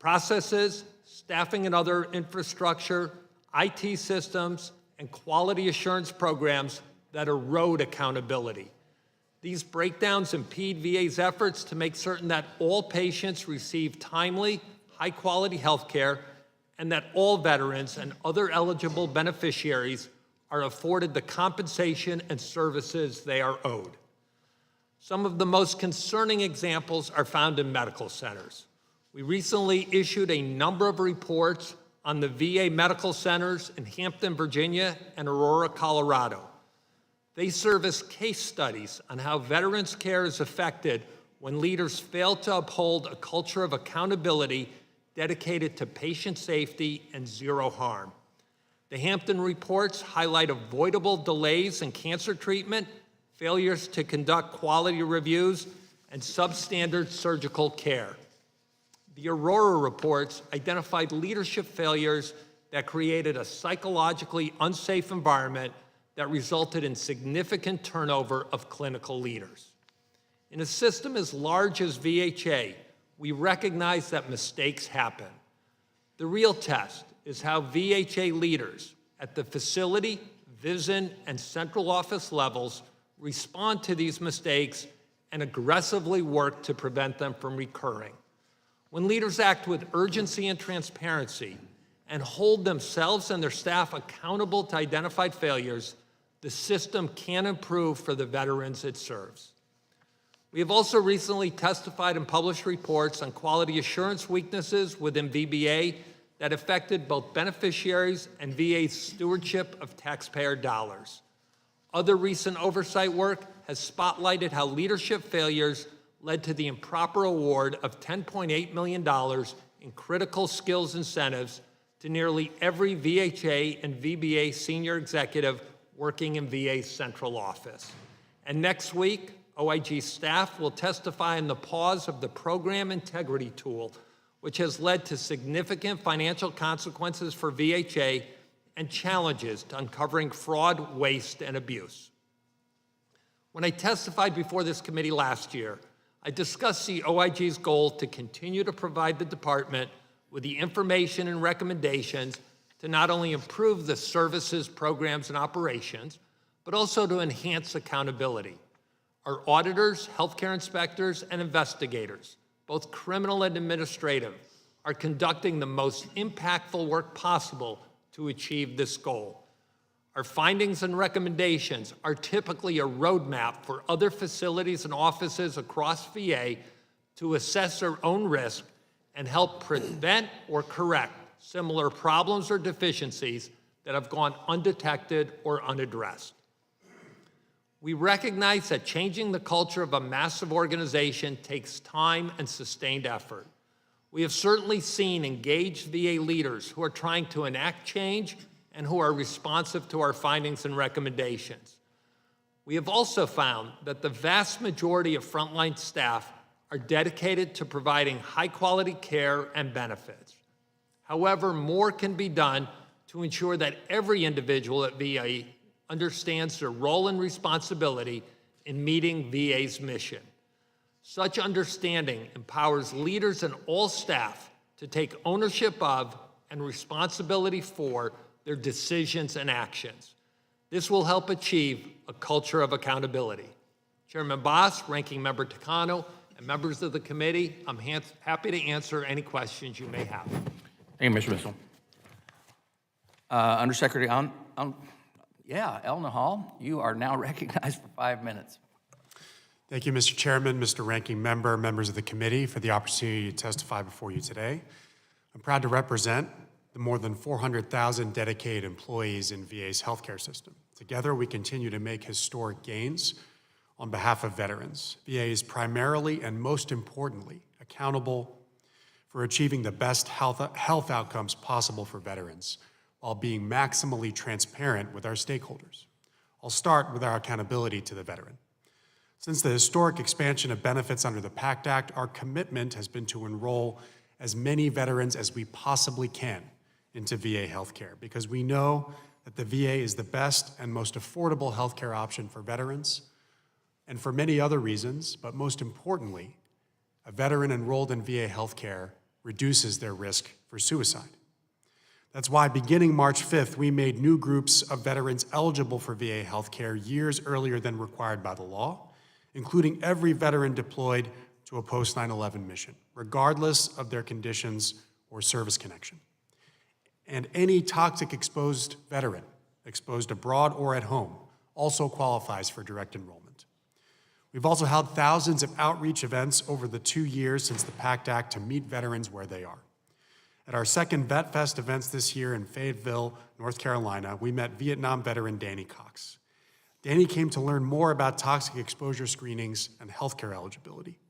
processes, staffing and other infrastructure, IT systems, and quality assurance programs that erode accountability. These breakdowns impede VA's efforts to make certain that all patients receive timely, high-quality health care and that all veterans and other eligible beneficiaries are afforded the compensation and services they are owed. Some of the most concerning examples are found in medical centers. We recently issued a number of reports on the VA medical centers in Hampton, Virginia, and Aurora, Colorado. They serve as case studies on how veterans' care is affected when leaders fail to uphold a culture of accountability dedicated to patient safety and zero harm. The Hampton reports highlight avoidable delays in cancer treatment, failures to conduct quality reviews, and substandard surgical care. The Aurora reports identified leadership failures that created a psychologically unsafe environment that resulted in significant turnover of clinical leaders. In a system as large as VHA, we recognize that mistakes happen. The real test is how VHA leaders at the facility, VISN, and central office levels respond to these mistakes and aggressively work to prevent them from recurring. When leaders act with urgency and transparency and hold themselves and their staff accountable to identified failures, the system can improve for the veterans it serves. We have also recently testified and published reports on quality assurance weaknesses within VBA that affected both beneficiaries and VA's stewardship of taxpayer dollars. Other recent oversight work has spotlighted how leadership failures led to the improper award of $10.8 million in critical skills incentives to nearly every VHA and VBA senior executive working in VA's central office. And next week, OIG staff will testify on the pause of the program integrity tool, which has led to significant financial consequences for VHA and challenges to uncovering fraud, waste, and abuse. When I testified before this committee last year, I discussed the OIG's goal to continue to provide the department with the information and recommendations to not only improve the services, programs, and operations, but also to enhance accountability. Our auditors, healthcare inspectors, and investigators, both criminal and administrative, are conducting the most impactful work possible to achieve this goal. Our findings and recommendations are typically a roadmap for other facilities and offices across VA to assess their own risk and help prevent or correct similar problems or deficiencies that have gone undetected or unaddressed. We recognize that changing the culture of a massive organization takes time and sustained effort. We have certainly seen engaged VA leaders who are trying to enact change and who are responsive to our findings and recommendations. We have also found that the vast majority of frontline staff are dedicated to providing high-quality care and benefits. However, more can be done to ensure that every individual at VA understands their role and responsibility in meeting VA's mission. Such understanding empowers leaders and all staff to take ownership of and responsibility for their decisions and actions. This will help achieve a culture of accountability. Chairman Boss, Ranking Member Takano, and members of the committee, I'm happy to answer any questions you may have. Thank you, Mr. Bissell. Undersecretary Elna Hall, you are now recognized for 5 minutes. Thank you, Mr. Chairman, Mr. Ranking Member, members of the committee, for the opportunity to testify before you today. I'm proud to represent the more than 400,000 dedicated employees in VA's healthcare system. Together, we continue to make historic gains on behalf of veterans. VA is primarily and most importantly accountable for achieving the best health outcomes possible for veterans while being maximally transparent with our stakeholders. I'll start with our accountability to the veteran. Since the historic expansion of benefits under the PACT Act, our commitment has been to enroll as many veterans as we possibly can into VA healthcare because we know that the VA is the best and most affordable healthcare option for veterans and for many other reasons, but most importantly, a veteran enrolled in VA healthcare reduces their risk for suicide. That's why beginning March 5th, we made new groups of veterans eligible for VA healthcare years earlier than required by the law, including every veteran deployed to a post-9/11 mission, regardless of their conditions or service connection. And any toxic exposed veteran, exposed abroad or at home, also qualifies for direct enrollment. We've also held thousands of outreach events over the 2 years since the PACT Act to meet veterans where they are. At our second Vet Fest events this year in Fayetteville, North Carolina, we met Vietnam veteran Danny Cox. Danny came to learn more about toxic exposure screenings and healthcare eligibility.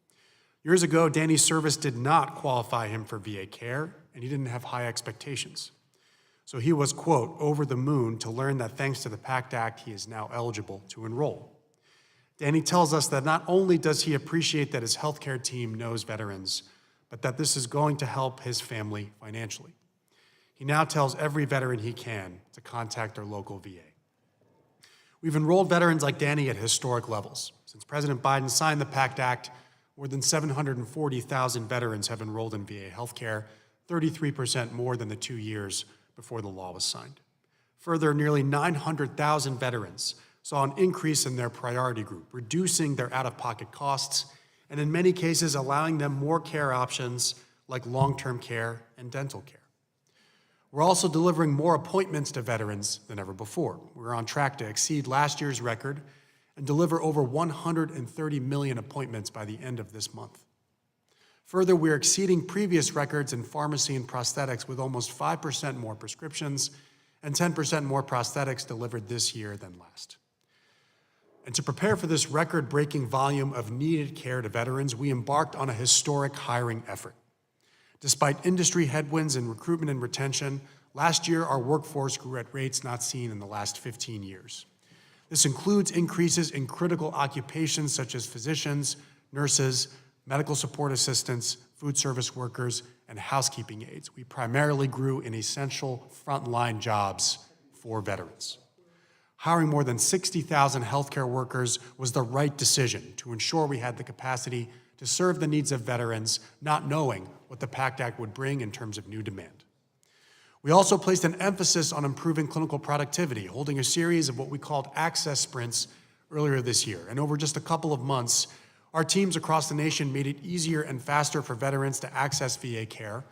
Years ago, Danny's service did not qualify him for VA care, and he didn't have high expectations. So he was, quote, over the moon to learn that thanks to the PACT Act, he is now eligible to enroll. Danny tells us that not only does he appreciate that his healthcare team knows veterans, but that this is going to help his family financially. He now tells every veteran he can to contact their local VA. We've enrolled veterans like Danny at historic levels. Since President Biden signed the PACT Act, more than 740,000 veterans have enrolled in VA healthcare, 33% more than the 2 years before the law was signed. Further, nearly 900,000 veterans saw an increase in their priority group, reducing their out-of-pocket costs, and in many cases allowing them more care options like long-term care and dental care. We're also delivering more appointments to veterans than ever before. We're on track to exceed last year's record and deliver over 130 million appointments by the end of this month. Further, we're exceeding previous records in pharmacy and prosthetics with almost 5% more prescriptions and 10% more prosthetics delivered this year than last. And to prepare for this record-breaking volume of needed care to veterans, we embarked on a historic hiring effort. Despite industry headwinds in recruitment and retention, last year our workforce grew at rates not seen in the last 15 years. This includes increases in critical occupations such as physicians, nurses, medical support assistants, food service workers, and housekeeping aides. We primarily grew in essential frontline jobs for veterans. Hiring more than 60,000 healthcare workers was the right decision to ensure we had the capacity to serve the needs of veterans, not knowing what the PACT Act would bring in terms of new demand. We also placed an emphasis on improving clinical productivity, holding a series of what we called access sprints earlier this year. And over just a couple of months, our teams across the nation made it easier and faster for veterans to access VA care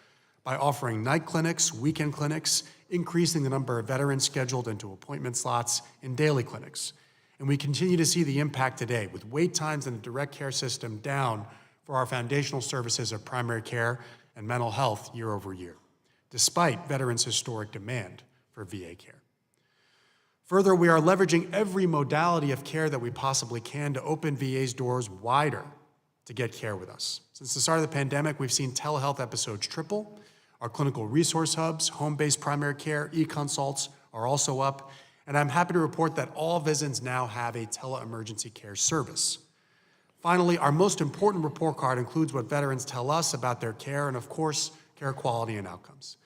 by offering night clinics, weekend clinics, increasing the number of veterans scheduled into appointment slots, and daily clinics. And we continue to see the impact today, with wait times in the direct care system down for our foundational services of primary care and mental health year over year, despite veterans' historic demand for VA care. Further, we are leveraging every modality of care that we possibly can to open VA's doors wider to get care with us. Since the start of the pandemic, we've seen telehealth episodes triple. Our clinical resource hubs, home-based primary care, e-consults are also up, and I'm happy to report that all visits now have a tele-emergency care service. Finally, our most important report card includes what veterans tell us about their care and, of course, care quality and outcomes.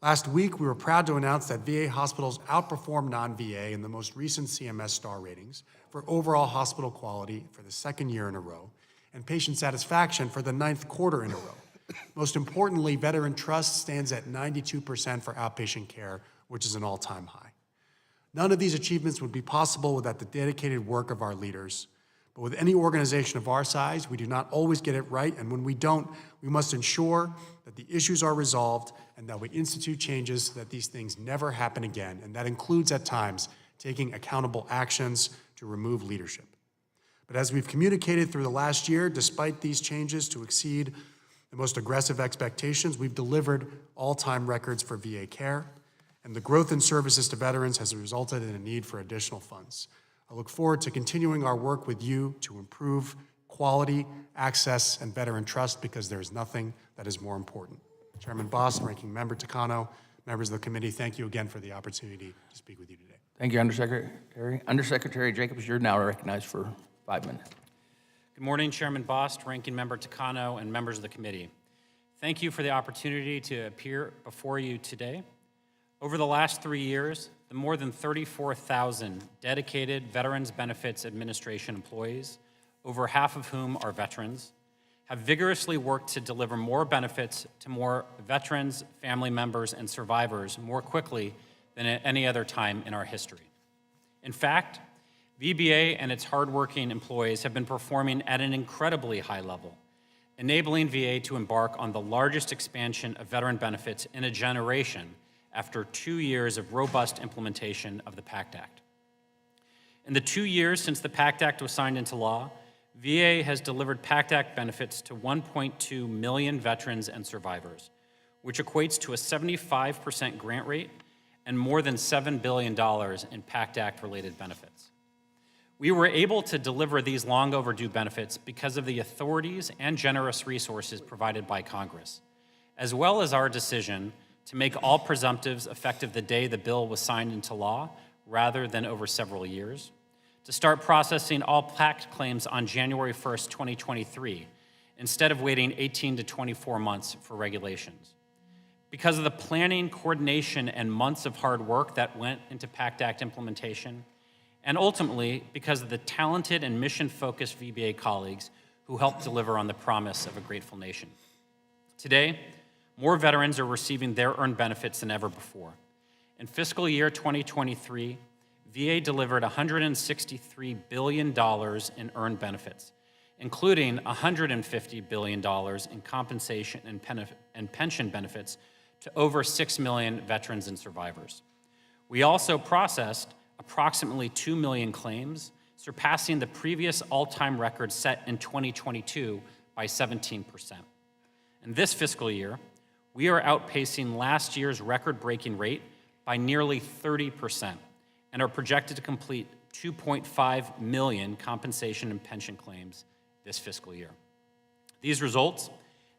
Last week, we were proud to announce that VA hospitals outperformed non-VA in the most recent CMS star ratings for overall hospital quality for the second year in a row, and patient satisfaction for the 9th quarter in a row. Most importantly, veteran trust stands at 92% for outpatient care, which is an all-time high. None of these achievements would be possible without the dedicated work of our leaders. But with any organization of our size, we do not always get it right, and when we don't, we must ensure that the issues are resolved and that we institute changes so that these things never happen again, and that includes, at times, taking accountable actions to remove leadership. But as we've communicated through the last year, despite these changes to exceed the most aggressive expectations, we've delivered all-time records for VA care, and the growth in services to veterans has resulted in a need for additional funds. I look forward to continuing our work with you to improve quality, access, and veteran trust, because there is nothing that is more important. Chairman Boss, Ranking Member Takano, members of the committee, thank you again for the opportunity to speak with you today. Thank you, Undersecretary. Undersecretary Jacobs, you're now recognized for 5 minutes. Good morning, Chairman Bost, Ranking Member Takano, and members of the committee. Thank you for the opportunity to appear before you today. Over the last 3 years, the more than 34,000 dedicated Veterans Benefits Administration employees, over half of whom are veterans, have vigorously worked to deliver more benefits to more veterans, family members, and survivors more quickly than at any other time in our history. In fact, VBA and its hardworking employees have been performing at an incredibly high level, enabling VA to embark on the largest expansion of veteran benefits in a generation after 2 years of robust implementation of the PACT Act. In the 2 years since the PACT Act was signed into law, VA has delivered PACT Act benefits to 1.2 million veterans and survivors, which equates to a 75% grant rate and more than $7 billion in PACT Act-related benefits. We were able to deliver these long overdue benefits because of the authorities and generous resources provided by Congress, as well as our decision to make all presumptives effective the day the bill was signed into law rather than over several years, to start processing all PACT claims on January 1st, 2023, instead of waiting 18 to 24 months for regulations. Because of the planning, coordination, and months of hard work that went into PACT Act implementation, and ultimately because of the talented and mission-focused VBA colleagues who helped deliver on the promise of a grateful nation. Today, more veterans are receiving their earned benefits than ever before. In fiscal year 2023, VA delivered $163 billion in earned benefits, including $150 billion in compensation and pension benefits to over 6 million veterans and survivors. We also processed approximately 2 million claims, surpassing the previous all-time record set in 2022 by 17%. In this fiscal year, we are outpacing last year's record-breaking rate by nearly 30% and are projected to complete 2.5 million compensation and pension claims this fiscal year. These results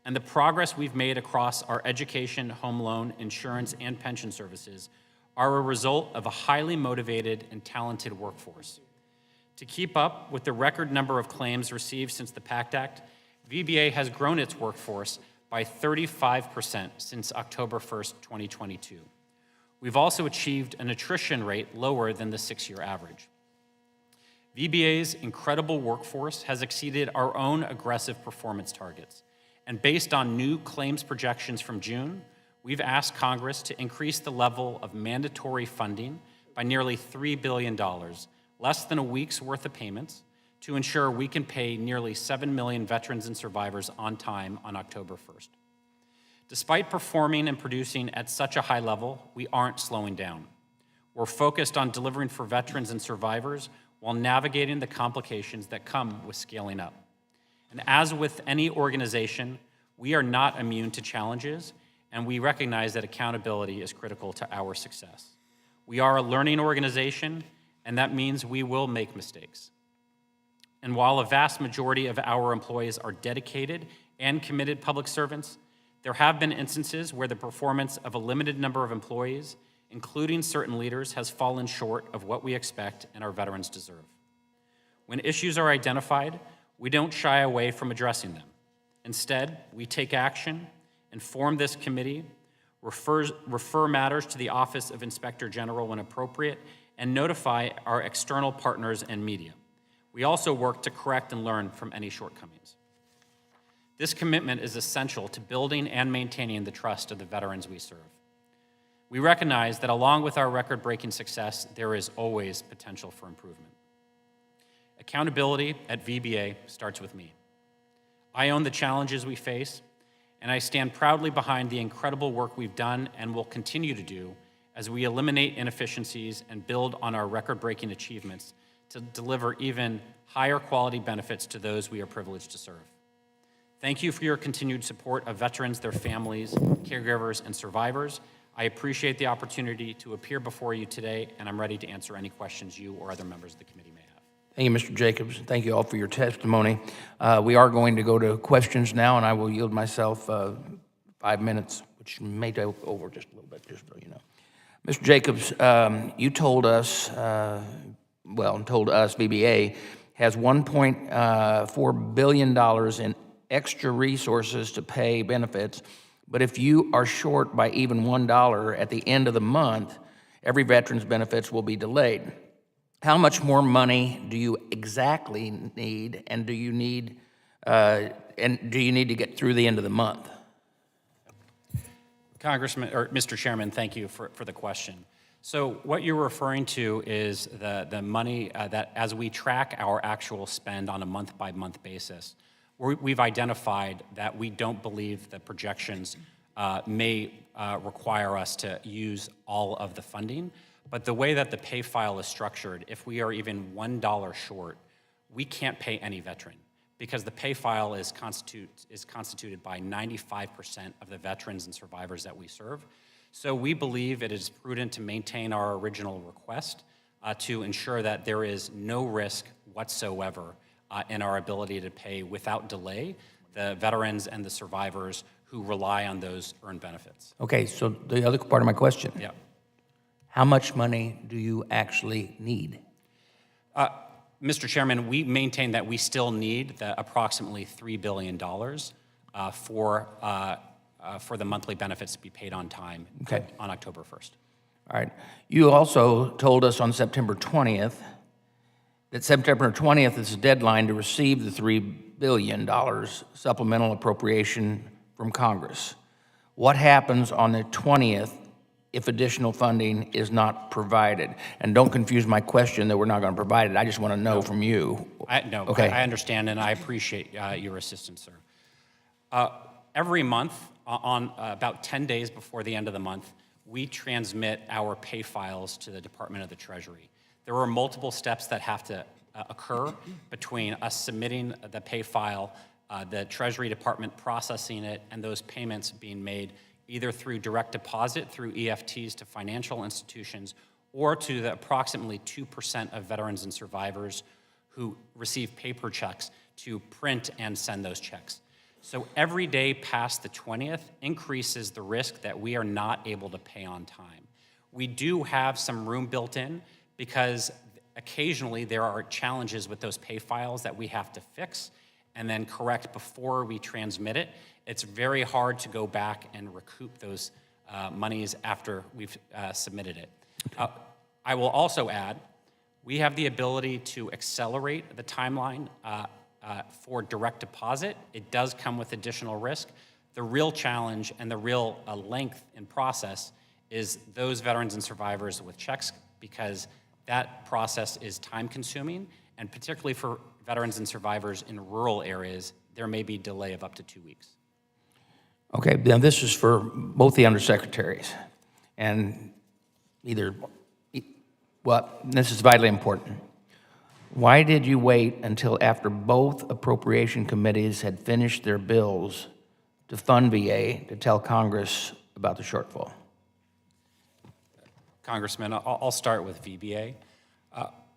and the progress we've made across our education, home loan, insurance, and pension services are a result of a highly motivated and talented workforce. To keep up with the record number of claims received since the PACT Act, VBA has grown its workforce by 35% since October 1st, 2022. We've also achieved an attrition rate lower than the 6-year average. VBA's incredible workforce has exceeded our own aggressive performance targets, and based on new claims projections from June, we've asked Congress to increase the level of mandatory funding by nearly $3 billion, less than a week's worth of payments, to ensure we can pay nearly 7 million veterans and survivors on time on October 1st. Despite performing and producing at such a high level, we aren't slowing down. We're focused on delivering for veterans and survivors while navigating the complications that come with scaling up. And as with any organization, we are not immune to challenges, and we recognize that accountability is critical to our success. We are a learning organization, and that means we will make mistakes. And while a vast majority of our employees are dedicated and committed public servants, there have been instances where the performance of a limited number of employees, including certain leaders, has fallen short of what we expect and our veterans deserve. When issues are identified, we don't shy away from addressing them. Instead, we take action, inform this committee, refer matters to the Office of Inspector General when appropriate, and notify our external partners and media. We also work to correct and learn from any shortcomings. This commitment is essential to building and maintaining the trust of the veterans we serve. We recognize that along with our record-breaking success, there is always potential for improvement. Accountability at VBA starts with me. I own the challenges we face, and I stand proudly behind the incredible work we've done and will continue to do as we eliminate inefficiencies and build on our record-breaking achievements to deliver even higher quality benefits to those we are privileged to serve. Thank you for your continued support of veterans, their families, caregivers, and survivors. I appreciate the opportunity to appear before you today, and I'm ready to answer any questions you or other members of the committee may have. Thank you, Mr. Jacobs. Thank you all for your testimony. We are going to go to questions now, and I will yield myself 5 minutes, which may go over just a little bit, just so you know. Mr. Jacobs, you told us, VBA has $1.4 billion in extra resources to pay benefits, but if you are short by even $1 at the end of the month, every veteran's benefits will be delayed. How much more money do you exactly need, and do you need to get through the end of the month? Mr. Chairman, thank you for the question. So what you're referring to is the money that as we track our actual spend on a month-by-month basis, we've identified that we don't believe the projections may require us to use all of the funding. But the way that the pay file is structured, if we are even $1 short, we can't pay any veteran because the pay file is constituted by 95% of the veterans and survivors that we serve. So we believe it is prudent to maintain our original request to ensure that there is no risk whatsoever in our ability to pay without delay the veterans and the survivors who rely on those earned benefits. Okay, so the other part of my question. Yeah. How much money do you actually need? Mr. Chairman, we maintain that we still need the approximately $3 billion for the monthly benefits to be paid on time on October 1st. All right. You also told us on September 20th that September 20th is the deadline to receive the $3 billion supplemental appropriation from Congress. What happens on the 20th if additional funding is not provided? And don't confuse my question that we're not going to provide it. I just want to know from you. I understand, and I appreciate your assistance, sir. Every month, on about 10 days before the end of the month, we transmit our pay files to the Department of the Treasury. There are multiple steps that have to occur between us submitting the pay file, the Treasury Department processing it, and those payments being made either through direct deposit, through EFTs to financial institutions, or to the approximately 2% of veterans and survivors who receive paper checks to print and send those checks. So every day past the 20th increases the risk that we are not able to pay on time. We do have some room built in because occasionally there are challenges with those pay files that we have to fix and then correct before we transmit it. It's very hard to go back and recoup those monies after we've submitted it. I will also add, we have the ability to accelerate the timeline for direct deposit. It does come with additional risk. The real challenge and the real length in process is those veterans and survivors with checks, because that process is time consuming, and particularly for veterans and survivors in rural areas, there may be delay of up to 2 weeks. Okay, now this is for both the undersecretaries, and this is vitally important. Why did you wait until after both appropriation committees had finished their bills to fund VA to tell Congress about the shortfall? Congressman, I'll start with VBA.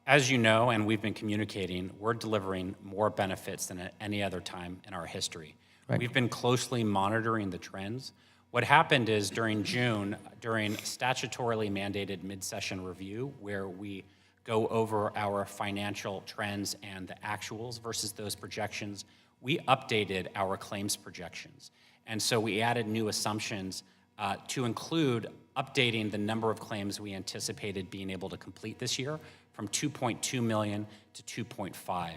As you know, and we've been communicating, we're delivering more benefits than at any other time in our history. Right. We've been closely monitoring the trends. What happened is during June, during statutorily mandated mid-session review, where we go over our financial trends and the actuals versus those projections, we updated our claims projections. And so we added new assumptions to include updating the number of claims we anticipated being able to complete this year from 2.2 million to 2.5.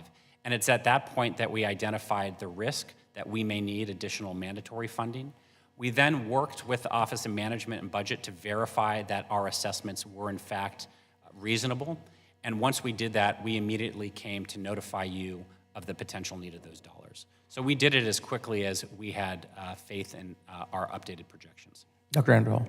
And it's at that point that we identified the risk that we may need additional mandatory funding. We then worked with the Office of Management and Budget to verify that our assessments were in fact reasonable. And once we did that, we immediately came to notify you of the potential need of those dollars. So we did it as quickly as we had faith in our updated projections. Dr. Andrew.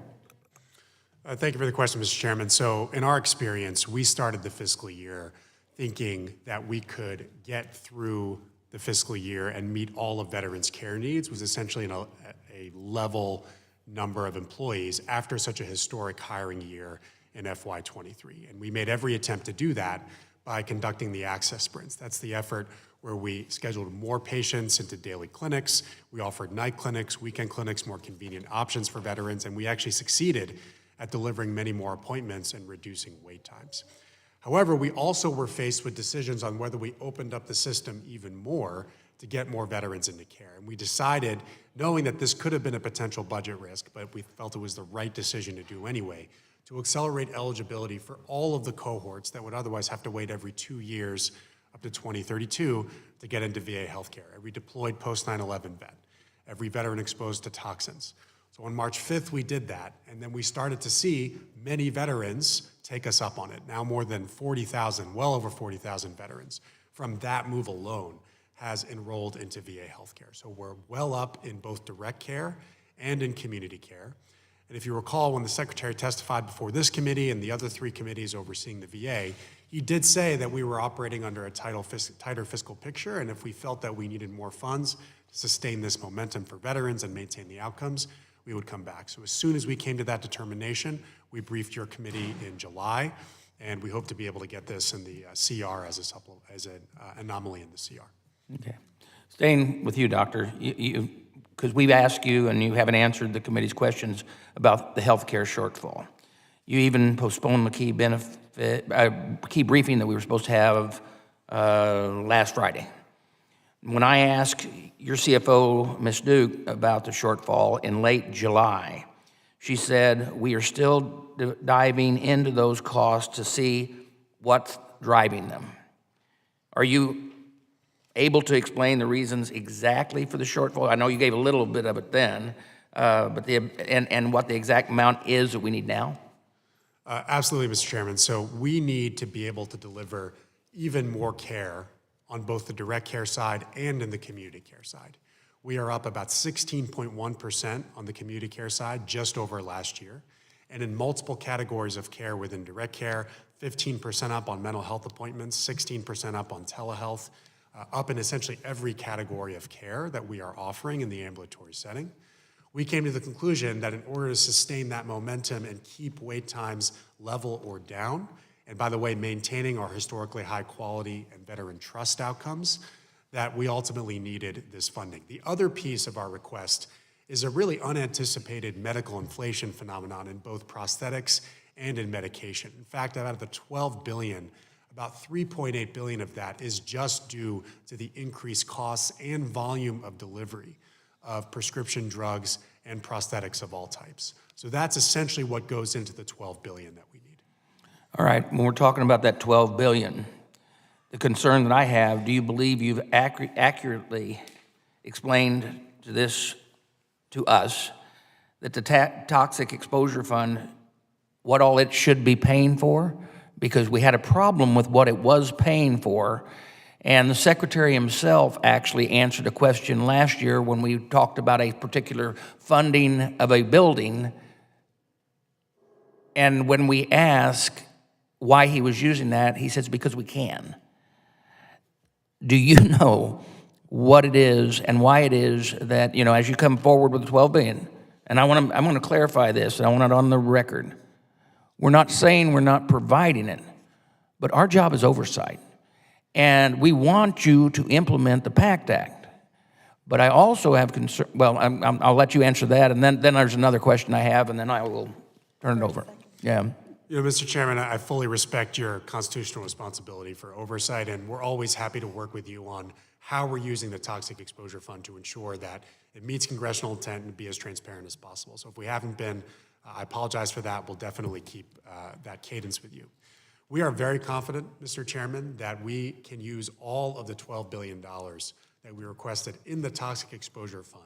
Thank you for the question, Mr. Chairman. So in our experience, we started the fiscal year thinking that we could get through the fiscal year and meet all of veterans' care needs, was essentially a level number of employees after such a historic hiring year in FY23. And we made every attempt to do that by conducting the access sprints. That's the effort where we scheduled more patients into daily clinics. We offered night clinics, weekend clinics, more convenient options for veterans, and we actually succeeded at delivering many more appointments and reducing wait times. However, we also were faced with decisions on whether we opened up the system even more to get more veterans into care. And we decided, knowing that this could have been a potential budget risk, but we felt it was the right decision to do anyway, to accelerate eligibility for all of the cohorts that would otherwise have to wait every 2 years up to 2032 to get into VA healthcare. Every deployed post-9/11 vet, every veteran exposed to toxins. So on March 5th, we did that, and then we started to see many veterans take us up on it. Now more than 40,000, well over 40,000 veterans from that move alone has enrolled into VA healthcare. So we're well up in both direct care and in community care. And if you recall, when the Secretary testified before this committee and the other 3 committees overseeing the VA, he did say that we were operating under a tighter fiscal picture, and if we felt that we needed more funds to sustain this momentum for veterans and maintain the outcomes, we would come back. So as soon as we came to that determination, we briefed your committee in July, and we hope to be able to get this in the CR as an anomaly in the CR. Okay. Staying with you, Doctor, because we've asked you and you haven't answered the committee's questions about the healthcare shortfall. You even postponed the key briefing that we were supposed to have last Friday. When I asked your CFO, Ms. Duke, about the shortfall in late July, she said, we are still diving into those costs to see what's driving them. Are you able to explain the reasons exactly for the shortfall? I know you gave a little bit of it then, but and what the exact amount is that we need now? Absolutely, Mr. Chairman. So we need to be able to deliver even more care on both the direct care side and in the community care side. We are up about 16.1% on the community care side just over last year. And in multiple categories of care within direct care, 15% up on mental health appointments, 16% up on telehealth, up in essentially every category of care that we are offering in the ambulatory setting. We came to the conclusion that in order to sustain that momentum and keep wait times level or down, and by the way, maintaining our historically high quality and veteran trust outcomes, that we ultimately needed this funding. The other piece of our request is a really unanticipated medical inflation phenomenon in both prosthetics and in medication. In fact, out of the $12 billion, about $3.8 billion of that is just due to the increased costs and volume of delivery of prescription drugs and prosthetics of all types. So that's essentially what goes into the $12 billion that we need. All right, when we're talking about that $12 billion, the concern that I have, do you believe you've accurately explained to us that the Toxic Exposure Fund, what all it should be paying for? Because we had a problem with what it was paying for, and the Secretary himself actually answered a question last year when we talked about a particular funding of a building, and when we asked why he was using that, he says, because we can. Do you know what it is and why it is that, as you come forward with the $12 billion, and I want to clarify this, and I want it on the record. We're not saying we're not providing it, but our job is oversight. And we want you to implement the PACT Act. But I also have concern, well, I'll let you answer that, and then there's another question I have, and then I will turn it over. Yeah. You know, Mr. Chairman, I fully respect your constitutional responsibility for oversight, and we're always happy to work with you on how we're using the Toxic Exposure Fund to ensure that it meets congressional intent and be as transparent as possible. So if we haven't been, I apologize for that. We'll definitely keep that cadence with you. We are very confident, Mr. Chairman, that we can use all of the $12 billion that we requested in the Toxic Exposure Fund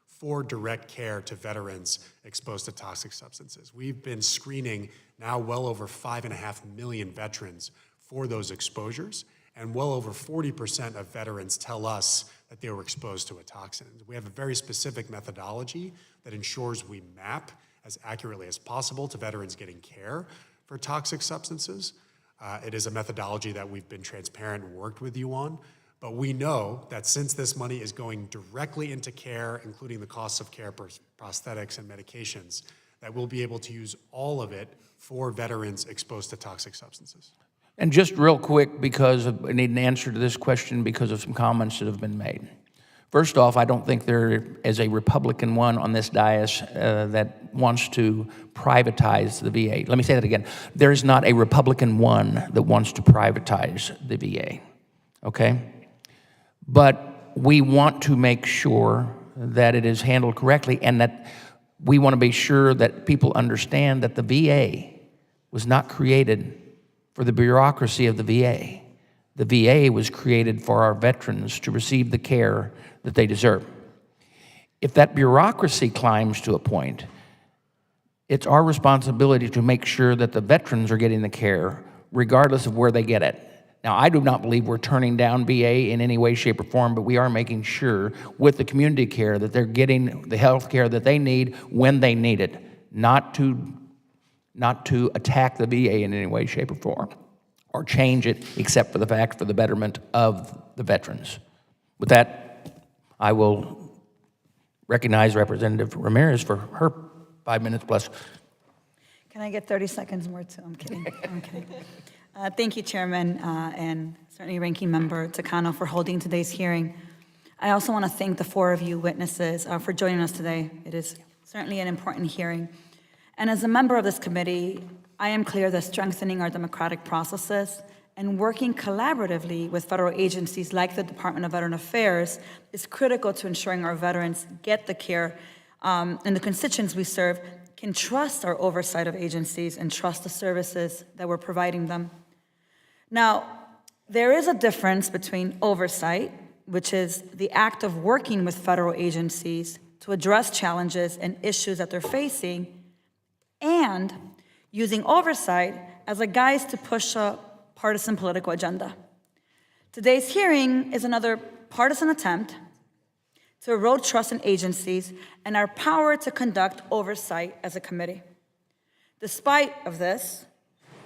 for direct care to veterans exposed to toxic substances. We've been screening now well over 5.5 million veterans for those exposures, and well over 40% of veterans tell us that they were exposed to a toxin. We have a very specific methodology that ensures we map as accurately as possible to veterans getting care for toxic substances. It is a methodology that we've been transparent and worked with you on, but we know that since this money is going directly into care, including the costs of care, prosthetics, and medications, that we'll be able to use all of it for veterans exposed to toxic substances. And just real quick, because I need an answer to this question because of some comments that have been made. First off, I don't think there is a Republican one on this dais that wants to privatize the VA. Let me say that again. There is not a Republican one that wants to privatize the VA, okay? But we want to make sure that it is handled correctly and that we want to be sure that people understand that the VA was not created for the bureaucracy of the VA. The VA was created for our veterans to receive the care that they deserve. If that bureaucracy climbs to a point, it's our responsibility to make sure that the veterans are getting the care regardless of where they get it. Now, I do not believe we're turning down VA in any way, shape, or form, but we are making sure with the community care that they're getting the health care that they need when they need it, not to attack the VA in any way, shape, or form, or change it except for the fact for the betterment of the veterans. With that, I will recognize Representative Ramirez for her 5 minutes plus. Can I get 30 seconds more too? I'm kidding. I'm kidding. Thank you, Chairman, and certainly Ranking Member Takano for holding today's hearing. I also want to thank the 4 of you witnesses for joining us today. It is certainly an important hearing. And as a member of this committee, I am clear that strengthening our democratic processes and working collaboratively with federal agencies like the Department of Veteran Affairs is critical to ensuring our veterans get the care and the constituents we serve can trust our oversight of agencies and trust the services that we're providing them. Now, there is a difference between oversight, which is the act of working with federal agencies to address challenges and issues that they're facing, and using oversight as a guise to push a partisan political agenda. Today's hearing is another partisan attempt to erode trust in agencies and our power to conduct oversight as a committee. Despite of this,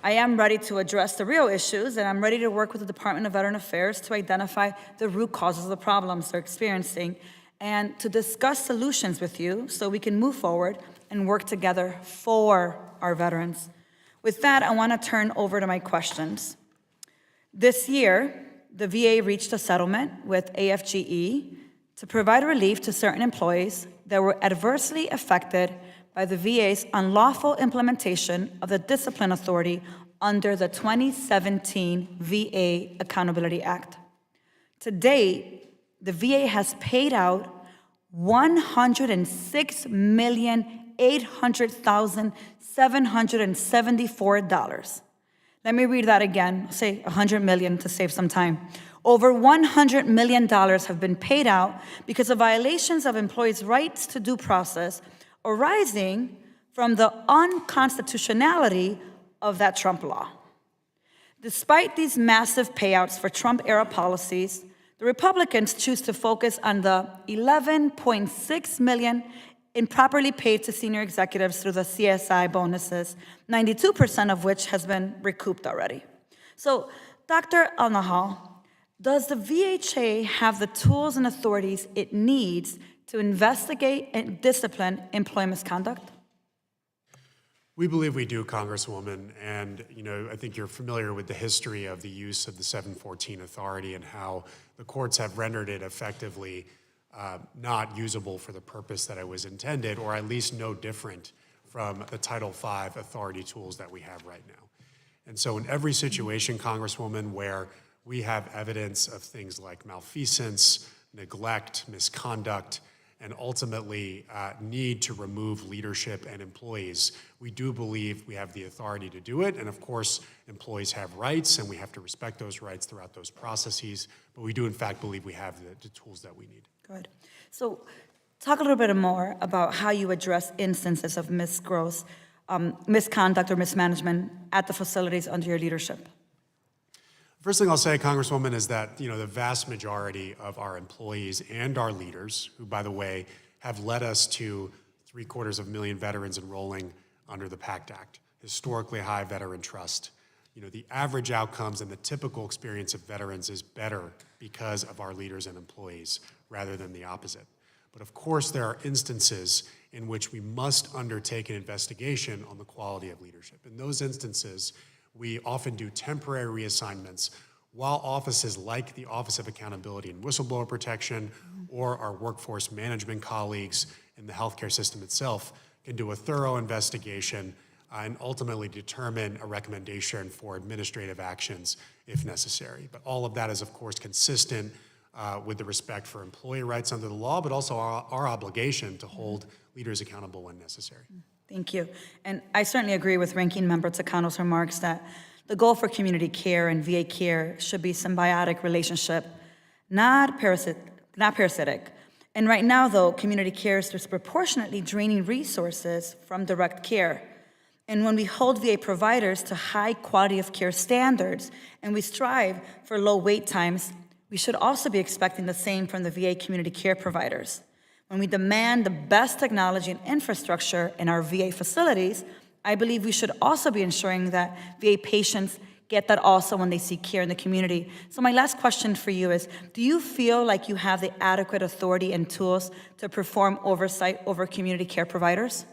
I am ready to address the real issues, and I'm ready to work with the Department of Veteran Affairs to identify the root causes of the problems they're experiencing and to discuss solutions with you so we can move forward and work together for our veterans. With that, I want to turn over to my questions. This year, the VA reached a settlement with AFGE to provide relief to certain employees that were adversely affected by the VA's unlawful implementation of the discipline authority under the 2017 VA Accountability Act. To date, the VA has paid out $106,800,774. Let me read that again, say 100 million to save some time. Over $100 million have been paid out because of violations of employees' rights to due process arising from the unconstitutionality of that Trump law. Despite these massive payouts for Trump-era policies, the Republicans choose to focus on the $11.6 million improperly paid to senior executives through the CSI bonuses, 92% of which has been recouped already. So, Dr. Al-Nahal, does the VHA have the tools and authorities it needs to investigate and discipline employee misconduct? We believe we do, Congresswoman, and I think you're familiar with the history of the use of the 714 authority and how the courts have rendered it effectively not usable for the purpose that it was intended, or at least no different from the Title V authority tools that we have right now. And so in every situation, Congresswoman, where we have evidence of things like malfeasance, neglect, misconduct, and ultimately need to remove leadership and employees, we do believe we have the authority to do it. And of course, employees have rights, and we have to respect those rights throughout those processes. But we do, in fact, believe we have the tools that we need. Good. So talk a little bit more about how you address instances of misconduct or mismanagement at the facilities under your leadership. First thing I'll say, Congresswoman, is that the vast majority of our employees and our leaders, who, by the way, have led us to 750,000 veterans enrolling under the PACT Act, historically high veteran trust. The average outcomes and the typical experience of veterans is better because of our leaders and employees rather than the opposite. But of course, there are instances in which we must undertake an investigation on the quality of leadership. In those instances, we often do temporary reassignments while offices like the Office of Accountability and Whistleblower Protection or our workforce management colleagues in the healthcare system itself can do a thorough investigation and ultimately determine a recommendation for administrative actions if necessary. But all of that is, of course, consistent with the respect for employee rights under the law, but also our obligation to hold leaders accountable when necessary. Thank you. And I certainly agree with Ranking Member Takano's remarks that the goal for community care and VA care should be symbiotic relationship, not parasitic. And right now, though, community care is disproportionately draining resources from direct care. And when we hold VA providers to high quality of care standards and we strive for low wait times, we should also be expecting the same from the VA community care providers. When we demand the best technology and infrastructure in our VA facilities, I believe we should also be ensuring that VA patients get that also when they seek care in the community. So my last question for you is, do you feel like you have the adequate authority and tools to perform oversight over community care providers?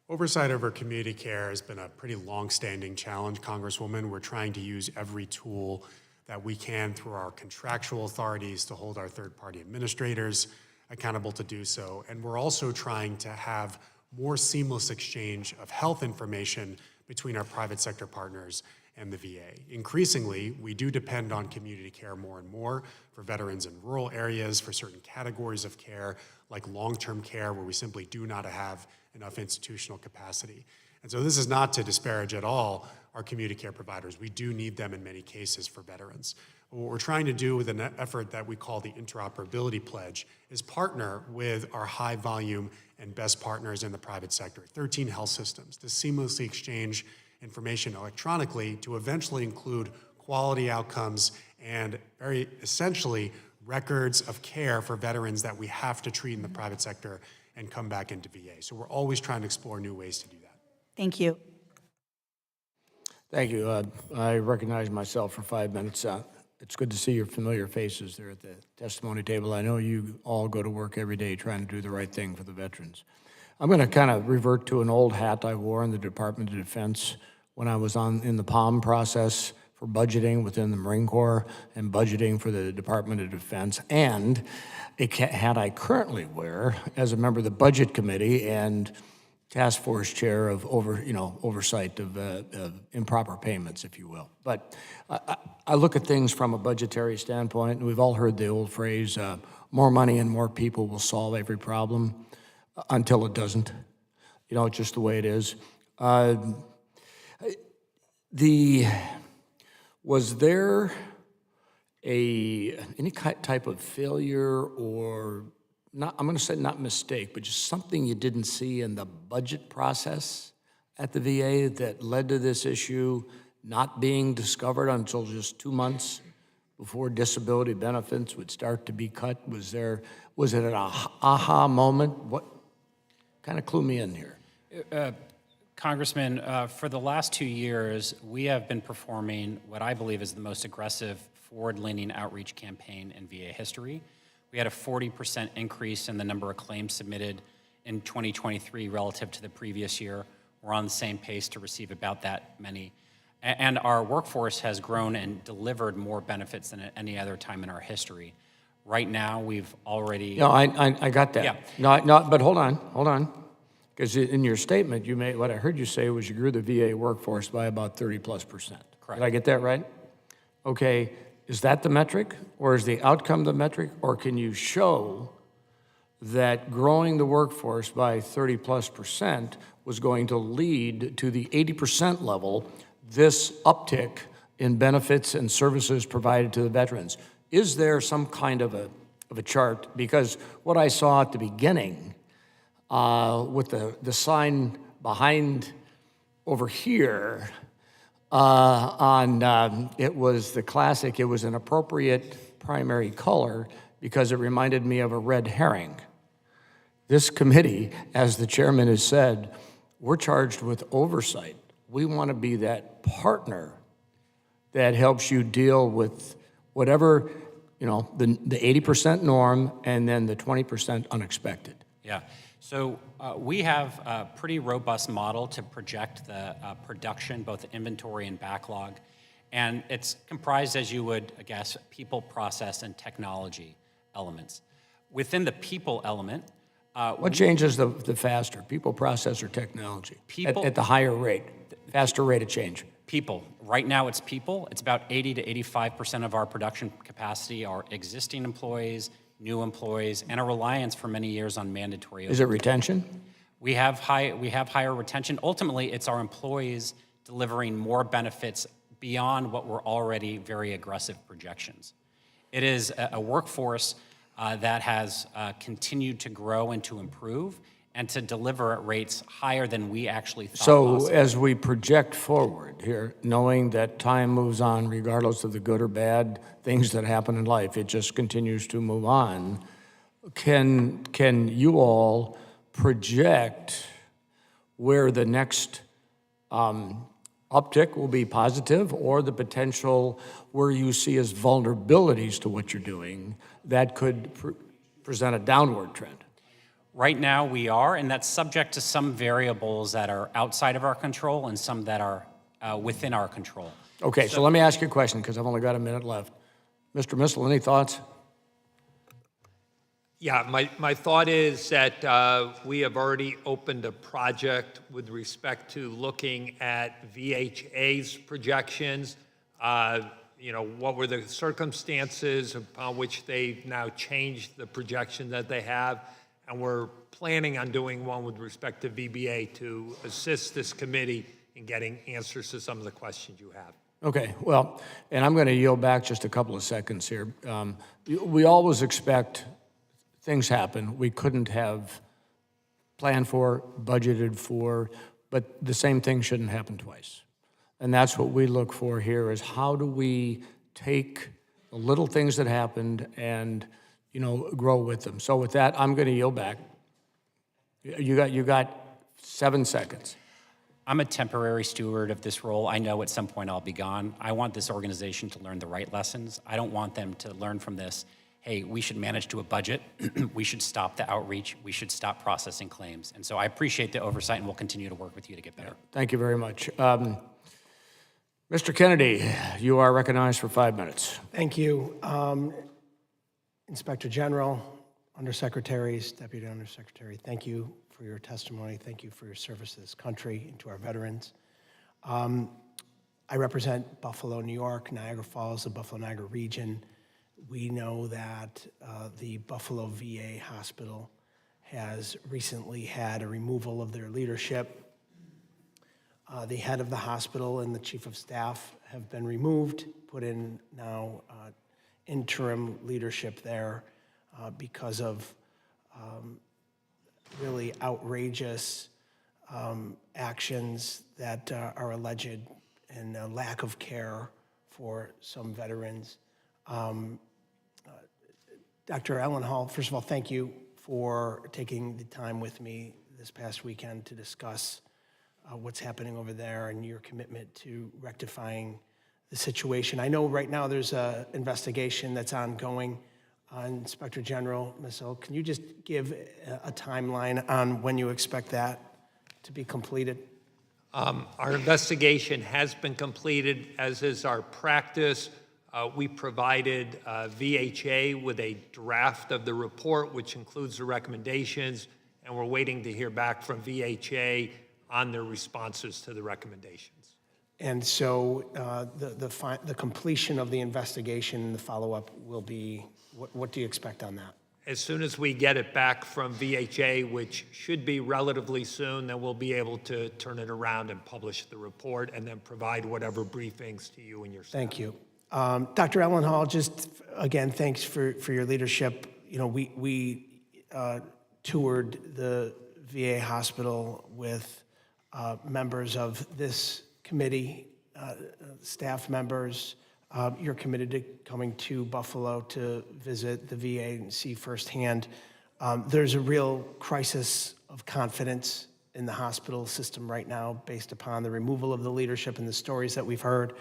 Oversight over community care has been a pretty long-standing challenge, Congresswoman. We're trying to use every tool that we can through our contractual authorities to hold our third-party administrators accountable to do so. And we're also trying to have more seamless exchange of health information between our private sector partners and the VA. Increasingly, we do depend on community care more and more for veterans in rural areas, for certain categories of care, like long-term care, where we simply do not have enough institutional capacity. And so this is not to disparage at all our community care providers. We do need them in many cases for veterans. But what we're trying to do with an effort that we call the Interoperability Pledge is partner with our high volume and best partners in the private sector, 13 health systems, to seamlessly exchange information electronically to eventually include quality outcomes and very essentially records of care for veterans that we have to treat in the private sector and come back into VA. So we're always trying to explore new ways to do that. Thank you. Thank you. I recognize myself for 5 minutes. It's good to see your familiar faces there at the testimony table. I know you all go to work every day trying to do the right thing for the veterans. I'm going to kind of revert to an old hat I wore in the Department of Defense when I was in the POM process for budgeting within the Marine Corps and budgeting for the Department of Defense, and a hat I currently wear as a member of the Budget Committee and task force chair of oversight of improper payments, if you will. But I look at things from a budgetary standpoint, and we've all heard the old phrase, more money and more people will solve every problem, until it doesn't. It's just the way it is. Was there any type of failure or not, I'm going to say not mistake, but just something you didn't see in the budget process at the VA that led to this issue not being discovered until just 2 months before disability benefits would start to be cut? Was it an aha moment? What kind of clue me in here? Congressman, for the last 2 years, we have been performing what I believe is the most aggressive forward-leaning outreach campaign in VA history. We had a 40% increase in the number of claims submitted in 2023 relative to the previous year. We're on the same pace to receive about that many. And our workforce has grown and delivered more benefits than at any other time in our history. Right now, we've already. No, I got that. Yeah. No, but hold on. Because in your statement, what I heard you say was you grew the VA workforce by about 30+%. Correct. Did I get that right? Okay, is that the metric, or is the outcome the metric, or can you show that growing the workforce by 30+% was going to lead to the 80% level, this uptick in benefits and services provided to the veterans? Is there some kind of a chart? Because what I saw at the beginning with the sign behind over here it was the classic, it was an appropriate primary color because it reminded me of a red herring. This committee, as the chairman has said, we're charged with oversight. We want to be that partner that helps you deal with whatever, the 80% norm and then the 20% unexpected. Yeah. So we have a pretty robust model to project the production, both the inventory and backlog. And it's comprised, as you would guess, people, process, and technology elements. Within the people element, what changes the faster, people, process, or technology? People. At the higher rate, faster rate of change? People. Right now it's people. It's about 80 to 85% of our production capacity are existing employees, new employees, and a reliance for many years on mandatory. Is it retention? We have higher retention. Ultimately, it's our employees delivering more benefits beyond what were already very aggressive projections. It is a workforce that has continued to grow and to improve and to deliver at rates higher than we actually thought possible. So as we project forward here, knowing that time moves on regardless of the good or bad things that happen in life, it just continues to move on, can you all project where the next uptick will be positive, or the potential where you see as vulnerabilities to what you're doing that could present a downward trend? Right now we are, and that's subject to some variables that are outside of our control and some that are within our control. Okay, so let me ask you a question because I've only got a minute left. Mr. Missel, any thoughts? Yeah, my thought is that we have already opened a project with respect to looking at VHA's projections. What were the circumstances upon which they've now changed the projection that they have? And we're planning on doing one with respect to VBA to assist this committee in getting answers to some of the questions you have. Okay, well, and I'm going to yield back just a couple of seconds here. We always expect things happen we couldn't have planned for, budgeted for, but the same thing shouldn't happen twice. And that's what we look for here is how do we take the little things that happened and grow with them. So with that, I'm going to yield back. You got 7 seconds. I'm a temporary steward of this role. I know at some point I'll be gone. I want this organization to learn the right lessons. I don't want them to learn from this, hey, we should manage to a budget. We should stop the outreach. We should stop processing claims. And so I appreciate the oversight and we'll continue to work with you to get better. Thank you very much. Mr. Kennedy, you are recognized for 5 minutes. Thank you. Inspector General, Undersecretaries, Deputy Undersecretary, thank you for your testimony. Thank you for your service to this country and to our veterans. I represent Buffalo, New York, Niagara Falls, the Buffalo-Niagara region. We know that the Buffalo VA hospital has recently had a removal of their leadership. The head of the hospital and the chief of staff have been removed, put in now interim leadership there because of really outrageous actions that are alleged and a lack of care for some veterans. Dr. Ellen Hall, first of all, thank you for taking the time with me this past weekend to discuss what's happening over there and your commitment to rectifying the situation. I know right now there's an investigation that's ongoing. Inspector General Missel, can you just give a timeline on when you expect that to be completed? Our investigation has been completed, as is our practice. We provided VHA with a draft of the report, which includes the recommendations, and we're waiting to hear back from VHA on their responses to the recommendations. And so the completion of the investigation and the follow-up will be, what do you expect on that? As soon as we get it back from VHA, which should be relatively soon, then we'll be able to turn it around and publish the report and then provide whatever briefings to you and your staff. Thank you. Dr. Ellen Hall, just again, thanks for your leadership. You know, we toured the VA hospital with members of this committee, staff members. You're committed to coming to Buffalo to visit the VA and see firsthand. There's a real crisis of confidence in the hospital system right now based upon the removal of the leadership and the stories that we've heard,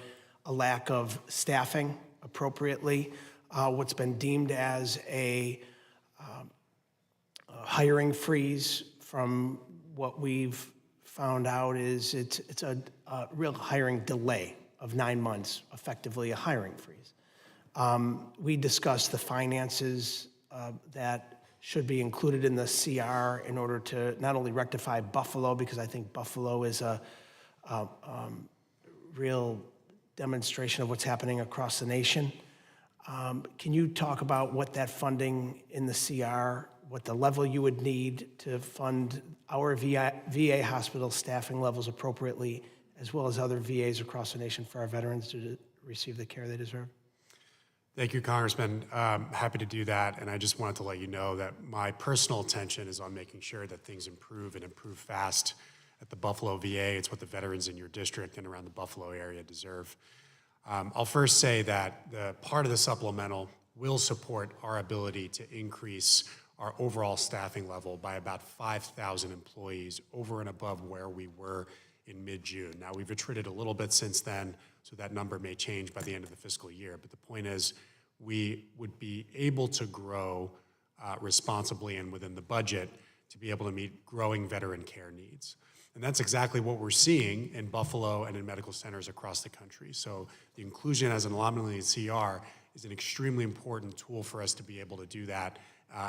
a lack of staffing appropriately, what's been deemed as a hiring freeze. From what we've found out is it's a real hiring delay of 9 months, effectively a hiring freeze. We discussed the finances that should be included in the CR in order to not only rectify Buffalo, because I think Buffalo is a real demonstration of what's happening across the nation. Can you talk about what that funding in the CR, what the level you would need to fund our VA hospital staffing levels appropriately, as well as other VAs across the nation for our veterans to receive the care they deserve? Thank you, Congressman. Happy to do that. And I just wanted to let you know that my personal attention is on making sure that things improve and improve fast at the Buffalo VA. It's what the veterans in your district and around the Buffalo area deserve. I'll first say that the part of the supplemental will support our ability to increase our overall staffing level by about 5,000 employees over and above where we were in mid-June. Now, we've attrited a little bit since then, so that number may change by the end of the fiscal year. But the point is, we would be able to grow responsibly and within the budget to be able to meet growing veteran care needs. And that's exactly what we're seeing in Buffalo and in medical centers across the country. So the inclusion as an anomaly in CR is an extremely important tool for us to be able to do that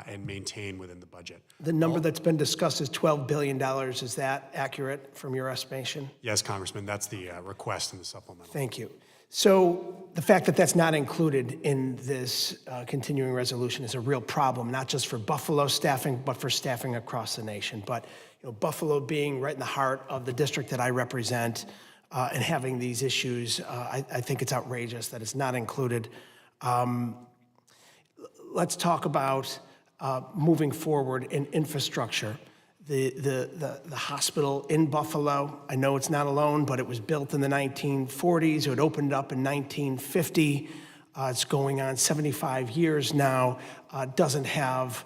and maintain within the budget. The number that's been discussed is $12 billion. Is that accurate from your estimation? Yes, Congressman, that's the request in the supplemental. Thank you. So the fact that that's not included in this continuing resolution is a real problem, not just for Buffalo staffing, but for staffing across the nation. But Buffalo being right in the heart of the district that I represent and having these issues, I think it's outrageous that it's not included. Let's talk about moving forward in infrastructure. The hospital in Buffalo, I know it's not alone, but it was built in the 1940s. It opened up in 1950. It's going on 75 years now. Doesn't have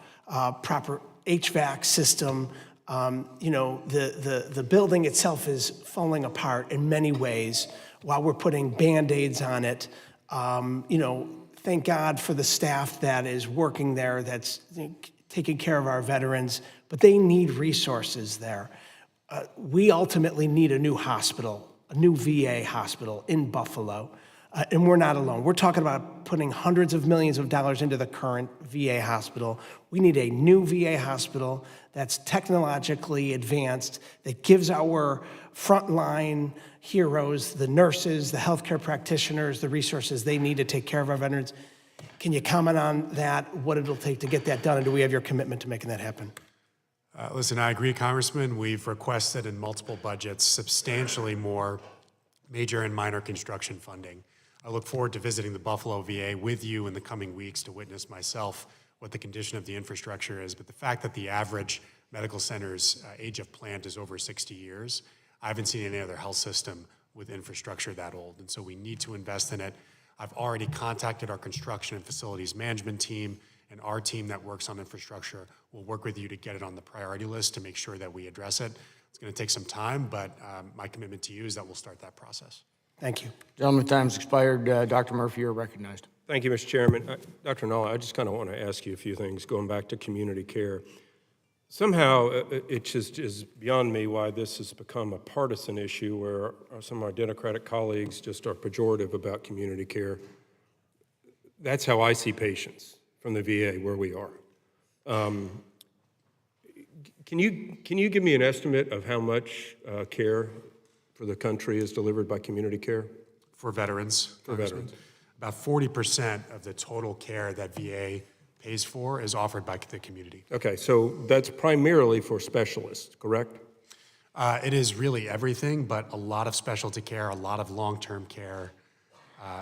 proper HVAC system. The building itself is falling apart in many ways while we're putting Band-Aids on it. Thank God for the staff that is working there, that's taking care of our veterans, but they need resources there. We ultimately need a new hospital, a new VA hospital in Buffalo, and we're not alone. We're talking about putting hundreds of millions of dollars into the current VA hospital. We need a new VA hospital that's technologically advanced, that gives our frontline heroes, the nurses, the healthcare practitioners, the resources they need to take care of our veterans. Can you comment on that, what it'll take to get that done, and do we have your commitment to making that happen? Listen, I agree, Congressman. We've requested in multiple budgets substantially more major and minor construction funding. I look forward to visiting the Buffalo VA with you in the coming weeks to witness myself what the condition of the infrastructure is. But the fact that the average medical center's age of plant is over 60 years, I haven't seen any other health system with infrastructure that old. And so we need to invest in it. I've already contacted our construction and facilities management team, and our team that works on infrastructure will work with you to get it on the priority list to make sure that we address it. It's going to take some time, but my commitment to you is that we'll start that process. Thank you. Gentleman, time's expired. Dr. Murphy, you're recognized. Thank you, Mr. Chairman. Dr. Null, I just kind of want to ask you a few things, going back to community care. Somehow, it just is beyond me why this has become a partisan issue where some of our Democratic colleagues just are pejorative about community care. That's how I see patients from the VA where we are. Can you give me an estimate of how much care for the country is delivered by community care? For veterans. For veterans. About 40% of the total care that VA pays for is offered by the community. Okay, so that's primarily for specialists, correct? It is really everything, but a lot of specialty care, a lot of long-term care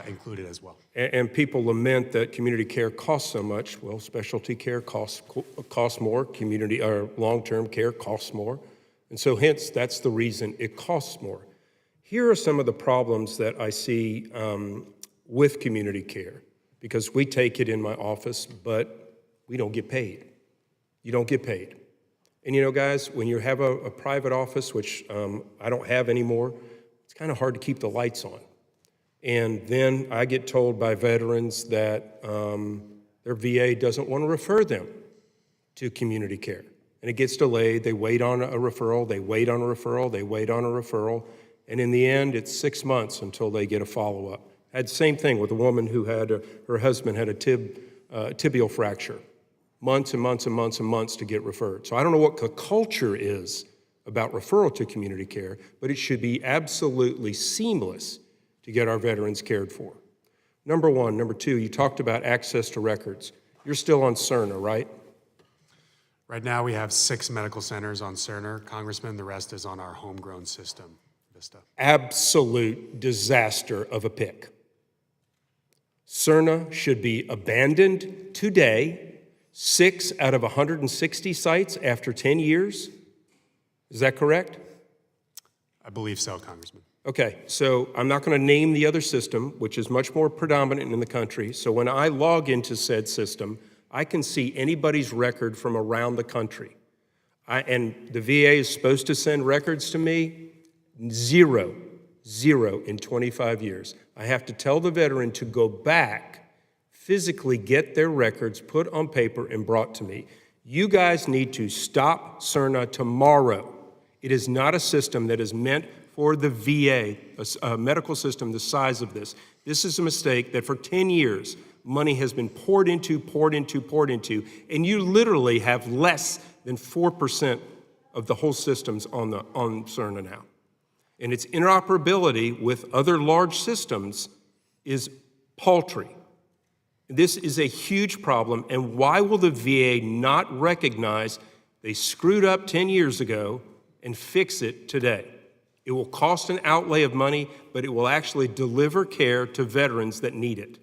included as well. And people lament that community care costs so much. Well, specialty care costs more, community or long-term care costs more. And so hence, that's the reason it costs more. Here are some of the problems that I see with community care, because we take it in my office, but we don't get paid. You don't get paid. And you know, guys, when you have a private office, which I don't have anymore, it's kind of hard to keep the lights on. And then I get told by veterans that their VA doesn't want to refer them to community care. And it gets delayed. They wait on a referral, they wait on a referral, they wait on a referral. And in the end, it's 6 months until they get a follow-up. I had the same thing with a woman who had, her husband had a tibial fracture. Months and months and months and months to get referred. So I don't know what the culture is about referral to community care, but it should be absolutely seamless to get our veterans cared for. Number one. Number two, you talked about access to records. You're still on Cerner, right? Right now, we have 6 medical centers on Cerner, Congressman. The rest is on our homegrown system, Vista. Absolute disaster of a pick. Cerner should be abandoned today. 6 out of 160 sites after 10 years. Is that correct? I believe so, Congressman. Okay, so I'm not going to name the other system, which is much more predominant in the country. So when I log into said system, I can see anybody's record from around the country. And the VA is supposed to send records to me. Zero in 25 years. I have to tell the veteran to go back, physically get their records put on paper and brought to me. You guys need to stop Cerner tomorrow. It is not a system that is meant for the VA, a medical system the size of this. This is a mistake that for 10 years, money has been poured into, and you literally have less than 4% of the whole systems on Cerner now. And its interoperability with other large systems is paltry. This is a huge problem, and why will the VA not recognize they screwed up 10 years ago and fix it today? It will cost an outlay of money, but it will actually deliver care to veterans that need it.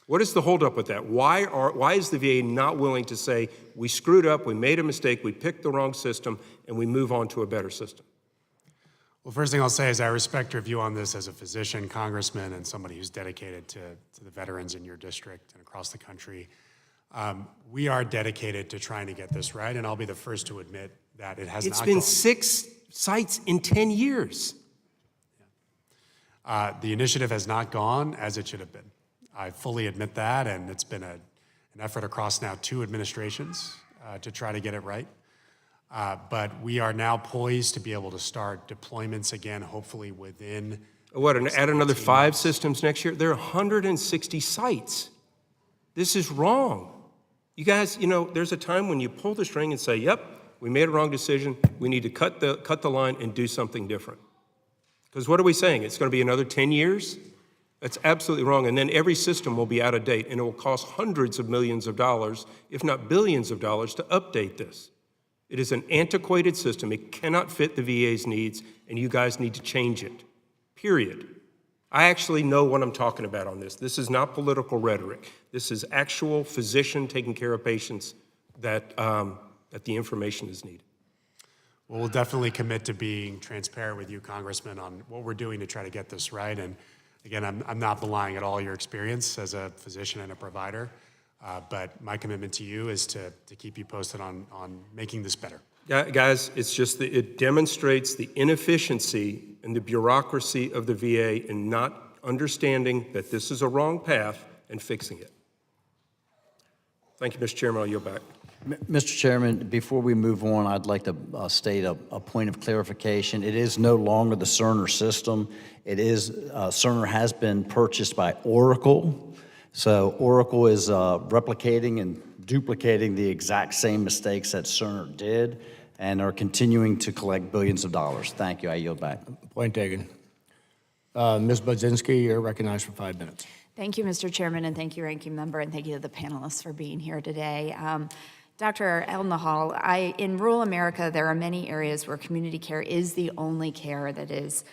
What is the holdup with that? Why is the VA not willing to say, we screwed up, we made a mistake, we picked the wrong system, and we move on to a better system? Well, first thing I'll say is I respect your view on this as a physician, congressman, and somebody who's dedicated to the veterans in your district and across the country. We are dedicated to trying to get this right, and I'll be the first to admit that it has not gone. It's been 6 sites in 10 years. The initiative has not gone as it should have been. I fully admit that, and it's been an effort across now 2 administrations to try to get it right. But we are now poised to be able to start deployments again, hopefully within. What, and add another 5 systems next year? There are 160 sites. This is wrong. You guys, you know, there's a time when you pull the string and say, yep, we made a wrong decision. We need to cut the line and do something different. Because what are we saying? It's going to be another 10 years? That's absolutely wrong. And then every system will be out of date, and it will cost hundreds of millions of dollars, if not billions of dollars, to update this. It is an antiquated system. It cannot fit the VA's needs, and you guys need to change it, period. I actually know what I'm talking about on this. This is not political rhetoric. This is actual physician taking care of patients that the information is needed. Well, we'll definitely commit to being transparent with you, Congressman, on what we're doing to try to get this right. And again, I'm not belying at all your experience as a physician and a provider, but my commitment to you is to keep you posted on making this better. Yeah, guys, it's just that it demonstrates the inefficiency and the bureaucracy of the VA in not understanding that this is a wrong path and fixing it. Thank you, Mr. Chairman. I'll yield back. Mr. Chairman, before we move on, I'd like to state a point of clarification. It is no longer the Cerner system. It is, Cerner has been purchased by Oracle. So Oracle is replicating and duplicating the exact same mistakes that Cerner did and are continuing to collect billions of dollars. Thank you. I yield back. Point taken. Ms. Budzinski, you're recognized for 5 minutes. Thank you, Mr. Chairman, and thank you, Ranking Member, and thank you to the panelists for being here today. Dr. Elnahal, in rural America, there are many areas where community care is the only care that is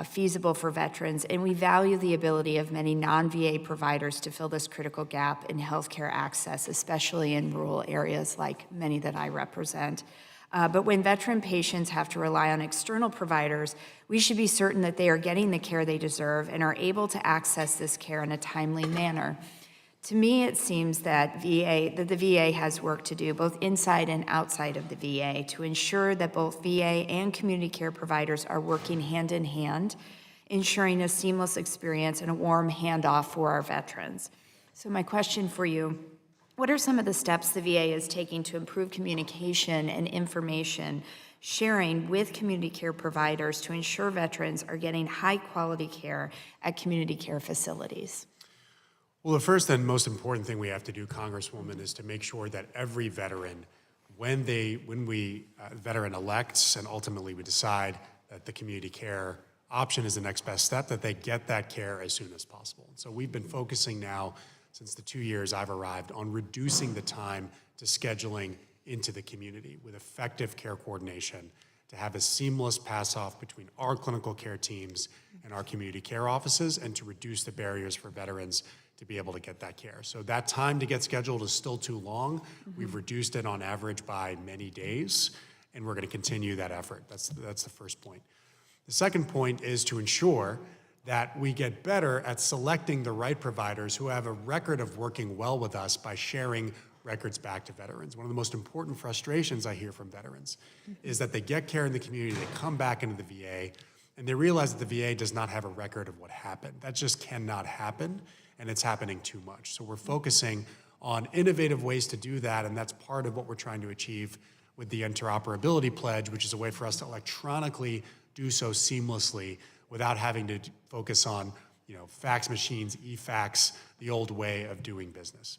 feasible for veterans, and we value the ability of many non-VA providers to fill this critical gap in healthcare access, especially in rural areas like many that I represent. But when veteran patients have to rely on external providers, we should be certain that they are getting the care they deserve and are able to access this care in a timely manner. To me, it seems that the VA has work to do, both inside and outside of the VA, to ensure that both VA and community care providers are working hand in hand, ensuring a seamless experience and a warm handoff for our veterans. So my question for you, what are some of the steps the VA is taking to improve communication and information sharing with community care providers to ensure veterans are getting high-quality care at community care facilities? Well, the first and most important thing we have to do, Congresswoman, is to make sure that every veteran, when veteran elects and ultimately we decide that the community care option is the next best step, that they get that care as soon as possible. So we've been focusing now, since the 2 years I've arrived, on reducing the time to scheduling into the community with effective care coordination to have a seamless pass-off between our clinical care teams and our community care offices, and to reduce the barriers for veterans to be able to get that care. So that time to get scheduled is still too long. We've reduced it on average by many days, and we're going to continue that effort. That's the first point. The second point is to ensure that we get better at selecting the right providers who have a record of working well with us by sharing records back to veterans. One of the most important frustrations I hear from veterans is that they get care in the community, they come back into the VA, and they realize that the VA does not have a record of what happened. That just cannot happen, and it's happening too much. So we're focusing on innovative ways to do that, and that's part of what we're trying to achieve with the interoperability pledge, which is a way for us to electronically do so seamlessly without having to focus on, fax machines, e-fax, the old way of doing business.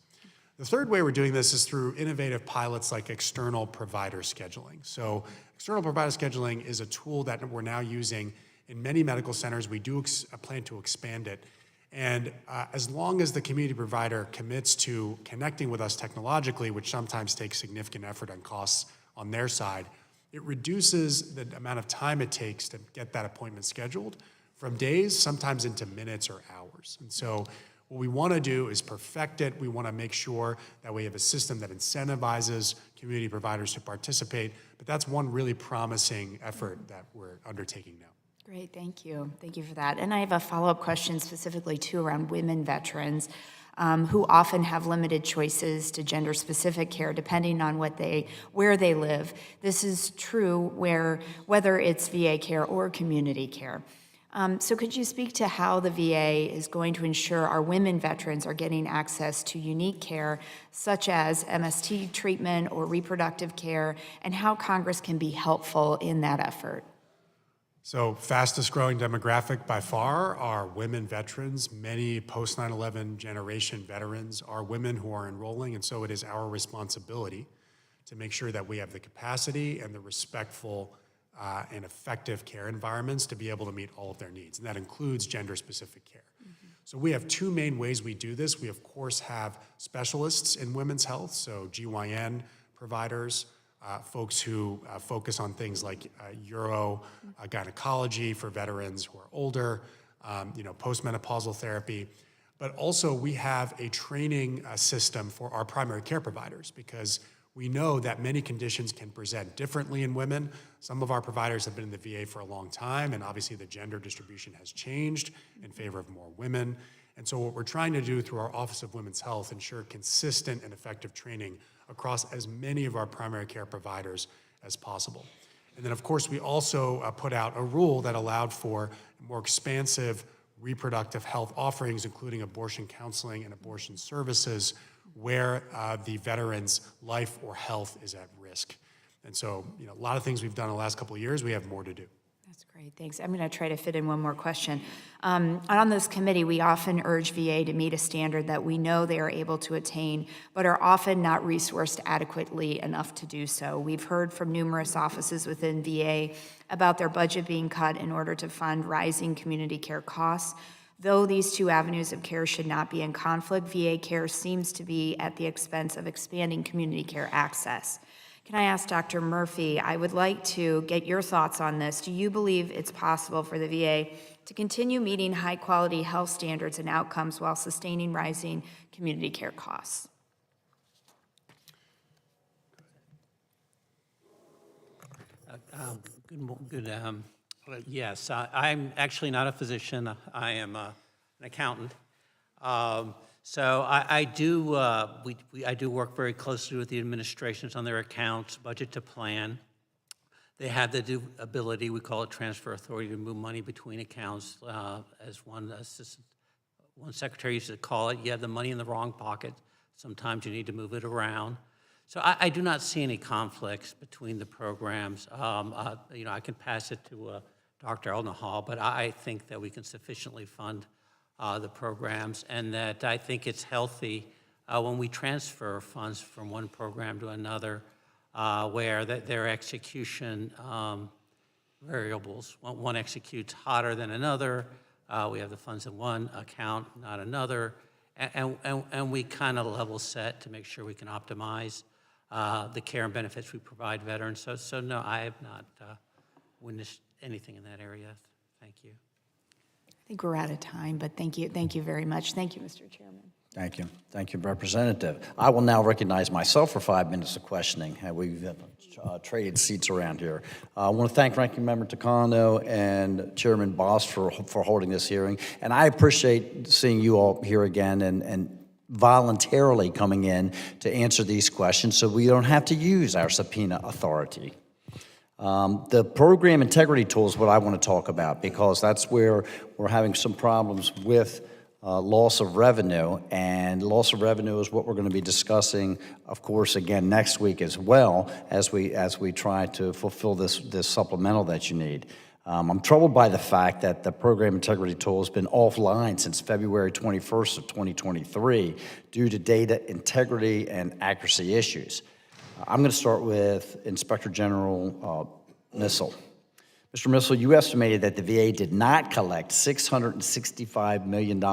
The third way we're doing this is through innovative pilots like external provider scheduling. So external provider scheduling is a tool that we're now using in many medical centers. We do plan to expand it. And as long as the community provider commits to connecting with us technologically, which sometimes takes significant effort and costs on their side, it reduces the amount of time it takes to get that appointment scheduled from days, sometimes into minutes or hours. And so what we want to do is perfect it. We want to make sure that we have a system that incentivizes community providers to participate. But that's one really promising effort that we're undertaking now. Great, thank you. Thank you for that. And I have a follow-up question specifically, too, around women veterans who often have limited choices to gender-specific care depending on where they live. This is true whether it's VA care or community care. So could you speak to how the VA is going to ensure our women veterans are getting access to unique care, such as MST treatment or reproductive care, and how Congress can be helpful in that effort? So fastest growing demographic by far are women veterans. Many post 9/11 generation veterans are women who are enrolling, and so it is our responsibility to make sure that we have the capacity and the respectful and effective care environments to be able to meet all of their needs, and that includes gender-specific care. So we have two main ways we do this. We, of course, have specialists in women's health, so GYN providers, folks who focus on things like gynecology for veterans who are older, postmenopausal therapy. But also we have a training system for our primary care providers, because we know that many conditions can present differently in women. Some of our providers have been in the VA for a long time, and obviously the gender distribution has changed in favor of more women. And so what we're trying to do through our Office of Women's Health, ensure consistent and effective training across as many of our primary care providers as possible. And then, of course, we also put out a rule that allowed for more expansive reproductive health offerings, including abortion counseling and abortion services, where the veteran's life or health is at risk. And so, a lot of things we've done in the last couple of years, we have more to do. That's great, thanks. I'm going to try to fit in one more question. On this committee, we often urge VA to meet a standard that we know they are able to attain, but are often not resourced adequately enough to do so. We've heard from numerous offices within VA about their budget being cut in order to fund rising community care costs. Though these two avenues of care should not be in conflict, VA care seems to be at the expense of expanding community care access. Can I ask Dr. Murphy, I would like to get your thoughts on this. Do you believe it's possible for the VA to continue meeting high-quality health standards and outcomes while sustaining rising community care costs? Yes, I'm actually not a physician. I am an accountant. So I do I do work very closely with the administrations on their accounts, budget to plan. They have the ability, we call it transfer authority, to move money between accounts. As one secretary used to call it, you have the money in the wrong pocket. Sometimes you need to move it around. So I do not see any conflicts between the programs. I can pass it to Dr. Eldenhall, but I think that we can sufficiently fund the programs, and that I think it's healthy when we transfer funds from one program to another, where their execution variables, one executes hotter than another, we have the funds in one account, not another, and we kind of level set to make sure we can optimize the care and benefits we provide veterans. So no, I have not witnessed anything in that area. Thank you. I think we're out of time, but thank you very much. Thank you, Mr. Chairman. Thank you. Thank you, Representative. I will now recognize myself for 5 minutes of questioning. We've traded seats around here. I want to thank Ranking Member Takano and Chairman Boss for holding this hearing. And I appreciate seeing you all here again and voluntarily coming in to answer these questions so we don't have to use our subpoena authority. The program integrity tool is what I want to talk about, because that's where we're having some problems with loss of revenue, and loss of revenue is what we're going to be discussing, of course, again next week as well, as we try to fulfill this supplemental that you need. I'm troubled by the fact that the program integrity tool has been offline since February 21st of 2023 due to data integrity and accuracy issues. I'm going to start with Inspector General Missel. Mr. Missel, you estimated that the VA did not collect $665 million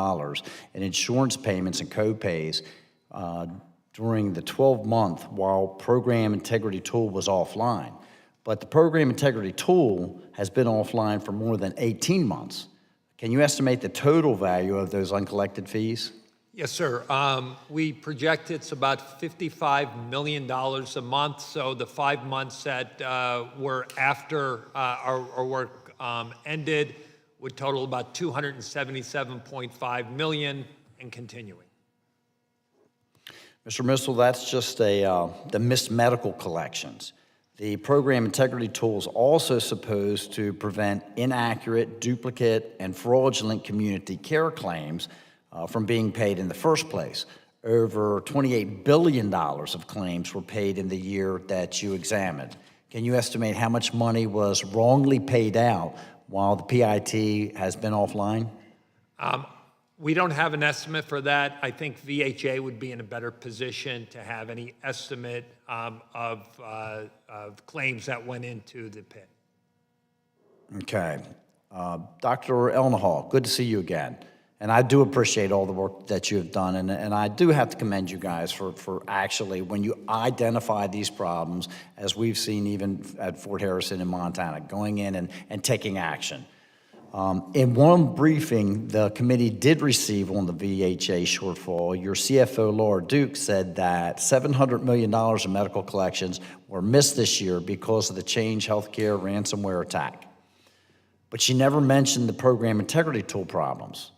in insurance payments and co-pays during the 12-month while Program Integrity Tool was offline. But the Program Integrity Tool has been offline for more than 18 months. Can you estimate the total value of those uncollected fees? Yes, sir. We project it's about $55 million a month. So the 5 months that were after our work ended would total about $277.5 million and continuing. Mr. Missel, that's just the missed medical collections. The program integrity tool is also supposed to prevent inaccurate, duplicate, and fraudulent community care claims from being paid in the first place. Over $28 billion of claims were paid in the year that you examined. Can you estimate how much money was wrongly paid out while the PIT has been offline? We don't have an estimate for that. I think VHA would be in a better position to have any estimate of claims that went into the pit. Okay. Dr. Elnahal, good to see you again. And I do appreciate all the work that you have done, and I do have to commend you guys for actually, when you identify these problems, as we've seen even at Fort Harrison in Montana, going in and taking action. In one briefing the committee did receive on the VHA shortfall, your CFO, Laura Duke, said that $700 million in medical collections were missed this year because of the Change Healthcare ransomware attack. But she never mentioned the program integrity tool problems.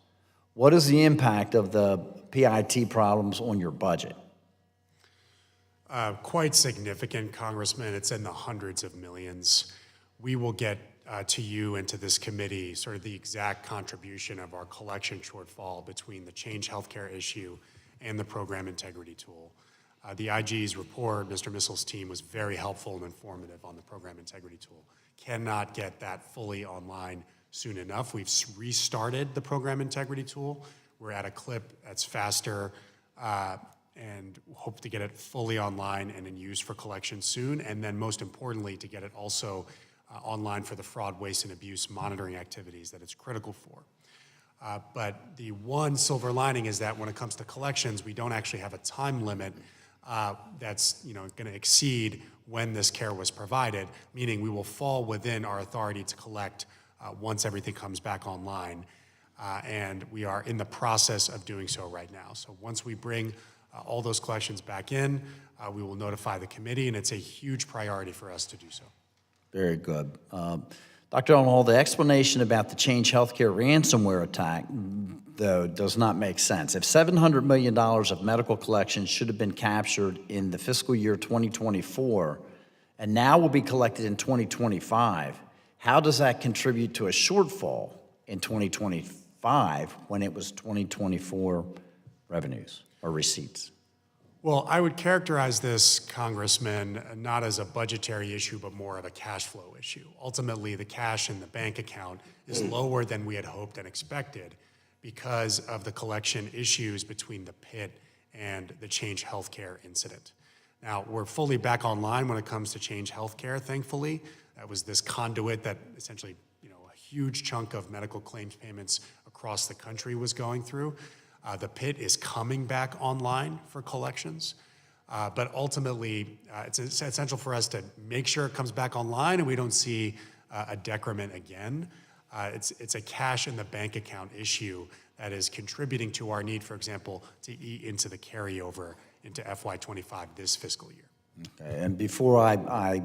What is the impact of the PIT problems on your budget? Quite significant, Congressman. It's in the hundreds of millions. We will get to you and to this committee sort of the exact contribution of our collection shortfall between the Change Healthcare issue and the program integrity tool. The IG's report, Mr. Missel's team, was very helpful and informative on the program integrity tool. cannot get that fully online soon enough. We've restarted the program integrity tool. We're at a clip that's faster and hope to get it fully online and in use for collection soon. And then most importantly, to get it also online for the fraud, waste, and abuse monitoring activities that it's critical for. But the one silver lining is that when it comes to collections, we don't actually have a time limit that's going to exceed when this care was provided, meaning we will fall within our authority to collect once everything comes back online. And we are in the process of doing so right now. So once we bring all those collections back in, we will notify the committee, and it's a huge priority for us to do so. Very good. Dr. Hall, the explanation about the Change Healthcare ransomware attack, though, does not make sense. If $700 million of medical collections should have been captured in the fiscal year 2024 and now will be collected in 2025, how does that contribute to a shortfall in 2025 when it was 2024 revenues or receipts? Well, I would characterize this, Congressman, not as a budgetary issue, but more of a cash flow issue. Ultimately, the cash in the bank account is lower than we had hoped and expected because of the collection issues between the PIT and the Change Healthcare incident. Now, we're fully back online when it comes to Change Healthcare, thankfully. That was this conduit that essentially, a huge chunk of medical claims payments across the country was going through. The PIT is coming back online for collections, but ultimately it's essential for us to make sure it comes back online and we don't see a decrement again. It's a cash in the bank account issue that is contributing to our need, for example, to eat into the carryover into FY25 this fiscal year. Okay, and before I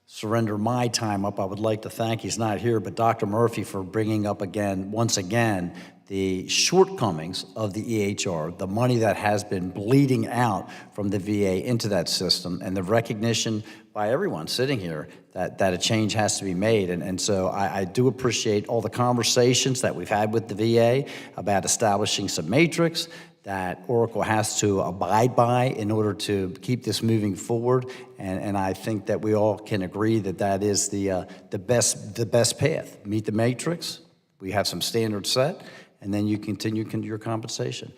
surrender my time up, I would like to thank, he's not here, but Dr. Murphy for bringing up once again, the shortcomings of the EHR, the money that has been bleeding out from the VA into that system, and the recognition by everyone sitting here that a change has to be made. And so I do appreciate all the conversations that we've had with the VA about establishing some matrix that Oracle has to abide by in order to keep this moving forward. And I think that we all can agree that that is the best path. Meet the matrix, we have some standards set, and then you continue your compensation.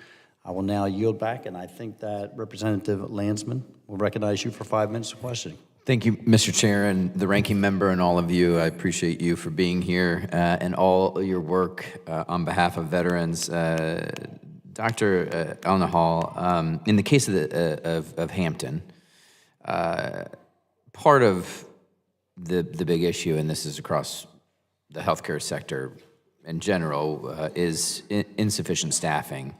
I will now yield back, and I think that Representative Landsman will recognize you for 5 minutes of questioning. Thank you, Mr. Chair, and the ranking member and all of you. I appreciate you for being here and all your work on behalf of veterans. Dr. Elnahal, in the case of Hampton, part of the big issue, and this is across the healthcare sector in general, is insufficient staffing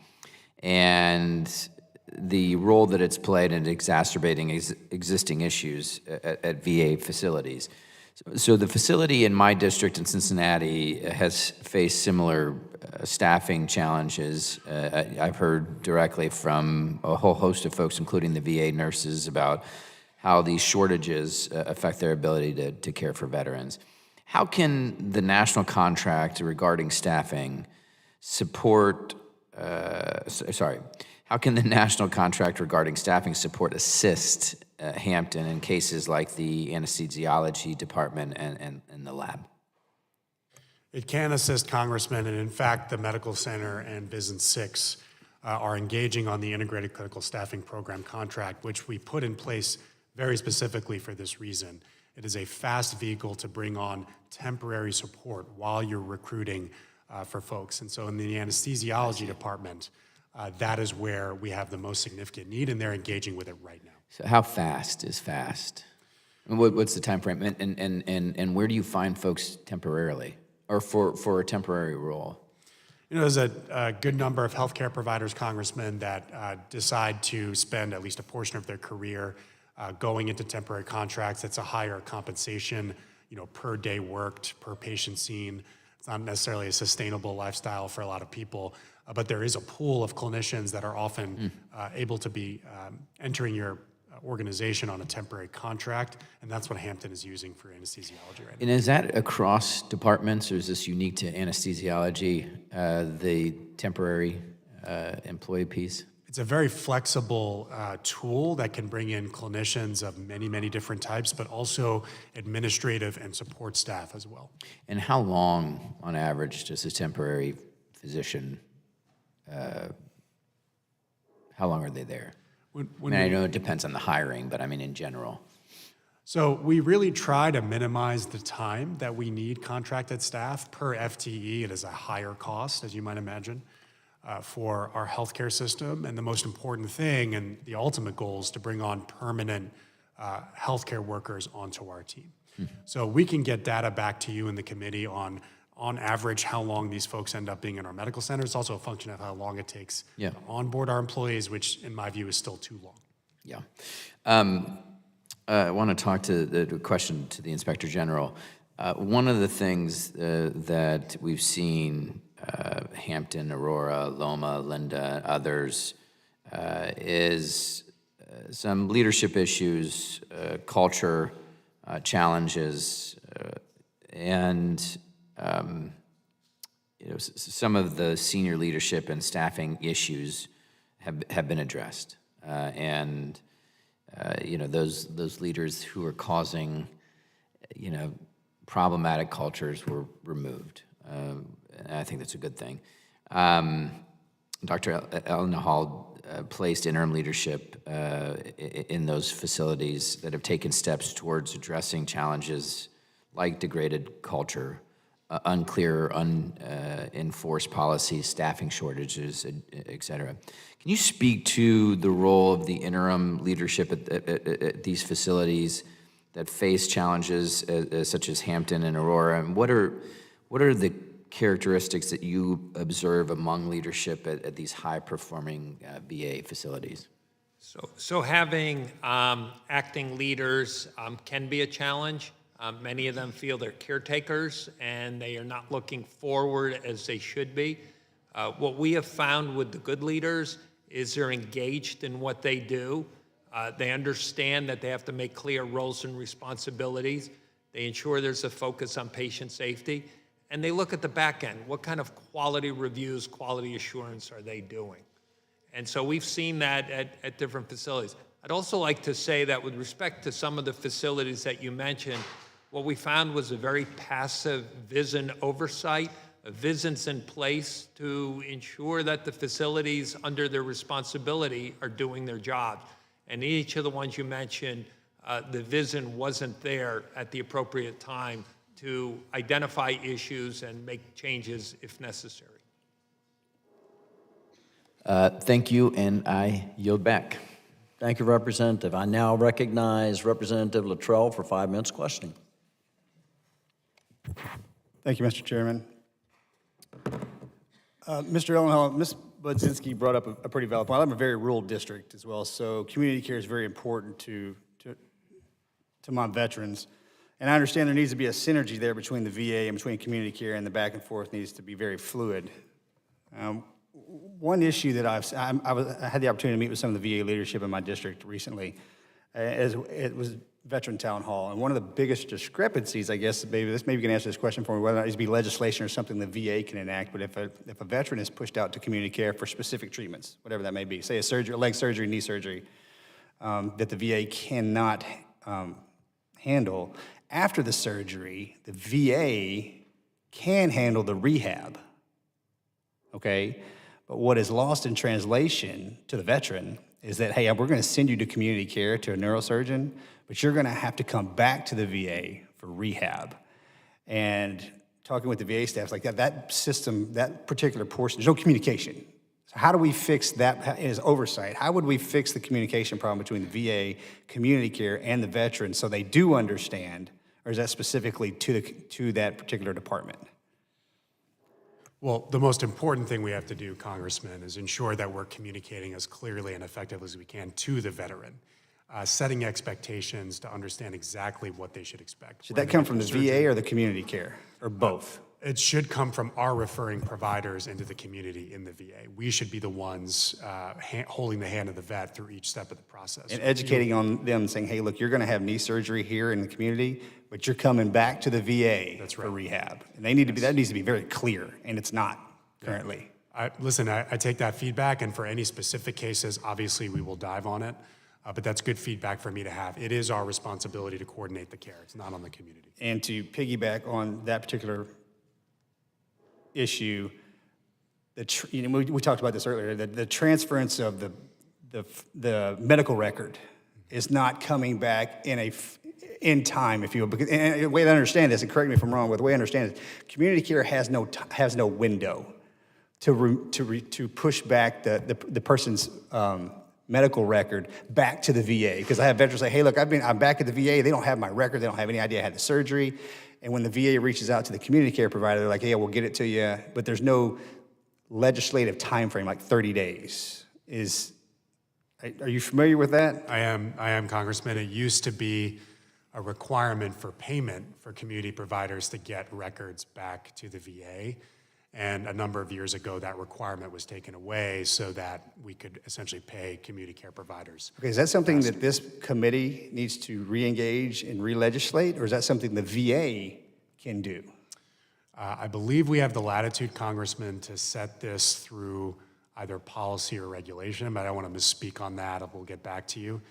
and the role that it's played in exacerbating existing issues at VA facilities. So the facility in my district in Cincinnati has faced similar staffing challenges. I've heard directly from a whole host of folks, including the VA nurses, about how these shortages affect their ability to care for veterans. How can the national contract regarding staffing support, how can the national contract regarding staffing assist Hampton in cases like the anesthesiology department and the lab? It can assist, Congressman, and in fact, the Medical Center and Vision 6 are engaging on the Integrated Clinical Staffing Program contract, which we put in place very specifically for this reason. It is a fast vehicle to bring on temporary support while you're recruiting for folks. And so in the anesthesiology department, that is where we have the most significant need, and they're engaging with it right now. So how fast is fast? And what's the time frame? And where do you find folks temporarily or for a temporary role? There's a good number of healthcare providers, Congressman, that decide to spend at least a portion of their career going into temporary contracts. It's a higher compensation, per day worked, per patient seen. It's not necessarily a sustainable lifestyle for a lot of people, but there is a pool of clinicians that are often able to be entering your organization on a temporary contract, and that's what Hampton is using for anesthesiology right now. And is that across departments, or is this unique to anesthesiology, the temporary employee piece? It's a very flexible tool that can bring in clinicians of many, many different types, but also administrative and support staff as well. And how long, on average, does a temporary physician, how long are they there? I know it depends on the hiring, but I mean in general. So we really try to minimize the time that we need contracted staff per FTE. It is a higher cost, as you might imagine, for our healthcare system. And the most important thing and the ultimate goal is to bring on permanent healthcare workers onto our team. So we can get data back to you in the committee on average, how long these folks end up being in our medical center. It's also a function of how long it takes to onboard our employees, which in my view is still too long. Yeah. I want to talk to the question to the Inspector General. One of the things that we've seen, Hampton, Aurora, Loma, Linda, others, is some leadership issues, culture challenges, and some of the senior leadership and staffing issues have been addressed, and those leaders who are causing problematic cultures were removed. And I think that's a good thing. Dr. El-Nahal placed interim leadership in those facilities that have taken steps towards addressing challenges like degraded culture, unclear, unenforced policies, staffing shortages, et cetera. Can you speak to the role of the interim leadership at these facilities that face challenges such as Hampton and Aurora? And what are the characteristics that you observe among leadership at these high-performing VA facilities? So having acting leaders can be a challenge. Many of them feel they're caretakers and they are not looking forward as they should be. What we have found with the good leaders is they're engaged in what they do. They understand that they have to make clear roles and responsibilities. They ensure there's a focus on patient safety. And they look at the back end. What kind of quality reviews, quality assurance are they doing? And so we've seen that at different facilities. I'd also like to say that with respect to some of the facilities that you mentioned, what we found was a very passive VISN oversight. VISN's in place to ensure that the facilities under their responsibility are doing their jobs. And each of the ones you mentioned, the VISN wasn't there at the appropriate time to identify issues and make changes if necessary. Thank you, and I yield back. Thank you, Representative. I now recognize Representative Luttrell for 5 minutes questioning. Thank you, Mr. Chairman. Mr. Ellenhall, Ms. Budzinski brought up a pretty valid point. I'm a very rural district as well, so community care is very important to my veterans. And I understand there needs to be a synergy there between the VA and between community care, and the back and forth needs to be very fluid. One issue that I had the opportunity to meet with some of the VA leadership in my district recently, it was Veteran Town Hall. And one of the biggest discrepancies, I guess, maybe you can answer this question for me, whether it needs to be legislation or something the VA can enact, but if a veteran is pushed out to community care for specific treatments, whatever that may be, say a surgery, leg surgery, knee surgery, that the VA cannot handle, after the surgery, the VA can handle the rehab, okay? But what is lost in translation to the veteran is that, hey, we're gonna send you to community care to a neurosurgeon, but you're gonna have to come back to the VA for rehab. And talking with the VA staff, like that system, that particular portion, there's no communication. So how do we fix that as oversight? How would we fix the communication problem between the VA, community care, and the veterans so they do understand, or is that specifically to that particular department? Well, the most important thing we have to do, Congressman, is ensure that we're communicating as clearly and effectively as we can to the veteran, setting expectations to understand exactly what they should expect. Should that come from the VA or the community care, or both? It should come from our referring providers into the community in the VA. We should be the ones holding the hand of the vet through each step of the process. And educating on them, saying, hey, look, you're gonna have knee surgery here in the community, but you're coming back to the VA for rehab. And that needs to be very clear, and it's not currently. Listen, I take that feedback, and for any specific cases, obviously we will dive on it. But that's good feedback for me to have. It is our responsibility to coordinate the care. It's not on the community. And to piggyback on that particular issue, we talked about this earlier, the transference of the medical record is not coming back in time, if you will. Because, and the way I understand this, and correct me if I'm wrong, but the way I understand it, community care has no window to push back the person's medical record back to the VA. Because I have veterans say, hey, look, I'm back at the VA. They don't have my record. They don't have any idea I had the surgery. And when the VA reaches out to the community care provider, they're like, hey, we'll get it to you. But there's no legislative time frame, like 30 days. Are you familiar with that? I am, Congressman. It used to be a requirement for payment for community providers to get records back to the VA. And a number of years ago, that requirement was taken away so that we could essentially pay community care providers. Okay, is that something that this committee needs to re-engage and re-legislate, or is that something the VA can do? I believe we have the latitude, Congressman, to set this through either policy or regulation, but I don't want to misspeak on that. We'll get back to you.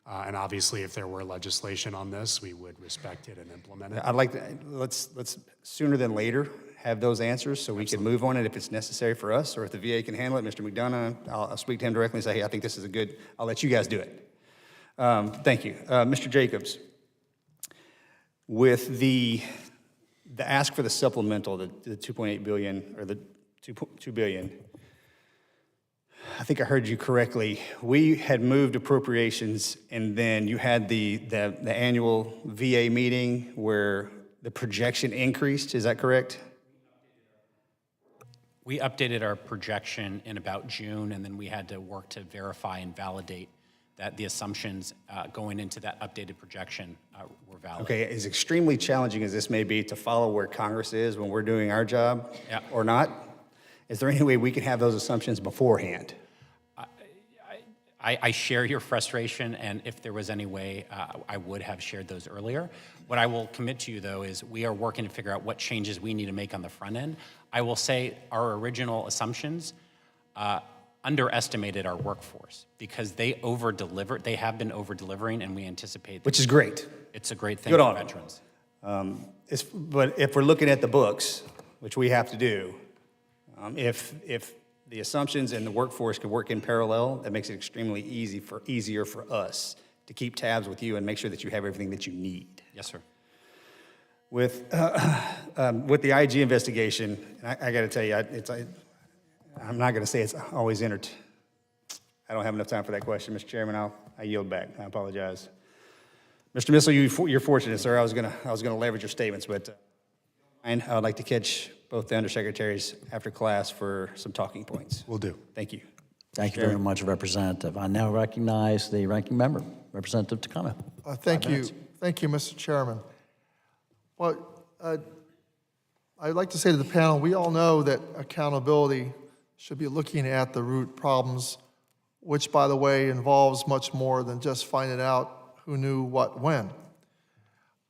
And obviously, if there were legislation on this, we would respect it and implement it. I'd like to, let's sooner than later have those answers so we can move on it if it's necessary for us, or if the VA can handle it, Mr. McDonough, I'll speak to him directly and say, hey, I think this is I'll let you guys do it. Thank you. Mr. Jacobs, with the ask for the supplemental, the $2.8 billion, or the $2 billion, I think I heard you correctly. We had moved appropriations, and then you had the annual VA meeting where the projection increased. Is that correct? We updated our projection in about June, and then we had to work to verify and validate that the assumptions going into that updated projection were valid. Okay, as extremely challenging as this may be to follow where Congress is when we're doing our job, or not, is there any way we can have those assumptions beforehand? I share your frustration, and if there was any way, I would have shared those earlier. What I will commit to you, though, is we are working to figure out what changes we need to make on the front end. I will say our original assumptions underestimated our workforce because they over-delivered. They have been over-delivering, and we anticipate that. Which is great. It's a great thing Good for on veterans. But if we're looking at the books, which we have to do, if the assumptions and the workforce can work in parallel, that makes it extremely easier for us to keep tabs with you and make sure that you have everything that you need. Yes, sir. With the IG investigation, I got to tell you, I'm not going to say it's always I don't have enough time for that question, Mr. Chairman. I yield back. I apologize. Mr. Missel, you're fortunate, sir. I was going to leverage your statements, but I would like to catch both the undersecretaries after class for some talking points. Will do. Thank you. Thank you very much, Representative. I now recognize the ranking member, Representative Takano. Thank you. Thank you, Mr. Chairman. Well, I'd like to say to the panel, we all know that accountability should be looking at the root problems, which, by the way, involves much more than just finding out who knew what when.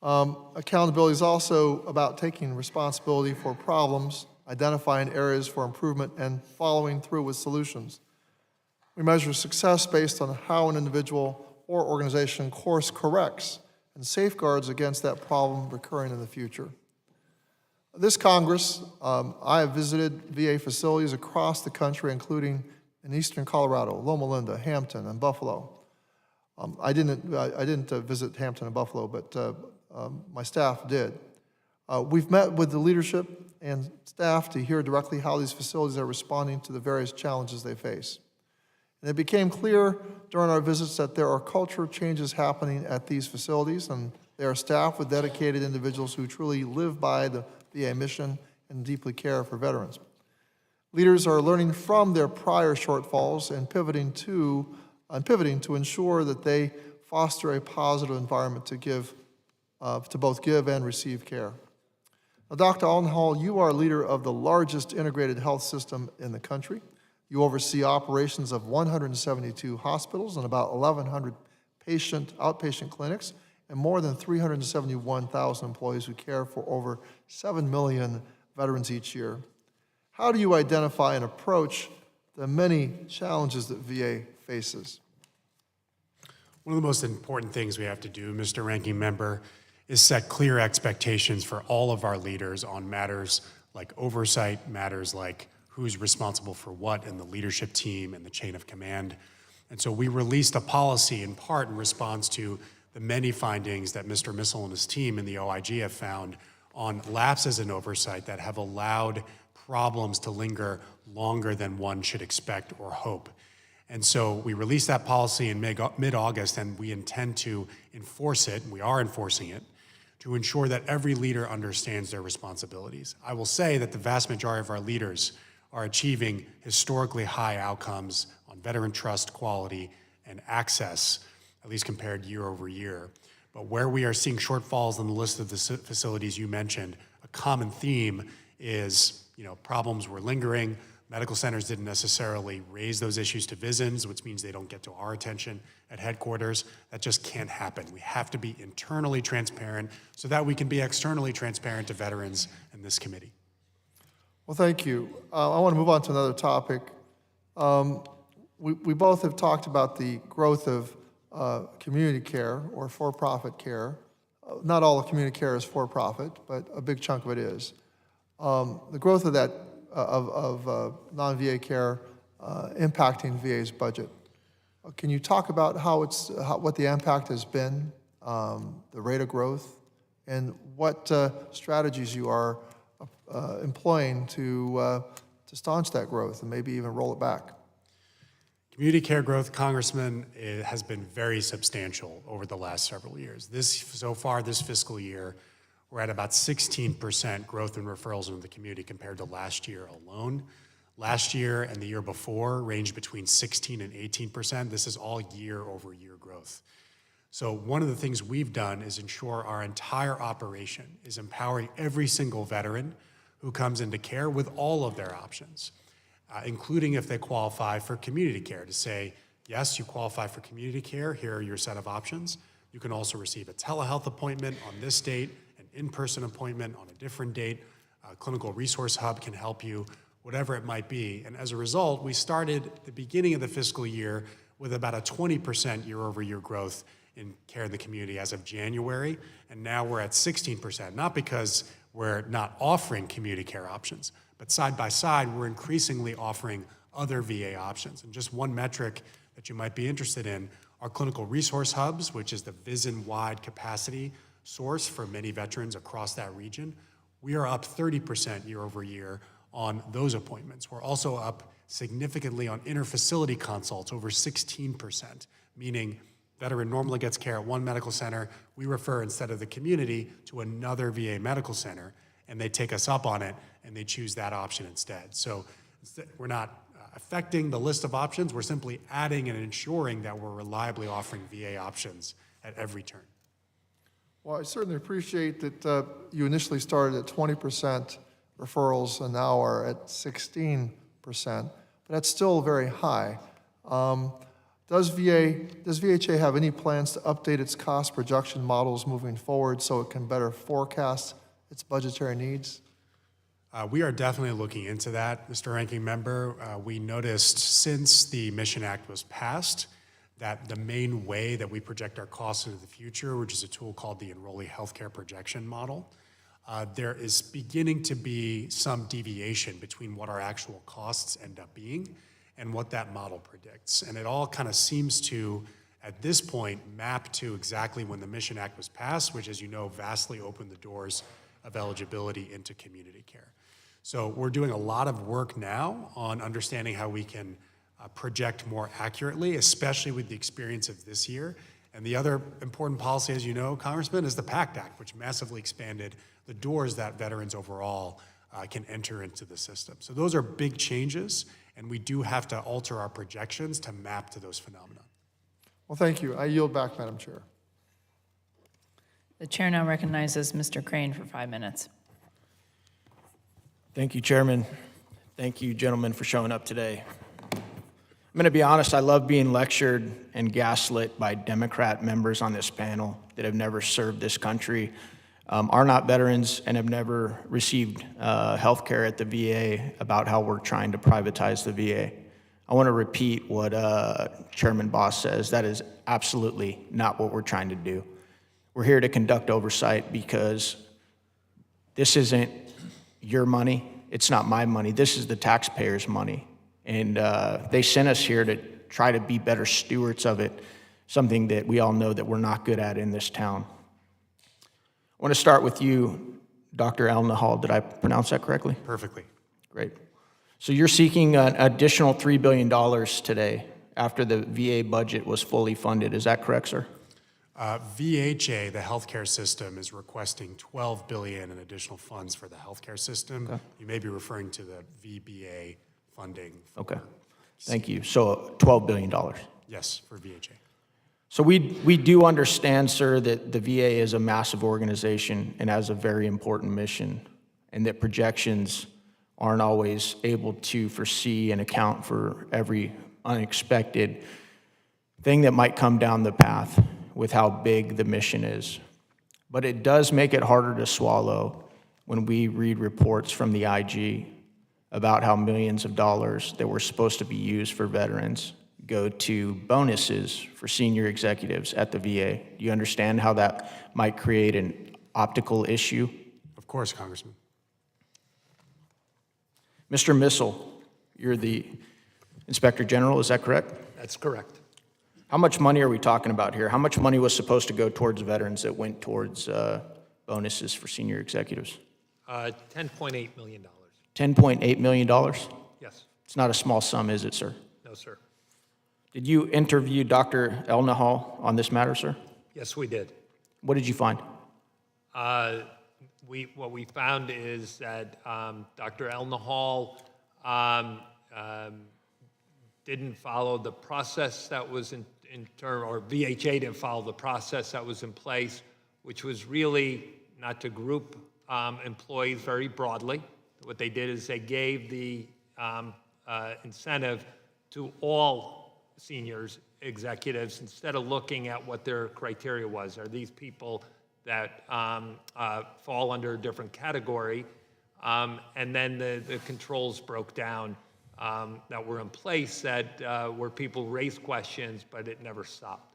Accountability is also about taking responsibility for problems, identifying areas for improvement, and following through with solutions. We measure success based on how an individual or organization course corrects and safeguards against that problem recurring in the future. This Congress, I have visited VA facilities across the country, including in eastern Colorado, Loma Linda, Hampton, and Buffalo. I didn't visit Hampton and Buffalo, but my staff did. We've met with the leadership and staff to hear directly how these facilities are responding to the various challenges they face. And it became clear during our visits that there are culture changes happening at these facilities, and they are staffed with dedicated individuals who truly live by the VA mission and deeply care for veterans. Leaders are learning from their prior shortfalls and pivoting to ensure that they foster a positive environment to both give and receive care. Now, Dr. Aldenhall, you are leader of the largest integrated health system in the country. You oversee operations of 172 hospitals and about 1,100 outpatient clinics and more than 371,000 employees who care for over 7 million veterans each year. How do you identify and approach the many challenges that VA faces? One of the most important things we have to do, Mr. Ranking Member, is set clear expectations for all of our leaders on matters like oversight, matters like who's responsible for what in the leadership team and the chain of command. And so we released a policy in part in response to the many findings that Mr. Missel and his team in the OIG have found on lapses in oversight that have allowed problems to linger longer than one should expect or hope. And so we released that policy in mid-August, and we intend to enforce it, and we are enforcing it, to ensure that every leader understands their responsibilities. I will say that the vast majority of our leaders are achieving historically high outcomes on veteran trust, quality, and access, at least compared year over year. But where we are seeing shortfalls on the list of the facilities you mentioned, a common theme is, problems were lingering. Medical centers didn't necessarily raise those issues to VISNs, which means they don't get to our attention at headquarters. That just can't happen. We have to be internally transparent so that we can be externally transparent to veterans in this committee. Well, thank you. I want to move on to another topic. We both have talked about the growth of community care or for-profit care. Not all of community care is for-profit, but a big chunk of it is. The growth of that of non-VA care impacting VA's budget. Can you talk about what the impact has been, the rate of growth, and what strategies you are employing to staunch that growth and maybe even roll it back? Community care growth, Congressman, has been very substantial over the last several years. So far this fiscal year, we're at about 16% growth in referrals into the community compared to last year alone. Last year and the year before ranged between 16 and 18%. This is all year-over-year growth. So one of the things we've done is ensure our entire operation is empowering every single veteran who comes into care with all of their options, including if they qualify for community care, to say, yes, you qualify for community care, here are your set of options. You can also receive a telehealth appointment on this date, an in-person appointment on a different date. A clinical resource hub can help you, whatever it might be. And as a result, we started at the beginning of the fiscal year with about a 20% year-over-year growth in care in the community as of January, and now we're at 16%, not because we're not offering community care options, but side by side, we're increasingly offering other VA options. And just one metric that you might be interested in, our clinical resource hubs, which is the VISN-wide capacity source for many veterans across that region, we are up 30% year over year on those appointments. We're also up significantly on interfacility consults, over 16%, meaning veteran normally gets care at one medical center, we refer instead of the community to another VA medical center, and they take us up on it, and they choose that option instead. So we're not affecting the list of options, we're simply adding and ensuring that we're reliably offering VA options at every turn. Well, I certainly appreciate that you initially started at 20% referrals and now are at 16%, but that's still very high. Does VHA have any plans to update its cost projection models moving forward so it can better forecast its budgetary needs? We are definitely looking into that, Mr. Ranking Member. We noticed since the Mission Act was passed that the main way that we project our costs into the future, which is a tool called the Enrollee Healthcare Projection Model, there is beginning to be some deviation between what our actual costs end up being and what that model predicts. And it all kind of seems to, at this point, map to exactly when the Mission Act was passed, which, as you know, vastly opened the doors of eligibility into community care. So we're doing a lot of work now on understanding how we can project more accurately, especially with the experience of this year. And the other important policy, as you know, Congressman, is the PACT Act, which massively expanded the doors that veterans overall can enter into the system. So those are big changes, and we do have to alter our projections to map to those phenomena. Well, thank you. I yield back, Madam Chair. The chair now recognizes Mr. Crane for 5 minutes. Thank you, Chairman. Thank you, gentlemen, for showing up today. I'm going to be honest, I love being lectured and gaslit by Democrat members on this panel that have never served this country. are not veterans and have never received health care at the VA about how we're trying to privatize the VA. I want to repeat what Chairman Boss says. That is absolutely not what we're trying to do. We're here to conduct oversight because this isn't your money. It's not my money. This is the taxpayers' money. And they sent us here to try to be better stewards of it, something that we all know that we're not good at in this town. I want to start with you, Dr. Elnahal. Did I pronounce that correctly? Perfectly. Great. So you're seeking an additional $3 billion today after the VA budget was fully funded. Is that correct, sir? VHA, the healthcare system, is requesting $12 billion in additional funds for the healthcare system. Okay. You may be referring to the VBA funding. Okay. Thank you. So $12 billion. Yes, for VHA. So we do understand, sir, that the VA is a massive organization and has a very important mission, and that projections aren't always able to foresee and account for every unexpected thing that might come down the path with how big the mission is. But it does make it harder to swallow when we read reports from the IG about how millions of dollars that were supposed to be used for veterans go to bonuses for senior executives at the VA. Do you understand how that might create an optical issue? Of course, Congressman. Mr. Missel, you're the Inspector General, is that correct? That's correct. How much money are we talking about here? How much money was supposed to go towards veterans that went towards bonuses for senior executives? $10.8 million. $10.8 million? Yes. It's not a small sum, is it, sir? No, sir. Did you interview Dr. Elnahal on this matter, sir? Yes, we did. What did you find? What we found is that Dr. Elnahal didn't follow the process that was or VHA didn't follow the process that was in place, which was really not to group employees very broadly. What they did is they gave the incentive to all seniors, executives, instead of looking at what their criteria was. Are these people that fall under a different category? And then the controls broke down that were in place that where people raised questions, but it never stopped.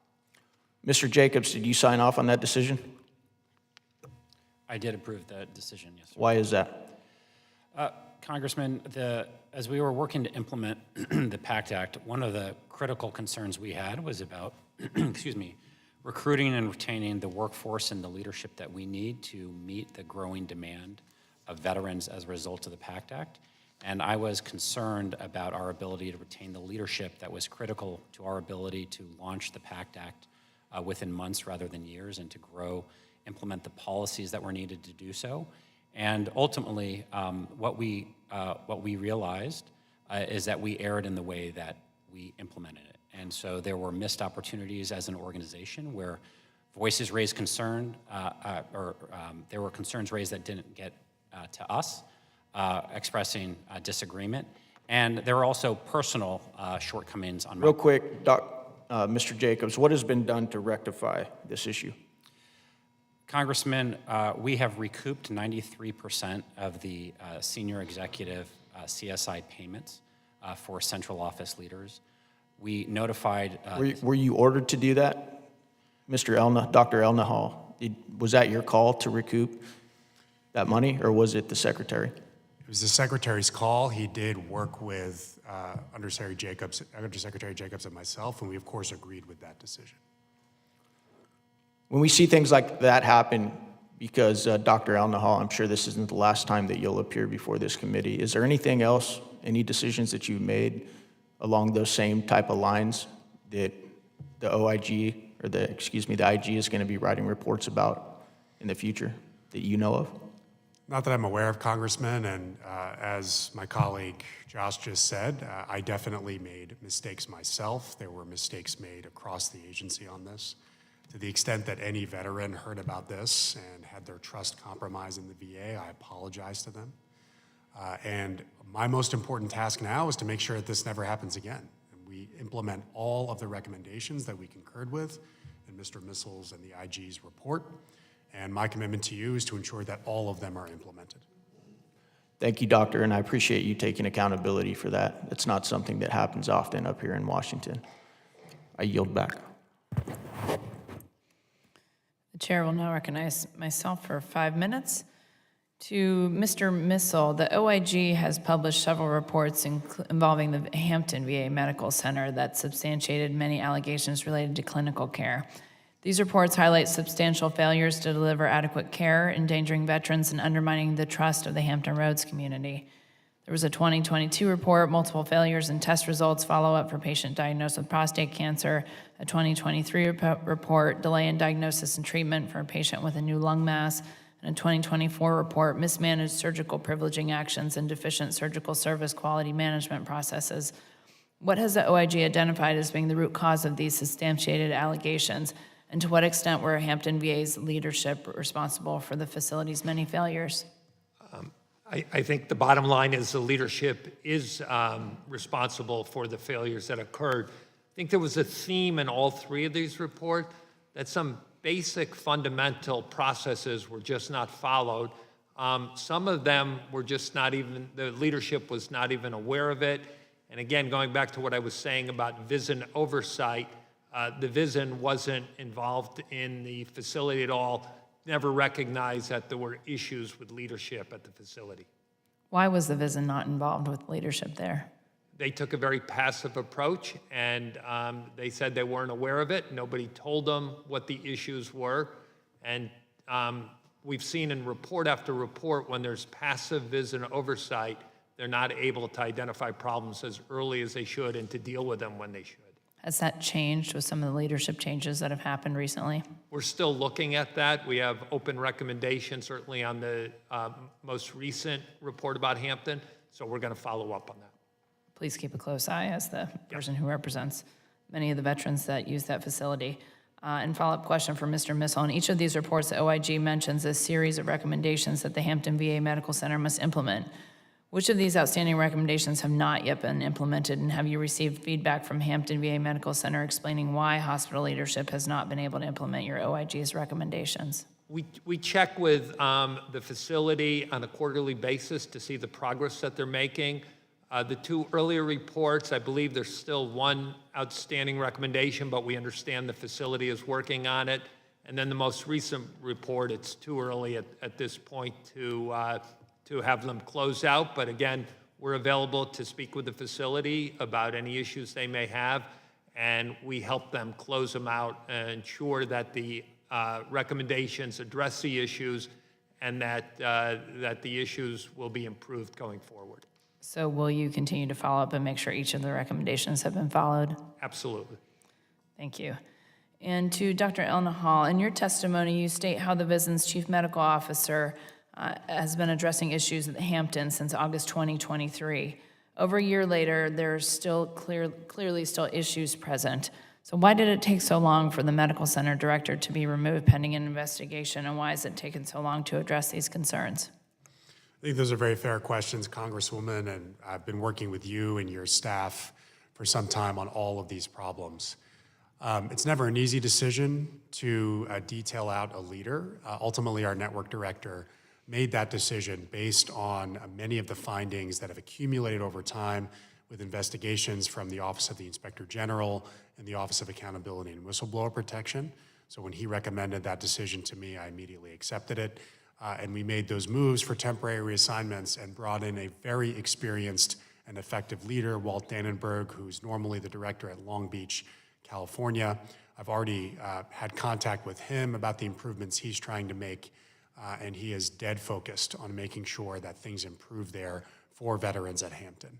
Mr. Jacobs, did you sign off on that decision? I did approve that decision, yes, sir. Why is that? Congressman, as we were working to implement the PACT Act, one of the critical concerns we had was about, excuse me, recruiting and retaining the workforce and the leadership that we need to meet the growing demand of veterans as a result of the PACT Act. And I was concerned about our ability to retain the leadership that was critical to our ability to launch the PACT Act within months rather than years, and to implement the policies that were needed to do so. And ultimately, what we realized is that we erred in the way that we implemented it. And so there were missed opportunities as an organization where voices raised concern, there were concerns raised that didn't get to us, expressing disagreement. And there were also personal shortcomings on my Real quick, Mr. Jacobs, what has been done to rectify this issue? Congressman, we have recouped 93% of the senior executive CSI payments for central office leaders. We notified... Were you ordered to do that, Dr. Elnahal? Was that your call to recoup that money, or was it the secretary? It was the secretary's call. He did work with Undersecretary Jacobs and myself, and we, of course, agreed with that decision. When we see things like that happen, because Dr. Elnahal, I'm sure this isn't the last time that you'll appear before this committee, is there anything else, any decisions that you made along those same type of lines that the OIG, or the IG is going to be writing reports about in the future that you know of? Not that I'm aware of, Congressman, and as my colleague Josh just said, I definitely made mistakes myself. There were mistakes made across the agency on this. To the extent that any veteran heard about this and had their trust compromised in the VA, I apologize to them. And my most important task now is to make sure that this never happens again. And we implement all of the recommendations that we concurred with in Mr. Missel's and the IG's report. And my commitment to you is to ensure that all of them are implemented. Thank you, Doctor, and I appreciate you taking accountability for that. It's not something that happens often up here in Washington. I yield back. The chair will now recognize myself for 5 minutes. To Mr. Missel, the OIG has published several reports involving the Hampton VA Medical Center that substantiated many allegations related to clinical care. These reports highlight substantial failures to deliver adequate care, endangering veterans and undermining the trust of the Hampton Roads community. There was a 2022 report, multiple failures in test results, follow-up for patient diagnosed with prostate cancer, a 2023 report, delay in diagnosis and treatment for a patient with a new lung mass, and a 2024 report, mismanaged surgical privileging actions and deficient surgical service quality management processes. What has the OIG identified as being the root cause of these substantiated allegations, and to what extent were Hampton VA's leadership responsible for the facility's many failures? I think the bottom line is the leadership is responsible for the failures that occurred. I think there was a theme in all three of these reports that some basic fundamental processes were just not followed. Some of them were just not even, the leadership was not even aware of it. And again, going back to what I was saying about VISN oversight, the VISN wasn't involved in the facility at all, never recognized that there were issues with leadership at the facility. Why was the VISN not involved with leadership there? They took a very passive approach, and they said they weren't aware of it. Nobody told them what the issues were. And we've seen in report after report, when there's passive VISN oversight, they're not able to identify problems as early as they should and to deal with them when they should. Has that changed with some of the leadership changes that have happened recently? We're still looking at that. We have open recommendations, certainly on the most recent report about Hampton, so we're going to follow up on that. Please keep a close eye as the person who represents many of the veterans that use that facility. And follow-up question for Mr. Missel. In each of these reports, the OIG mentions a series of recommendations that the Hampton VA Medical Center must implement. Which of these outstanding recommendations have not yet been implemented, and have you received feedback from Hampton VA Medical Center explaining why hospital leadership has not been able to implement your OIG's recommendations? We check with the facility on a quarterly basis to see the progress that they're making. The two earlier reports, I believe there's still one outstanding recommendation, but we understand the facility is working on it. And then the most recent report, it's too early at this point to have them close out. But again, we're available to speak with the facility about any issues they may have, and we help them close them out and ensure that the recommendations address the issues and that the issues will be improved going forward. So will you continue to follow up and make sure each of the recommendations have been followed? Absolutely. Thank you. And to Dr. Elna Hall, in your testimony, you state how the VISN's chief medical officer has been addressing issues at the Hampton since August 2023. Over a year later, there's still clearly still issues present. So why did it take so long for the medical center director to be removed pending an investigation, and why has it taken so long to address these concerns? I think those are very fair questions, Congresswoman, and I've been working with you and your staff for some time on all of these problems. It's never an easy decision to detail out a leader. Ultimately, our network director made that decision based on many of the findings that have accumulated over time with investigations from the Office of the Inspector General and the Office of Accountability and Whistleblower Protection. So when he recommended that decision to me, I immediately accepted it. And we made those moves for temporary reassignments and brought in a very experienced and effective leader, Walt Dannenberg, who's normally the director at Long Beach, California. I've already had contact with him about the improvements he's trying to make, and he is dead focused on making sure that things improve there for veterans at Hampton.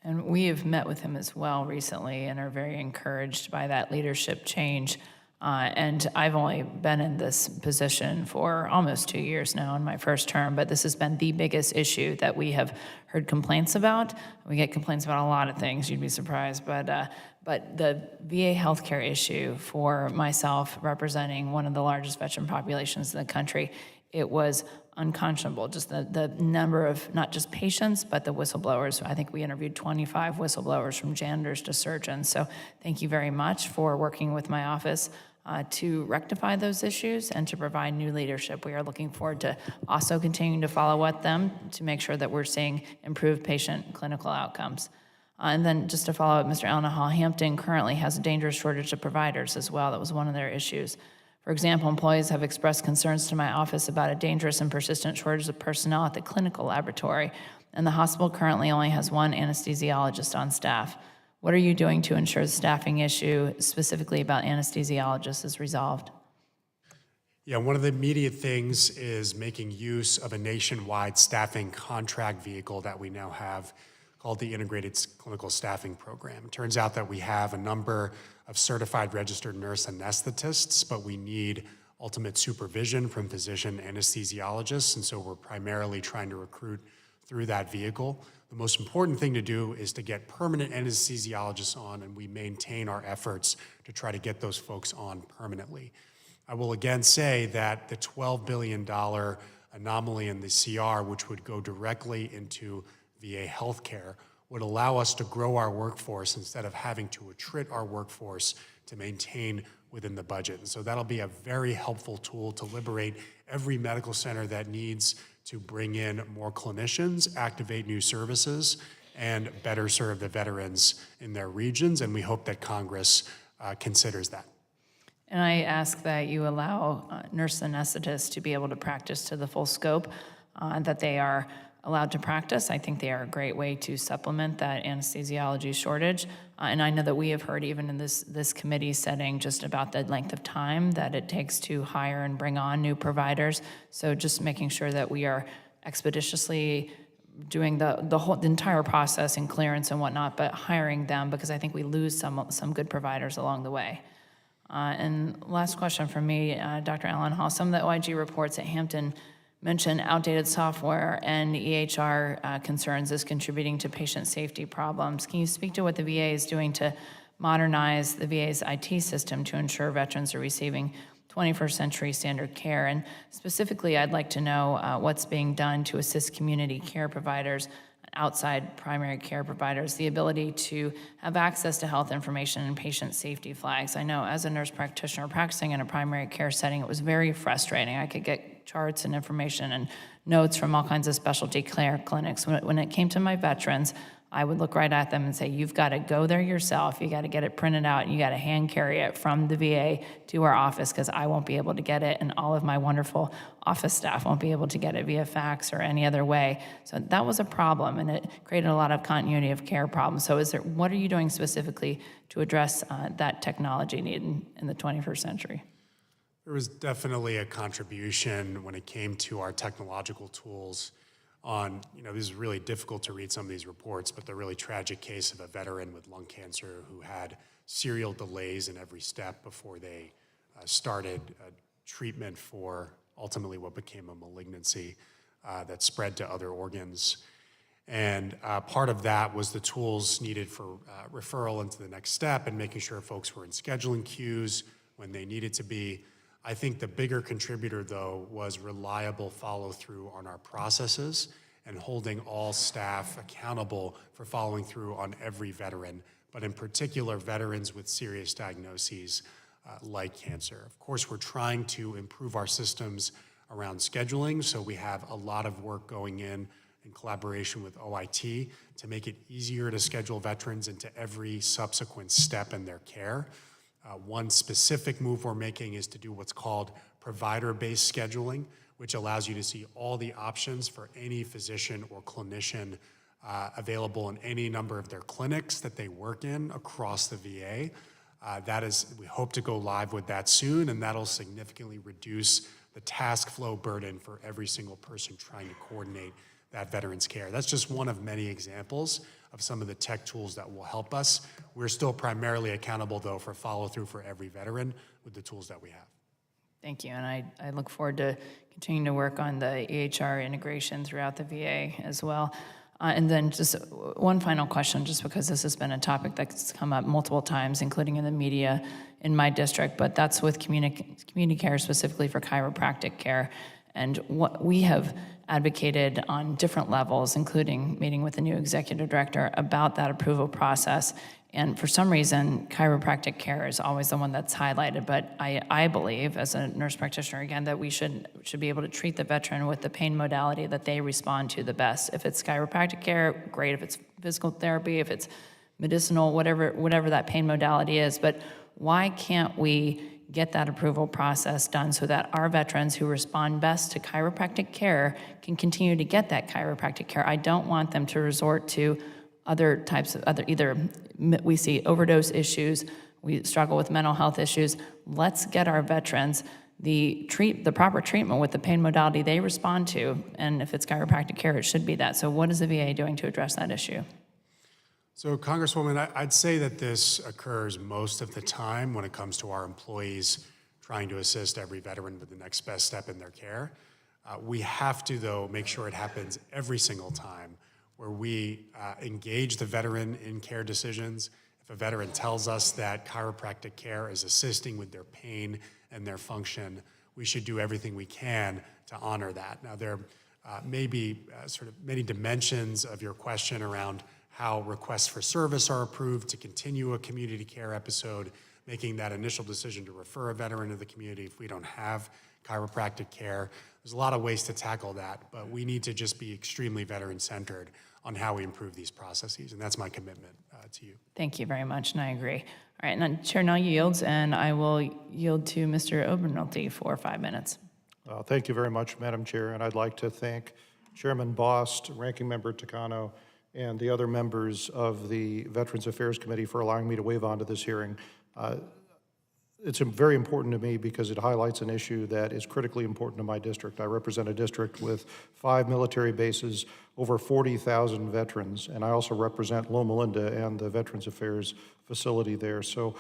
And we have met with him as well recently and are very encouraged by that leadership change. And I've only been in this position for almost 2 years now in my first term, but this has been the biggest issue that we have heard complaints about. We get complaints about a lot of things, you'd be surprised, but the VA healthcare issue for myself, representing one of the largest veteran populations in the country, it was unconscionable, just the number of not just patients, but the whistleblowers. I think we interviewed 25 whistleblowers, from janitors to surgeons. So thank you very much for working with my office to rectify those issues and to provide new leadership. We are looking forward to also continuing to follow with them to make sure that we're seeing improved patient clinical outcomes. And then just to follow up, Mr. Allenhall, Hampton currently has a dangerous shortage of providers as well. That was one of their issues. For example, employees have expressed concerns to my office about a dangerous and persistent shortage of personnel at the clinical laboratory, and the hospital currently only has one anesthesiologist on staff. What are you doing to ensure the staffing issue, specifically about anesthesiologists, is resolved? Yeah, one of the immediate things is making use of a nationwide staffing contract vehicle that we now have called the Integrated Clinical Staffing Program. It turns out that we have a number of certified registered nurse anesthetists, but we need ultimate supervision from physician anesthesiologists, and so we're primarily trying to recruit through that vehicle. The most important thing to do is to get permanent anesthesiologists on, and we maintain our efforts to try to get those folks on permanently. I will again say that the $12 billion anomaly in the CR, which would go directly into VA healthcare, would allow us to grow our workforce instead of having to attrit our workforce to maintain within the budget. And so that'll be a very helpful tool to liberate every medical center that needs to bring in more clinicians, activate new services, and better serve the veterans in their regions. And we hope that Congress considers that. And I ask that you allow nurse anesthetists to be able to practice to the full scope that they are allowed to practice. I think they are a great way to supplement that anesthesiology shortage. And I know that we have heard even in this committee setting just about the length of time that it takes to hire and bring on new providers. So just making sure that we are expeditiously doing the entire process and clearance and whatnot, but hiring them, because I think we lose some good providers along the way. And last question from me, Dr. Allenhall, some of the OIG reports at Hampton mention outdated software and EHR concerns as contributing to patient safety problems. Can you speak to what the VA is doing to modernize the VA's IT system to ensure veterans are receiving 21st century standard care? And specifically, I'd like to know what's being done to assist community care providers, outside primary care providers, the ability to have access to health information and patient safety flags. I know as a nurse practitioner practicing in a primary care setting, it was very frustrating. I could get charts and information and notes from all kinds of specialty care clinics. When it came to my veterans, I would look right at them and say, you've got to go there yourself, you got to get it printed out, and you got to hand carry it from the VA to our office, because I won't be able to get it, and all of my wonderful office staff won't be able to get it via fax or any other way. So that was a problem, and it created a lot of continuity of care problems. So what are you doing specifically to address that technology need in the 21st century? There was definitely a contribution when it came to our technological tools on, this is really difficult to read some of these reports, but the really tragic case of a veteran with lung cancer who had serial delays in every step before they started treatment for ultimately what became a malignancy that spread to other organs. And part of that was the tools needed for referral into the next step and making sure folks were in scheduling queues when they needed to be. I think the bigger contributor, though, was reliable follow-through on our processes and holding all staff accountable for following through on every veteran, but in particular, veterans with serious diagnoses like cancer. Of course, we're trying to improve our systems around scheduling, so we have a lot of work going in collaboration with OIT to make it easier to schedule veterans into every subsequent step in their care. One specific move we're making is to do what's called provider-based scheduling, which allows you to see all the options for any physician or clinician available in any number of their clinics that they work in across the VA. We hope to go live with that soon, and that'll significantly reduce the task flow burden for every single person trying to coordinate that veteran's care. That's just one of many examples of some of the tech tools that will help us. We're still primarily accountable, though, for follow-through for every veteran with the tools that we have. Thank you, and I look forward to continuing to work on the EHR integration throughout the VA as well. And then just one final question, just because this has been a topic that's come up multiple times, including in the media in my district, but that's with community care, specifically for chiropractic care. And what we have advocated on different levels, including meeting with the new executive director about that approval process. And for some reason, chiropractic care is always the one that's highlighted. But I believe, as a nurse practitioner, again, that we should be able to treat the veteran with the pain modality that they respond to the best. If it's chiropractic care, great. If it's physical therapy, if it's medicinal, whatever that pain modality is. But why can't we get that approval process done so that our veterans who respond best to chiropractic care can continue to get that chiropractic care? I don't want them to resort to other types of either we see overdose issues, we struggle with mental health issues. Let's get our veterans the proper treatment with the pain modality they respond to, and if it's chiropractic care, it should be that. So what is the VA doing to address that issue? So, Congresswoman, I'd say that this occurs most of the time when it comes to our employees trying to assist every veteran with the next best step in their care. We have to, though, make sure it happens every single time, where we engage the veteran in care decisions. If a veteran tells us that chiropractic care is assisting with their pain and their function, we should do everything we can to honor that. Now, there may be sort of many dimensions of your question around how requests for service are approved to continue a community care episode, making that initial decision to refer a veteran to the community if we don't have chiropractic care. There's a lot of ways to tackle that, but we need to just be extremely veteran-centered on how we improve these processes, and that's my commitment to you. Thank you very much, and I agree. All right, and Chair now yields, and I will yield to Mr. Obernolte for 5 minutes. Thank you very much, Madam Chair, and I'd like to thank Chairman Bost, Ranking Member Takano, and the other members of the Veterans Affairs Committee for allowing me to waive onto this hearing. It's very important to me because it highlights an issue that is critically important to my district. I represent a district with 5 military bases, over 40,000 veterans, and I also represent Loma Linda and the Veterans Affairs facility there. So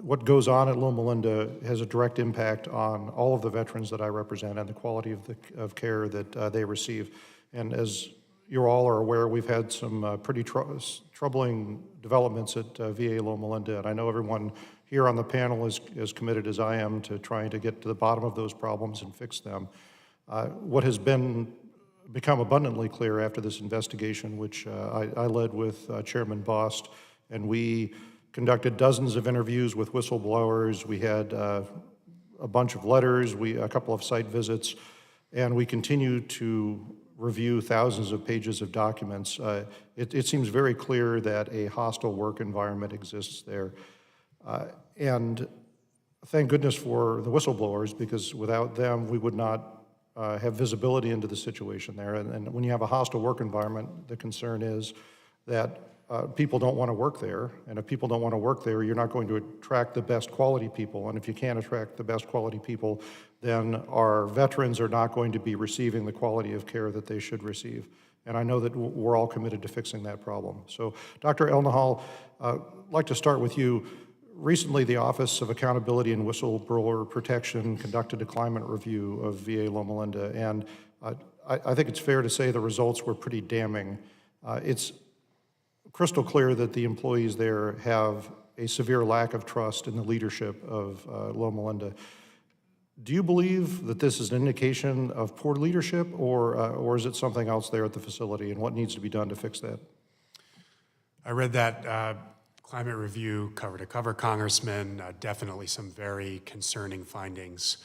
what goes on at Loma Linda has a direct impact on all of the veterans that I represent and the quality of care that they receive. And as you all are aware, we've had some pretty troubling developments at VA Loma Linda, and I know everyone here on the panel is as committed as I am to trying to get to the bottom of those problems and fix them. What has become abundantly clear after this investigation, which I led with Chairman Bost, and we conducted dozens of interviews with whistleblowers. We had a bunch of letters, a couple of site visits, and we continue to review thousands of pages of documents. It seems very clear that a hostile work environment exists there. And thank goodness for the whistleblowers, because without them, we would not have visibility into the situation there. And when you have a hostile work environment, the concern is that people don't want to work there. And if people don't want to work there, you're not going to attract the best quality people. And if you can't attract the best quality people, then our veterans are not going to be receiving the quality of care that they should receive. And I know that we're all committed to fixing that problem. So, Dr. Elnahal, I'd like to start with you. Recently, the Office of Accountability and Whistleblower Protection conducted a climate review of VA Loma Linda, and I think it's fair to say the results were pretty damning. It's crystal clear that the employees there have a severe lack of trust in the leadership of Loma Linda. Do you believe that this is an indication of poor leadership, or is it something else there at the facility, and what needs to be done to fix that? I read that climate review cover to cover, Congressman. Definitely some very concerning findings.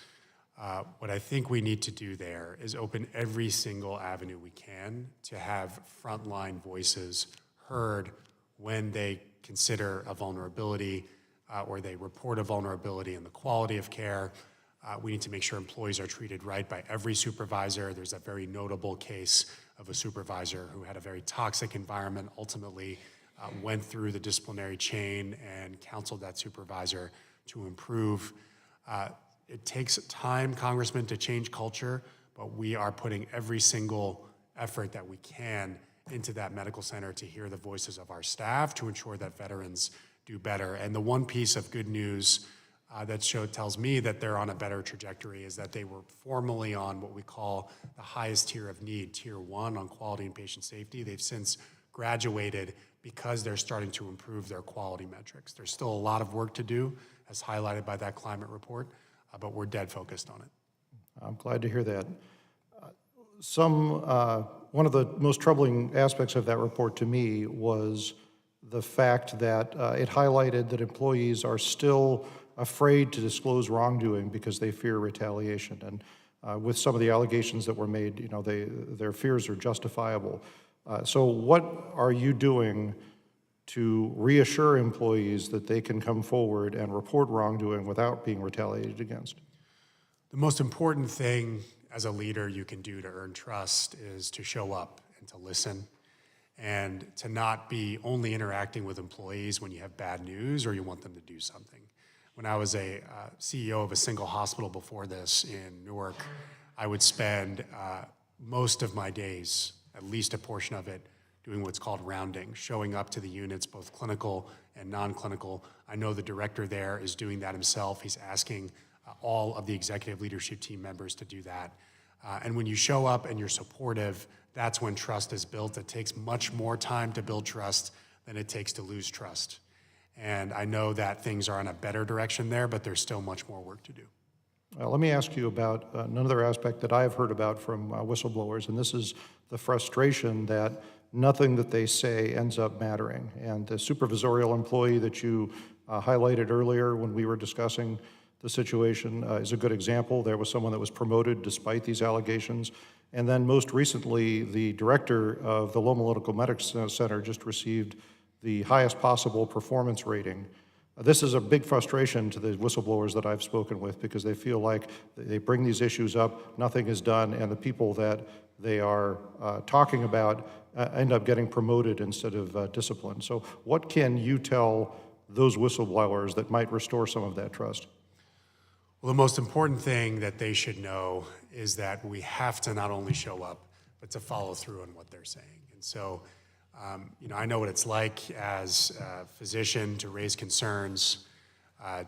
What I think we need to do there is open every single avenue we can to have frontline voices heard when they consider a vulnerability or they report a vulnerability in the quality of care. We need to make sure employees are treated right by every supervisor. There's a very notable case of a supervisor who had a very toxic environment, ultimately went through the disciplinary chain and counseled that supervisor to improve. It takes time, Congressman, to change culture, but we are putting every single effort that we can into that medical center to hear the voices of our staff to ensure that veterans do better. And the one piece of good news that tells me that they're on a better trajectory is that they were formerly on what we call the highest tier of need, tier 1 on quality and patient safety. They've since graduated because they're starting to improve their quality metrics. There's still a lot of work to do, as highlighted by that climate report, but we're dead focused on it. I'm glad to hear that. One of the most troubling aspects of that report to me was the fact that it highlighted that employees are still afraid to disclose wrongdoing because they fear retaliation. And with some of the allegations that were made, you know, their fears are justifiable. So what are you doing to reassure employees that they can come forward and report wrongdoing without being retaliated against? The most important thing as a leader you can do to earn trust is to show up and to listen, and to not be only interacting with employees when you have bad news or you want them to do something. When I was a CEO of a single hospital before this in Newark, I would spend most of my days, at least a portion of it, doing what's called rounding, showing up to the units, both clinical and non-clinical. I know the director there is doing that himself. He's asking all of the executive leadership team members to do that. And when you show up and you're supportive, that's when trust is built. It takes much more time to build trust than it takes to lose trust. And I know that things are in a better direction there, but there's still much more work to do. Let me ask you about another aspect that I've heard about from whistleblowers, and this is the frustration that nothing that they say ends up mattering. And the supervisorial employee that you highlighted earlier when we were discussing the situation is a good example. There was someone that was promoted despite these allegations. And then most recently, the director of the Loma Medical Medical Center just received the highest possible performance rating. This is a big frustration to the whistleblowers that I've spoken with, because they feel like they bring these issues up, nothing is done, and the people that they are talking about end up getting promoted instead of disciplined. So what can you tell those whistleblowers that might restore some of that trust? Well, the most important thing that they should know is that we have to not only show up, but to follow through on what they're saying. And so, you know, I know what it's like as a physician to raise concerns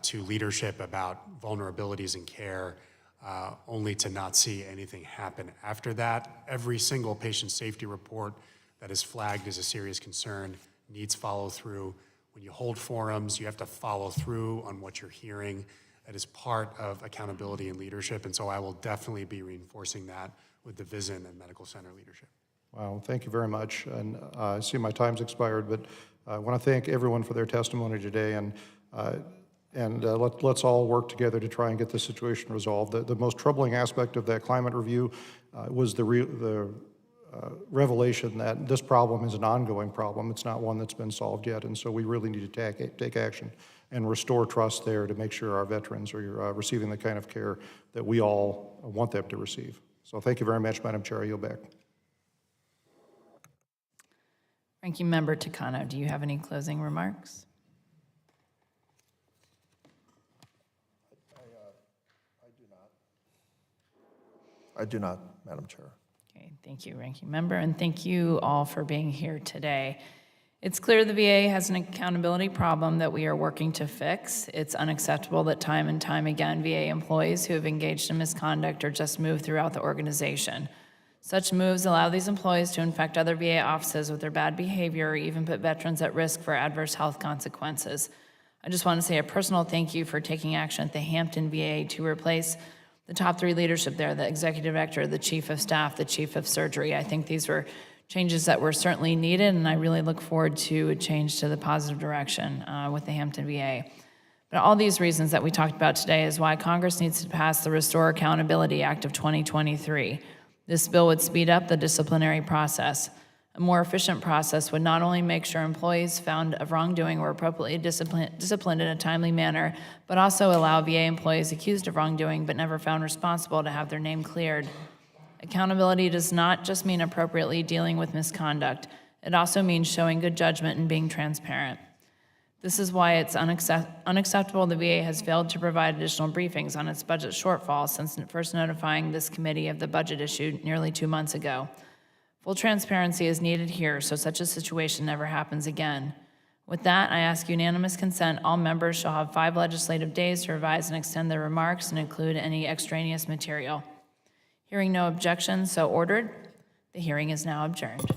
to leadership about vulnerabilities in care, only to not see anything happen after that. Every single patient safety report that is flagged as a serious concern needs follow through. When you hold forums, you have to follow through on what you're hearing. That is part of accountability and leadership, and so I will definitely be reinforcing that with the VISN and medical center leadership. Wow, thank you very much. And I see my time's expired, but I want to thank everyone for their testimony today, and let's all work together to try and get this situation resolved. The most troubling aspect of that climate review was the revelation that this problem is an ongoing problem. It's not one that's been solved yet, and so we really need to take action and restore trust there to make sure our veterans are receiving the kind of care that we all want them to receive. So thank you very much, Madam Chair. I yield back. Ranking Member Takano, do you have any closing remarks? I do not, Madam Chair. Okay, thank you, Ranking Member, and thank you all for being here today. It's clear the VA has an accountability problem that we are working to fix. It's unacceptable that time and time again, VA employees who have engaged in misconduct are just moved throughout the organization. Such moves allow these employees to infect other VA offices with their bad behavior, or even put veterans at risk for adverse health consequences. I just want to say a personal thank you for taking action at the Hampton VA to replace the top three leadership there, the executive director, the chief of staff, the chief of surgery. I think these were changes that were certainly needed, and I really look forward to a change to the positive direction with the Hampton VA. But all these reasons that we talked about today is why Congress needs to pass the Restore Accountability Act of 2023. This bill would speed up the disciplinary process. A more efficient process would not only make sure employees found of wrongdoing were appropriately disciplined in a timely manner, but also allow VA employees accused of wrongdoing but never found responsible to have their name cleared. Accountability does not just mean appropriately dealing with misconduct. It also means showing good judgment and being transparent. This is why it's unacceptable the VA has failed to provide additional briefings on its budget shortfall since first notifying this committee of the budget issue nearly 2 months ago. Full transparency is needed here so such a situation never happens again. With that, I ask unanimous consent. All members shall have 5 legislative days to revise and extend their remarks and include any extraneous material. Hearing no objections, so ordered. The hearing is now adjourned.